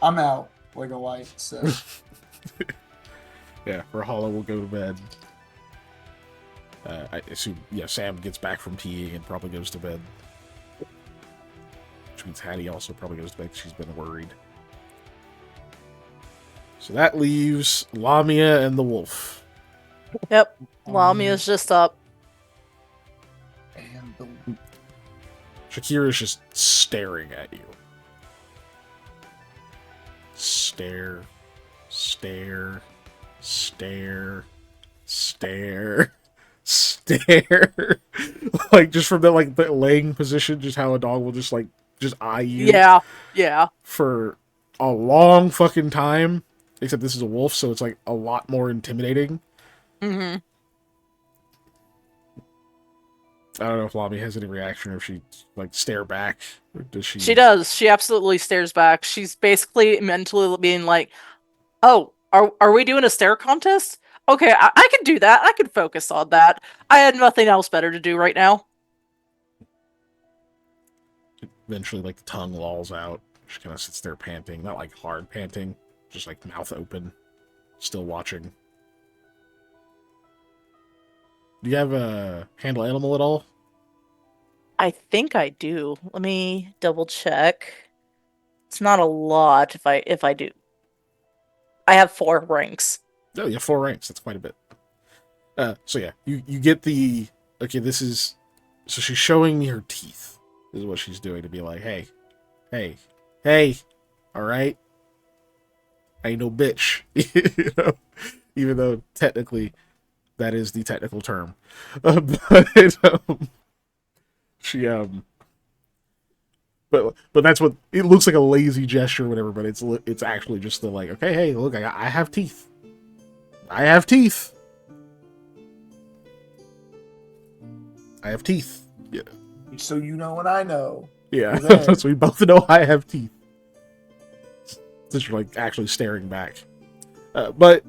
I'm out like a light, so. Yeah, Rahala will go to bed. I assume, Sam gets back from peeing and probably goes to bed. Which means Hattie also probably goes to bed because she's been worried. So that leaves Lamia and the wolf. Yep. Lamia's just up. And Shakira's just staring at you. Stare. Stare. Stare. Stare. stare, like just from the laying position, just how a dog will just eye you. Yeah, yeah. For a long fucking time. Except this is a wolf, so it's like a lot more intimidating. Mm-hmm. I don't know if Lobby has any reaction or if she like stare back or does she? She does. She absolutely stares back. She's basically mentally being like, "Oh, are we doing a stare contest? Okay, I can do that. I can focus on that. I had nothing else better to do right now." Eventually, like the tongue lolls out. She kind of sits there panting, not like hard panting, just like mouth open, still watching. Do you have a handle animal at all? I think I do. Let me double check. It's not a lot if I do. I have 4 ranks. Oh, you have 4 ranks. That's quite a bit. So yeah, you get the okay. This is so she's showing me her teeth. This is what she's doing to be like, hey, all right. I ain't no bitch, you know. Even though technically that is the technical term, but she but that's what it looks like, a lazy gesture or whatever. But it's actually just the like, okay, hey, look, I have teeth. I have teeth. I have teeth. Yeah. So you know what I know. Yeah. Okay. So we both know I have teeth. Since you're like actually staring back, but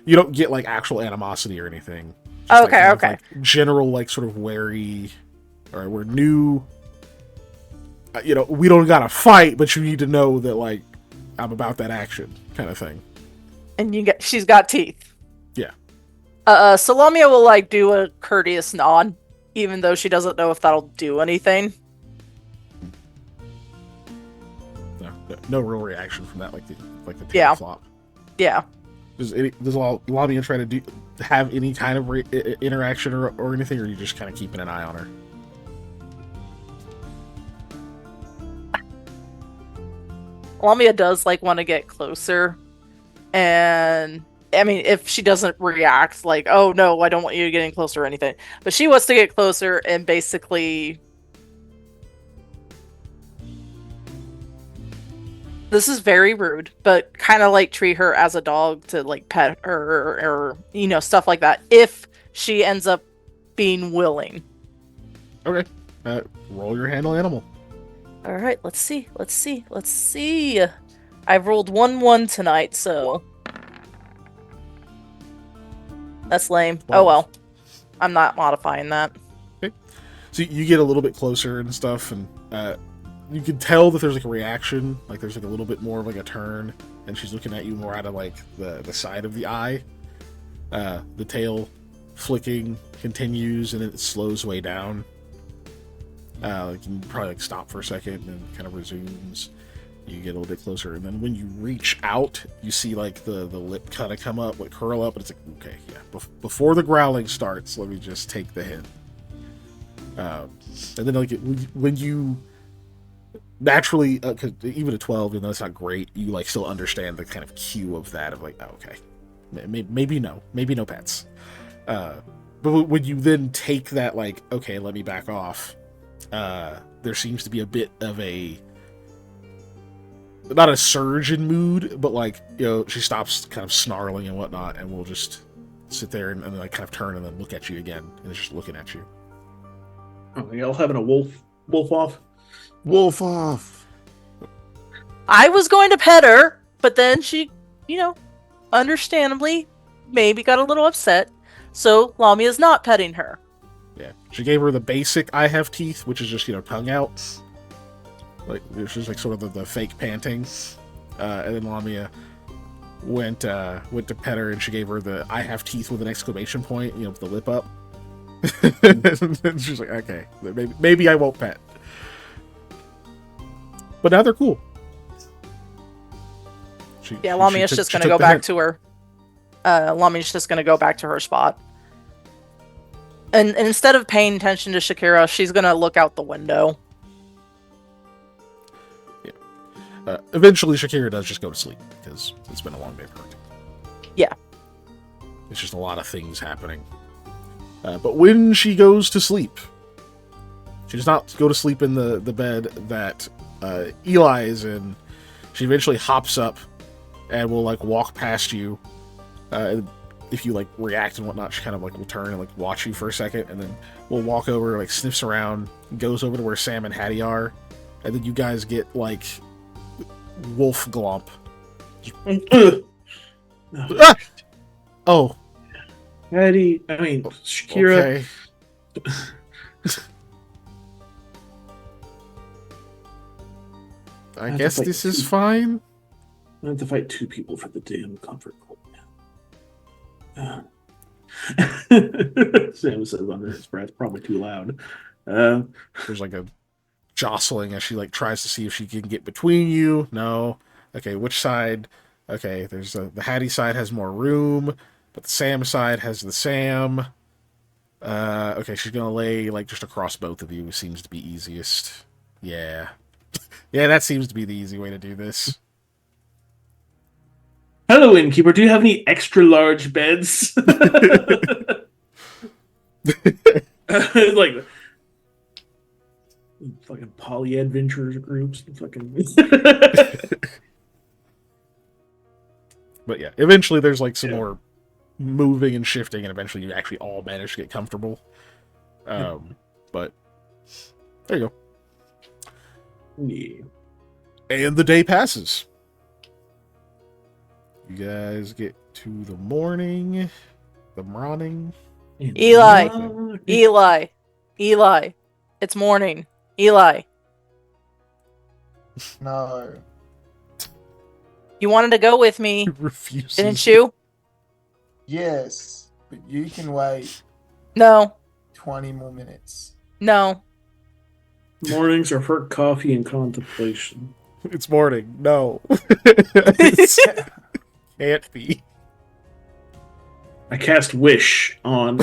you don't get like actual animosity or anything. Just, Okay, like, kind of, okay. like, general like sort of wary, or we're new. We don't gotta fight, but you need to know that like I'm about that action kind of thing. And she's got teeth. Yeah. Salamia will like do a courteous nod, even though she doesn't know if that'll do anything. No real reaction from that, like the tail Yeah. flop. Yeah. Does Lamia try to have any kind of interaction or anything, or are you just kind of keeping an eye on her? Lamia does like want to get closer, and I mean, if she doesn't react like, "Oh no, I don't want you getting closer" or anything, but she wants to get closer and basically, this is very rude, but kind of like treat her as a dog, to like pet her or stuff like that, if she ends up being willing. Okay. Roll your handle animal. All right, let's see. I've rolled 1-1 tonight, so that's lame. Wow. Oh well, I'm not modifying that. Okay. So you get a little bit closer and stuff, and you can tell that there's like a reaction, like there's like a little bit more of like a turn, and she's looking at you more out of like the side of the eye. The tail flicking continues, and it slows way down. You can probably like stop for a second and then kind of resumes. You get a little bit closer, and then when you reach out, you see like the lip kind of come up, like curl up, and it's like, okay, yeah. Before the growling starts, let me just take the hint. And then like when you naturally, cause even at 12, even though it's not great, you like still understand the kind of cue of that, of like, oh, okay, maybe no pets. But when you then take that, like, okay, let me back off. There seems to be a bit of not a surge in mood, but like, she stops kind of snarling and whatnot, and we'll just sit there and like kind of turn and then look at you again, and it's just looking at you. Oh, y'all having a wolf off? Wolf off. I was going to pet her, but then she, understandably, maybe got a little upset. So Lamia's not petting her. Yeah, she gave her the basic "I have teeth," which is just tongue out, like it's just like sort of the fake panting. And then Lamia went to pet her, and she gave her the "I have teeth" with an exclamation point, with the lip up. And she's like, okay, maybe I won't pet. But now they're cool. Lamia's just going to go back to her. Lamia's just going to go back to her spot. And instead of paying attention to Shakira, she's going to look out the window. Yeah. Eventually, Shakira does just go to sleep, because it's been a long day for her. Yeah. It's just a lot of things happening. But when she goes to sleep, she does not go to sleep in the bed that Eli is in. She eventually hops up and will like walk past you. If you like react and whatnot, she kind of like will turn and like watch you for a second, and then will walk over, like sniffs around, goes over to where Sam and Hattie are, and then you guys get like wolf glomp. Ah! Oh, Hattie, I mean, Shakira. okay. I have guess to fight this is two- fine. I have to fight two people for the damn comfort cold. Sam says under his breath, probably too loud. There's like a jostling as she like tries to see if she can get between you. No. Okay, which side? Okay, there's the Hattie side has more room, but the Sam side has the Sam. Okay, she's gonna lay like just across both of you. Seems to be easiest. Yeah. Yeah, that seems to be the easy way to do this. Hello, innkeeper. Do you have any extra large beds? Like fucking poly adventures groups. Fucking. But yeah, eventually there's like some Yeah. more moving and shifting, and eventually you actually all manage to get comfortable. But there you go. Yeah. And the day passes. You guys get to the morning. The morning. Eli. Eli. It's morning. Eli. No. You wanted to go with me, He refuses. didn't you? Yes, but you can wait No. 20 more minutes. No. Mornings are for coffee and contemplation. It's morning. No. Can't be. I cast wish on.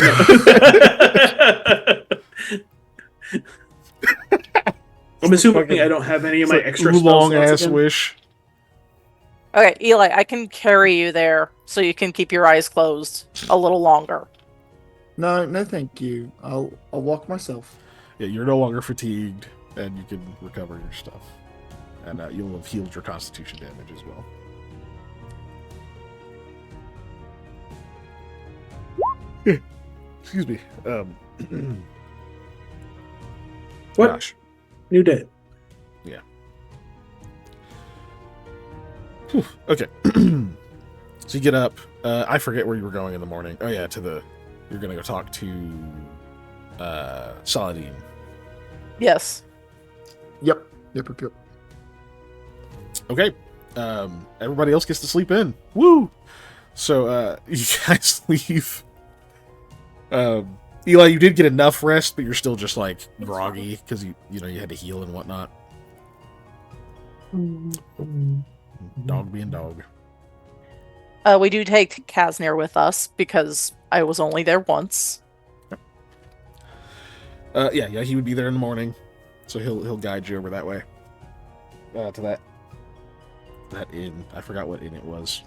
I'm assuming Fucking- I don't have any of my It's extra a spell long slots ass again. wish. Okay, Eli, I can carry you there so you can keep your eyes closed a little longer. No, no, thank you. I'll walk myself. Yeah, you're no longer fatigued, and you can recover your stuff. And you'll have healed your constitution damage as well. Excuse me. What? Gosh. New day. Yeah. Whew, okay. So you get up. I forget where you were going in the morning. Oh yeah, you're gonna go talk to Saladin. Yes. Yep. Okay. Everybody else gets to sleep in. Woo! So you guys leave. Eli, you did get enough rest, but you're still just like groggy because you had to heal and whatnot. Dog being dog. We do take Kasnir with us because I was only there once. Yeah, he would be there in the morning, so he'll guide you over that way. To that inn. I forgot what inn it was,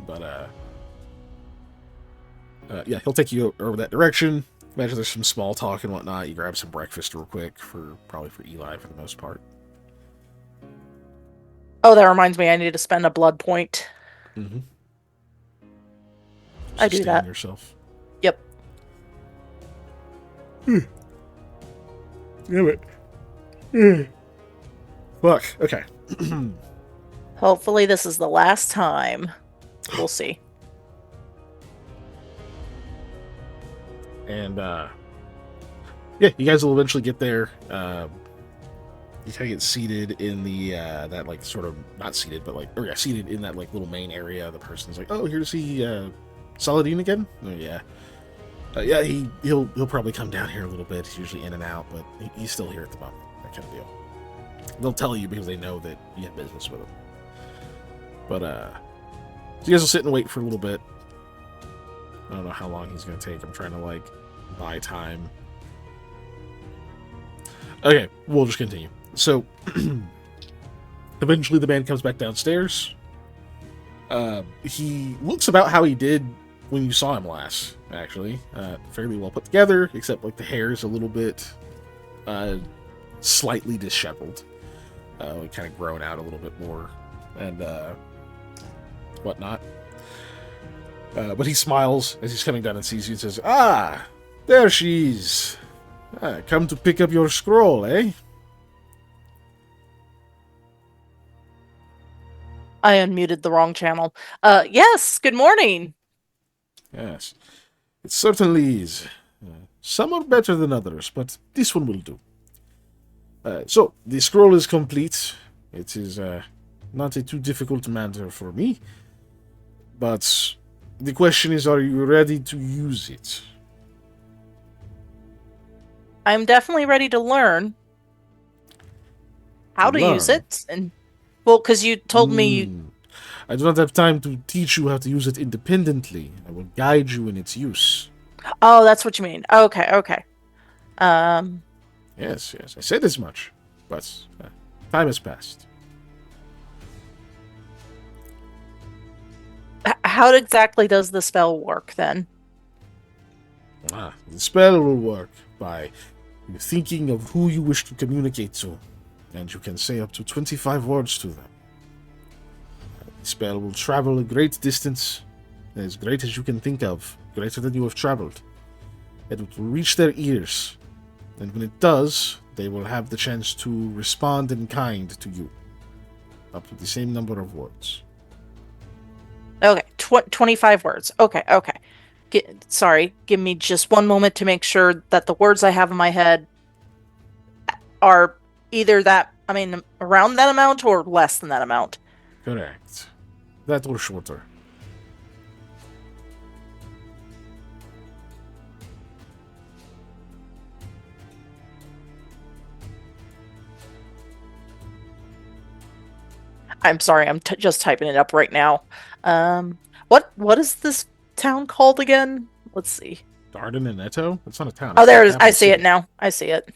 but yeah, he'll take you over that direction. Imagine there's some small talk and whatnot. You grab some breakfast real quick probably for Eli for the most part. Oh, that reminds me, I need to spend a blood point. Mm-hmm. I do that. Yourself. Yep. Damn it. Fuck. Okay. Hopefully this is the last time. We'll see. And yeah, you guys will eventually get there. You kind of get seated in the that like sort of not seated, but like seated in that like little main area. The person's like, "Oh, here to see Saladin again." Oh yeah, yeah. He'll probably come down here a little bit. He's usually in and out, but he's still here at the moment. That kind of deal. They'll tell you because they know that you have business with him. But so you guys will sit and wait for a little bit. I don't know how long he's going to take. I'm trying to, like, buy time. Okay, we'll just continue. So, eventually the man comes back downstairs. He looks about how he did when you saw him last, actually. Fairly well put together, except like the hair is a little bit slightly disheveled. Kind of grown out a little bit more and whatnot. But he smiles as he's coming down and sees you and says, "Ah, there she is. Come to pick up your scroll, eh?" I unmuted the wrong channel. Yes, good morning. Yes, it certainly is. Some are better than others, but this one will do. So, the scroll is complete. It is not a too difficult matter for me. But the question is, are you ready to use it? I'm definitely ready to learn how to use learn? it. And well, because you told me I do not have time to teach you how to use it independently. I will guide you in its use. Oh, that's what you mean. Okay, okay. Yes, I said as much. But time has passed. How exactly does the spell work then? The spell will work by you thinking of who you wish to communicate to, and you can say up to 25 words to them. The spell will travel a great distance, as great as you can think of, greater than you have traveled. And it will reach their ears, and when it does, they will have the chance to respond in kind to you, up to the same number of words. Okay, 25 words. Okay, okay. Sorry, give me just one moment to make sure that the words I have in my head are either around that amount or less than that amount. Correct. That or shorter. I'm sorry, I'm just typing it up right now. What is this town called again? Let's see. Darden and Eto? It's not a town. Oh, there it is. I see it now. I see it.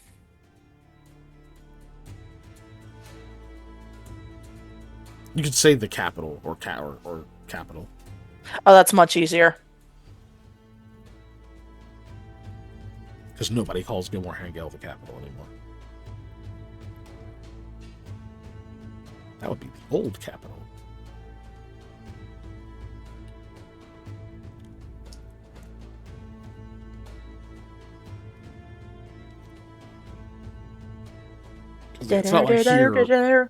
You could say the capital or capital. Oh, that's much easier. Because nobody calls Gilmore Hangel the capital anymore. That would be the old capital. It's not like here.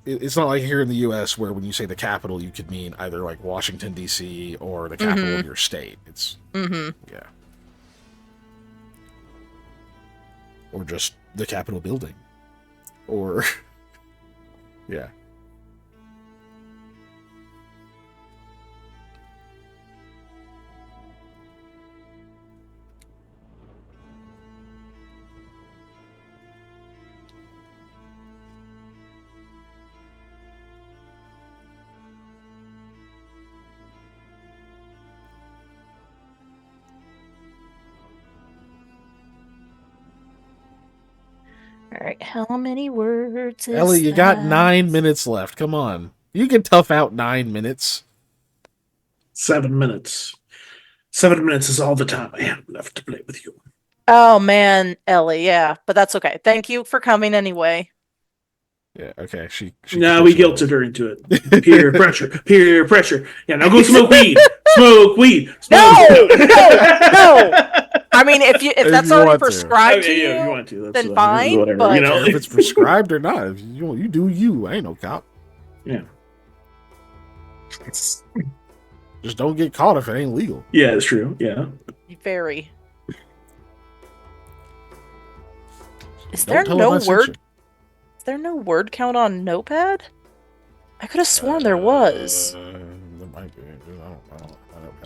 It's not like here in the U.S. where when you say the capital, you could mean either like Washington D.C. or the capital of your state. It's yeah, or just the Capitol building, or yeah. All right, how many words is Ellie, you got that? 9 minutes left. Come on. You can tough out 9 minutes. 7 minutes. 7 minutes is all the time I have left to play with you. Oh man, Ellie, yeah, but that's okay. Thank you for coming anyway. Yeah, okay. She No, we guilted her into it. Peer pressure. Peer pressure. Yeah, now go smoke weed. Smoke weed. No, Smoke. no. I mean, if that's you already want to. prescribed to Yeah, you, if you want to, then fine. whatever, But I don't care if it's prescribed or not. If you do you. I ain't no cop. Yeah. Just don't get caught if it ain't legal. Yeah, it's true. Yeah. very. Is Don't there tell no them I sent word? you. Is there no word count on Notepad? I could have sworn there was. There might be.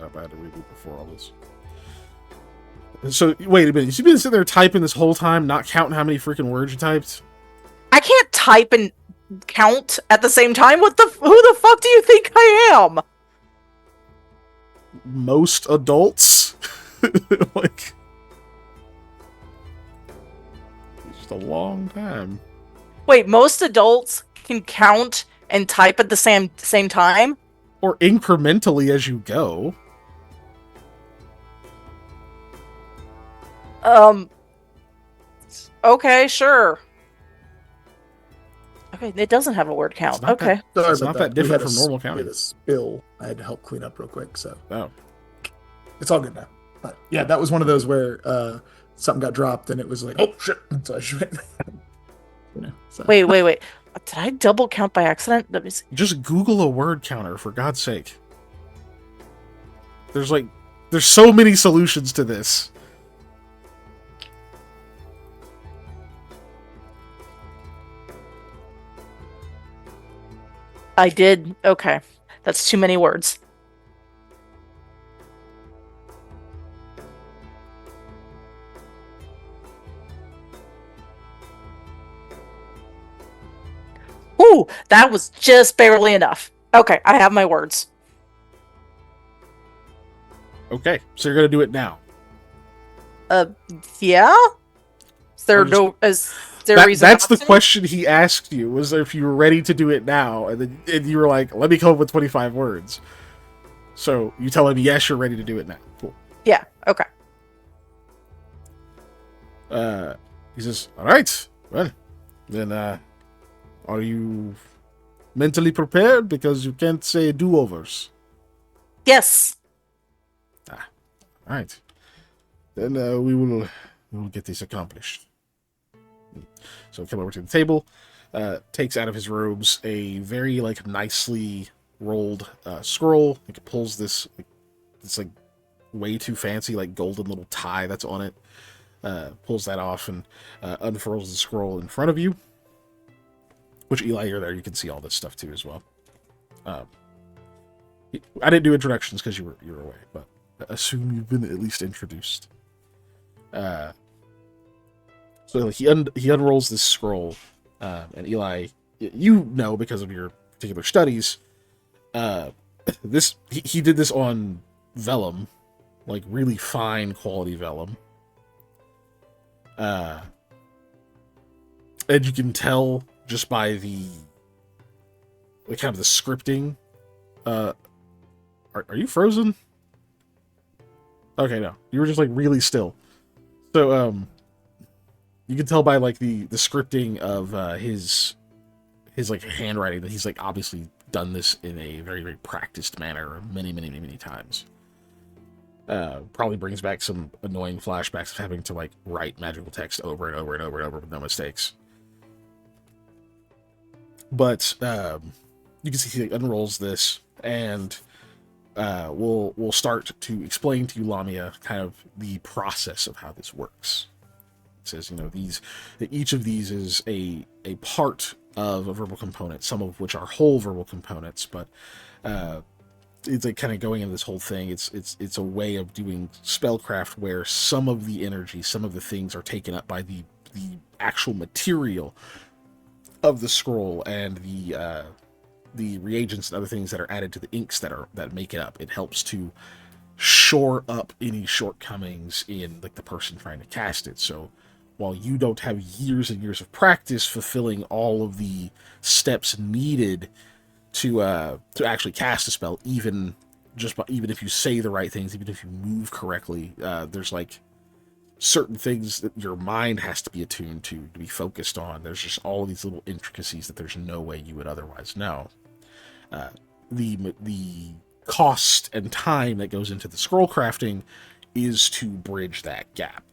I had to reboot before all this. So wait a minute. You've been sitting there typing this whole time, not counting how many freaking words you typed? I can't type and count at the same time. Who the fuck do you think I am? Most adults, like, it's just a long time. Wait, most adults can count and type at the same time? Or incrementally as you go. Um. Okay, sure. Okay, it doesn't have a word It's count. not Okay. that. Sorry It's about not that. that different We from had a normal We counting. had a spill. I had to help clean up real quick, so Oh, it's all good now. But yeah, that was one of those where something got dropped and it was like, oh shit! So I just went, So Wait. Did I double count by accident? Let me see. just Google a word counter for God's sake. There's so many solutions to this. I did. Okay. That's too many words. Ooh, that was just barely enough. Okay, I have my words. Okay, so you're gonna do it now. Uh, yeah? Is there a reason That's not the to? question he asked you, was if you were ready to do it now, and you were like, let me come up with 25 words. So you tell him yes, you're ready to do it now. Cool. Yeah, okay. He says, all right, well, then are you mentally prepared? Because you can't say do-overs. Yes. All right. Then we will get this accomplished. So come over to the table, takes out of his robes a very like nicely rolled scroll. Like pulls this like way too fancy like golden little tie that's on it. Pulls that off and unfurls the scroll in front of you. Which Eli, you're there. You can see all this stuff too as well. I didn't do introductions because you were away, but assume you've been at least introduced. So he unrolls this scroll, and Eli, you know because of your particular studies, he did this on vellum, like really fine quality vellum. And you can tell just by the kind of the scripting. Are you frozen? Okay, no, you were just like really still. So you can tell by like the scripting of his like handwriting that he's like obviously done this in a very, very practiced manner many times. Probably brings back some annoying flashbacks of having to like write magical text over and over and over and over with no mistakes. But you can see he like, unrolls this and we'll start to explain to you, Lamia, kind of the process of how this works. It says, each of these is a part of a verbal component, some of which are whole verbal components, but it's like kind of going into this whole thing. It's a way of doing spellcraft where some of the energy, some of the things are taken up by the actual material of the scroll and the reagents and other things that are added to the inks that make it up. It helps to shore up any shortcomings in like the person trying to cast it. So while you don't have years and years of practice fulfilling all of the steps needed to actually cast a spell, even if you say the right things, even if you move correctly, there's like certain things that your mind has to be attuned to be focused on. There's just all of these little intricacies that there's no way you would otherwise know. The cost and time that goes into the scroll crafting is to bridge that gap.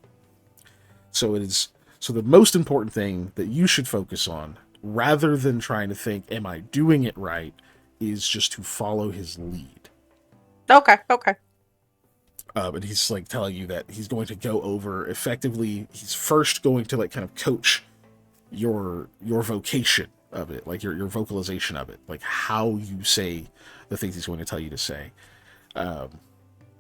So the most important thing that you should focus on, rather than trying to think, am I doing it right, is just to follow his lead. Okay. And he's like telling you that he's going to go over effectively. He's first going to like kind of coach your vocation of it, like your vocalization of it, like how you say the things he's going to tell you to say.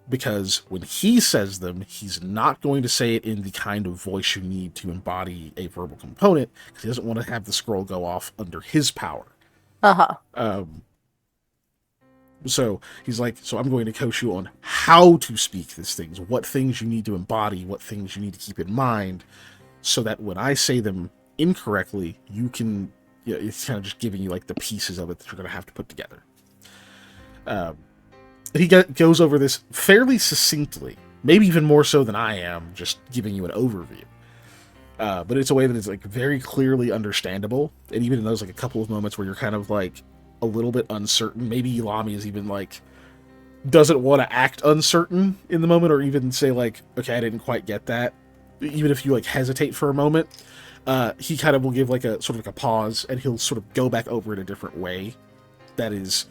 Because when he says them, he's not going to say it in the kind of voice you need to embody a verbal component, because he doesn't want to have the scroll go off under his power. So he's like, so I'm going to coach you on how to speak these things, what things you need to embody, what things you need to keep in mind, so that when I say them incorrectly, you can, it's kind of just giving you like the pieces of it that you're going to have to put together. He goes over this fairly succinctly, maybe even more so than I am, just giving you an overview. But it's a way that is like very clearly understandable, and even in those like a couple of moments where you're kind of like a little bit uncertain, maybe Ilami is even like doesn't want to act uncertain in the moment, or even say like, okay, I didn't quite get that. Even if you like hesitate for a moment, he kind of will give like a sort of like a pause, and he'll sort of go back over it a different way. That is,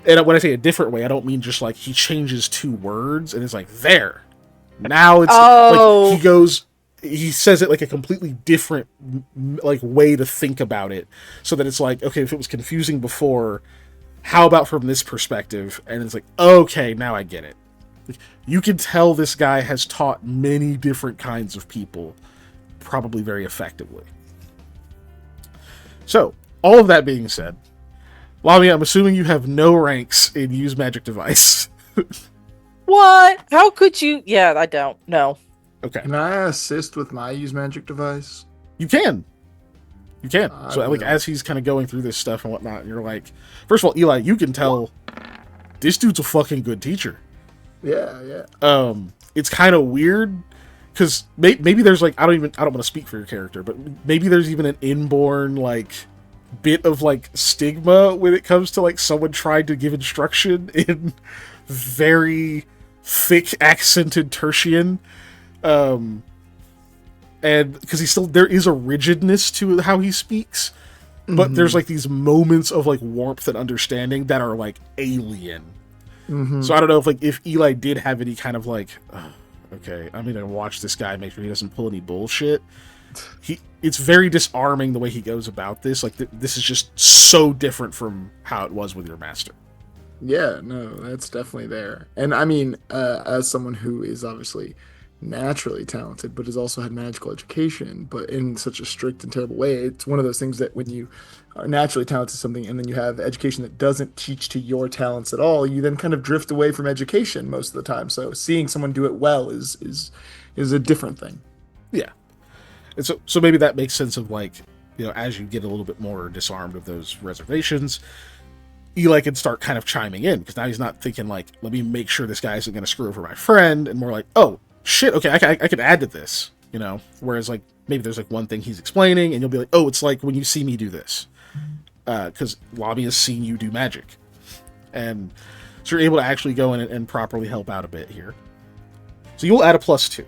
and when I say a different way, I don't mean just like he changes 2 words and it's like there. Now it's like he says it like a completely different like way to think about it, so that it's like, okay, if it was confusing before, how about from this perspective? And it's like, okay, now I get it. Like, you can tell this guy has taught many different kinds of people, probably very effectively. So, all of that being said, Lami, I'm assuming you have no ranks in Use Magic Device. What? How could you? Yeah, I don't. No. Okay. Can I assist with my use magic device? You can. You can. I So, like, will. as he's kind of going through this stuff and whatnot, and you're like, first of all, Eli, you can tell this dude's a fucking good teacher. Yeah. It's kind of weird because maybe there's like, I don't want to speak for your character, but maybe there's even an inborn like bit of like stigma when it comes to like someone trying to give instruction in very thick accented tertian. And because there is a rigidness to how he speaks, but there's like these moments of like warmth and understanding that are like alien. So I don't know if Eli did have any kind of like, okay, I'm gonna watch this guy, make sure he doesn't pull any bullshit. It's very disarming the way he goes about this. Like this is just so different from how it was with your master. Yeah, no, that's definitely there. And I mean, as someone who is obviously naturally talented, but has also had magical education, but in such a strict and terrible way, it's one of those things that when you are naturally talented at something and then you have education that doesn't teach to your talents at all, you then kind of drift away from education most of the time. So seeing someone do it well is a different thing. Yeah. And so maybe that makes sense of like, you know, as you get a little bit more disarmed of those reservations, Eli can start kind of chiming in, because now he's not thinking like, let me make sure this guy isn't going to screw over my friend, and more like, oh, shit, okay, I can add to this, you know? Whereas like, maybe there's like one thing he's explaining, and you'll be like, oh, it's like when you see me do this. Because Lobby has seen you do magic. And so you're able to actually go in and properly help out a bit here. So you'll add a +2.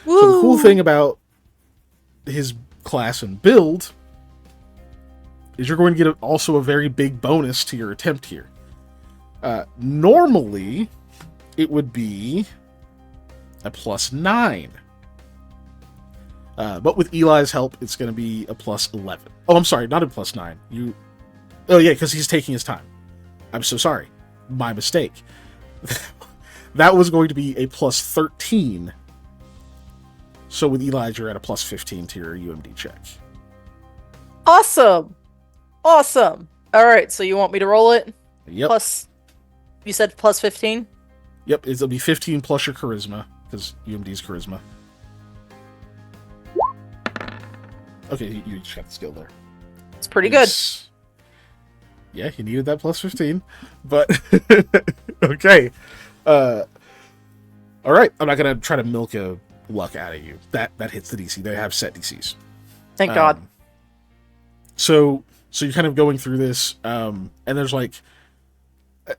Woo! So the cool thing about his class and build is you're going to get also a very big bonus to your attempt here. Normally, it would be a +9. But with Eli's help, it's going to be a +11. Oh, I'm sorry, not a +9. Oh yeah, because he's taking his time. I'm so sorry. My mistake. That was going to be a +13. So with Eli, you're at a +15 to your UMD check. Awesome. Awesome. All right, so you want me to roll it? Yep. Plus, you said +15? Yep, it'll be 15 plus your charisma, because UMD's charisma. Okay, you just got the skill there. It's pretty good. Yeah, you needed that +15, but okay. All right, I'm not gonna try to milk a luck out of you. That hits the DC. They have set DCs. Thank God. So you're kind of going through this, and there's like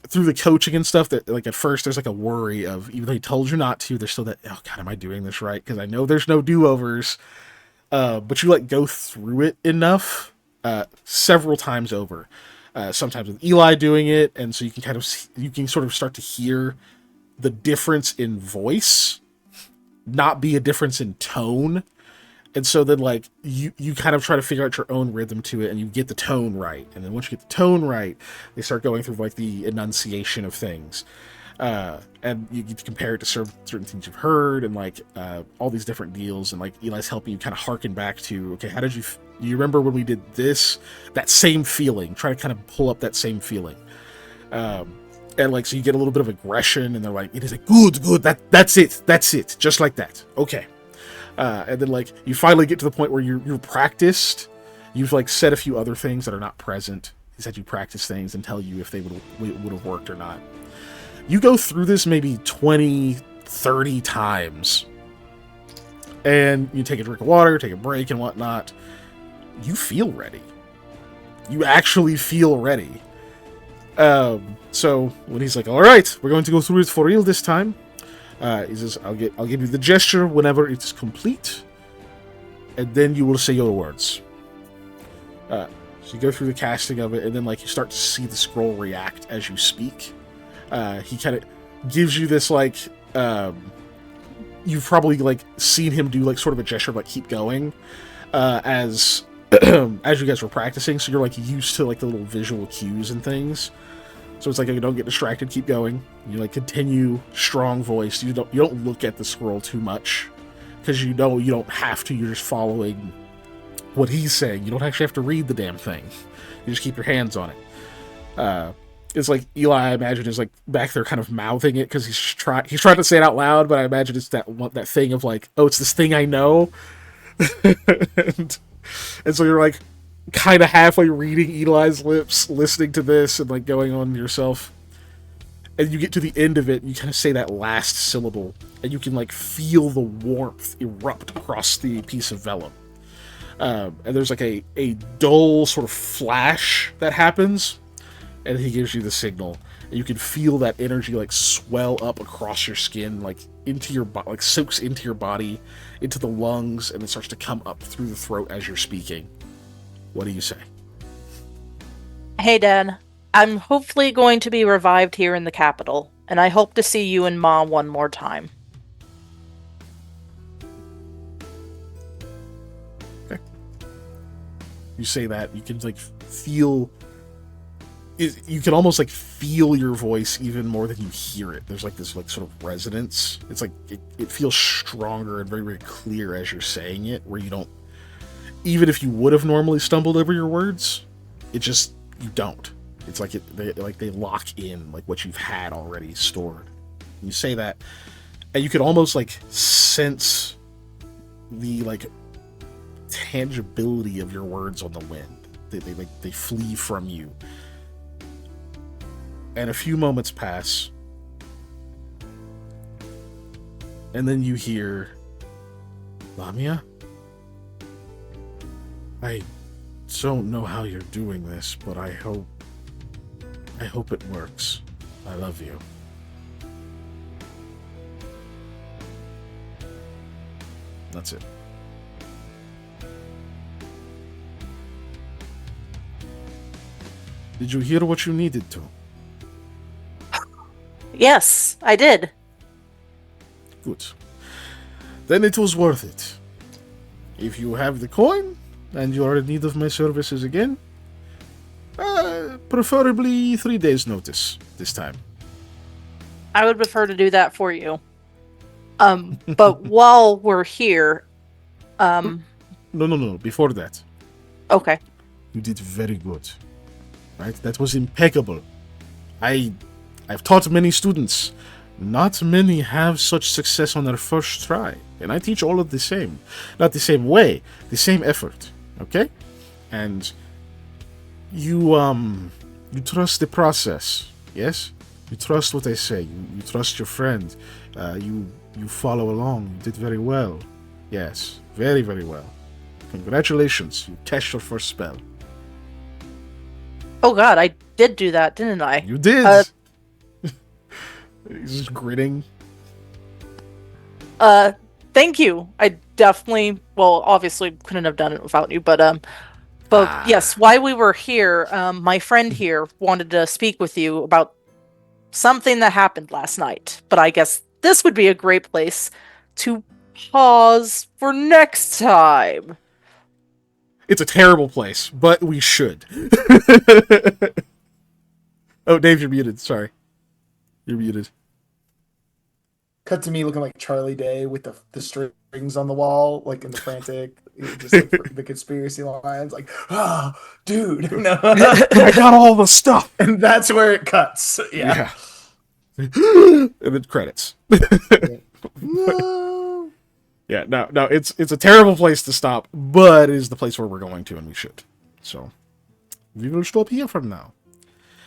through the coaching and stuff that like at first there's like a worry of, even though he told you not to, there's still that, oh God, am I doing this right? Because I know there's no do-overs. But you like go through it enough several times over. Sometimes with Eli doing it, and so you can sort of start to hear the difference in voice, not be a difference in tone. And so then like you kind of try to figure out your own rhythm to it, and you get the tone right. And then once you get the tone right, they start going through like the enunciation of things. And you get to compare it to certain things you've heard, and like all these different deals, and like Eli's helping you kind of harken back to, okay, how did you you remember when we did this, that same feeling, try to kind of pull up that same feeling. And like, so you get a little bit of aggression, and they're like, it is a good, that's it, just like that. Okay. And then like you finally get to the point where you're practiced. You've like said a few other things that are not present. He's had you practice things and tell you if they would have worked or not. You go through this maybe 20, 30 times. And you take a drink of water, take a break and whatnot. You feel ready. You actually feel ready. So when he's like, all right, we're going to go through it for real this time. He says, I'll give you the gesture whenever it is complete. And then you will say your words. So you go through the casting of it, and then like you start to see the scroll react as you speak. He kind of gives you this like you've probably like seen him do like sort of a gesture of like keep going as as you guys were practicing, so you're like used to like the little visual cues and things. So it's like you don't get distracted, keep going. You like continue strong voice. You don't look at the scroll too much because you know you don't have to. You're just following what he's saying. You don't actually have to read the damn thing. You just keep your hands on it. It's like Eli, I imagine, is like back there kind of mouthing it because he's trying to say it out loud, but I imagine it's that thing of like, oh, it's this thing I know. and so you're like kind of halfway reading Eli's lips, listening to this and like going on yourself. And you get to the end of it, and you kind of say that last syllable, and you can like feel the warmth erupt across the piece of vellum. And there's like a dull sort of flash that happens, and he gives you the signal. And you can feel that energy like swell up across your skin, like into your body, like soaks into your body, into the lungs, and it starts to come up through the throat as you're speaking. What do you say? Hey, Dad. I'm hopefully going to be revived here in the capital, and I hope to see you and Ma one more time. Okay. You say that, you can like feel... You can almost like feel your voice even more than you hear it. There's like this like sort of resonance. It's like it feels stronger and very, very clear as you're saying it, where you don't... Even if you would have normally stumbled over your words, it just... You don't. It's like they lock in like what you've had already stored. You say that, and you can almost like sense the like tangibility of your words on the wind. They flee from you. And a few moments pass, and then you hear, Lamia? I don't know how you're doing this, but I hope it works. I love you. That's it. Did you hear what you needed to? Yes, I did. Good. Then it was worth it. If you have the coin, and you are in need of my services again, preferably 3 days' notice this time. I would prefer to do that for you. But while we're here, No. Before that, okay. you did very good. Right? That was impeccable. I've taught many students. Not many have such success on their first try. And I teach all of the same. Not the same way, the same effort. Okay? And you trust the process. Yes? You trust what I say. You trust your friend. You follow along. You did very well. Yes. Very, very well. Congratulations. You cast your first spell. Oh god, I did do that, didn't I? You did! He's just grinning. Thank you. I definitely, well, obviously couldn't have done it without you, but yes, while we were here, my friend here wanted to speak with you about something that happened last night, but I guess this would be a great place to pause for next time. It's a terrible place, but we should. Oh, Dave, you're muted. Sorry. You're muted. Cut to me looking like Charlie Day with the strings on the wall, like in the frantic, just like the conspiracy lines, like, oh, dude, no. I got all the stuff. And that's where it cuts. Yeah. And then credits. No. Yeah, no, it's a terrible place to stop, but it is the place where we're going to, and we should. So, we will stop here from now.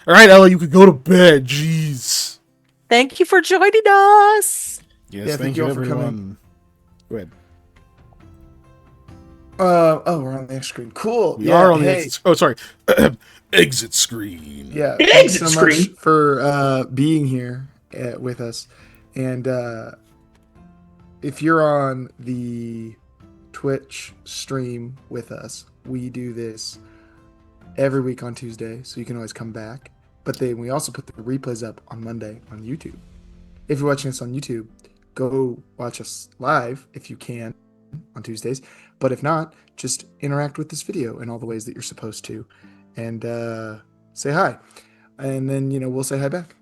All right, Ella, you could go to bed. Jeez. Thank you for joining us. Yes, Yeah, thank you, all for coming. everyone. Go ahead. We're on the next screen. Cool. We Yeah, are on the hey, exit. Oh, sorry. Exit screen. yeah, The thanks so exit much screen. for being here with us. And if you're on the Twitch stream with us, we do this every week on Tuesday, so you can always come back. But then we also put the replays up on Monday on YouTube. If you're watching us on YouTube, go watch us live if you can on Tuesdays. But if not, just interact with this video in all the ways that you're supposed to, and say hi, and then we'll say hi back.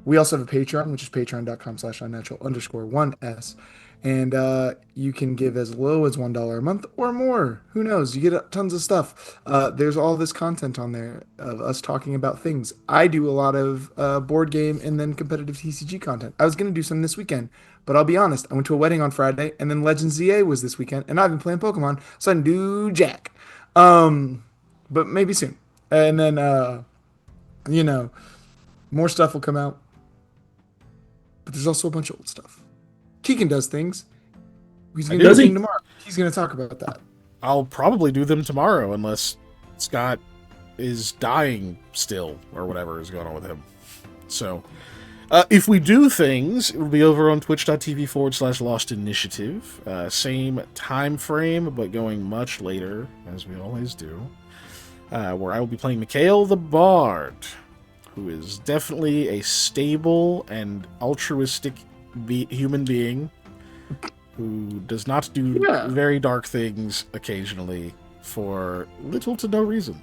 We also have a Patreon, which is patreon.com/unnatural_1s. And you can give as low as $1 a month or more. Who knows? You get tons of stuff. There's all this content on there of us talking about things. I do a lot of board game and then competitive TCG content. I was going to do some this weekend, but I'll be honest. I went to a wedding on Friday, and then Legends ZA was this weekend, and I've been playing Pokemon, so I didn't do jack. But maybe soon. And then, more stuff will come out. But there's also a bunch of old stuff. Keegan does things. He's going to do a Does he? thing tomorrow. He's going to talk about that. I'll probably do them tomorrow unless Scott is dying still or whatever is going on with him. So, if we do things, it will be over on twitch.tv/Lost Initiative. Same time frame, but going much later, as we always do. Where I will be playing Mikhail the Bard, who is definitely a stable and altruistic human being who does not do very dark things occasionally for little to no reason.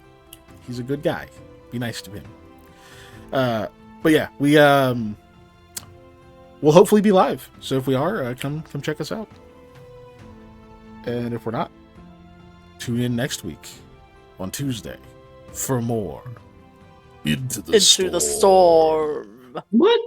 He's a good guy. Be nice to him. But yeah, we'll hopefully be live. So if we are, come check us out. And if we're not, tune in next week on Tuesday for more Into the Into the storm. What?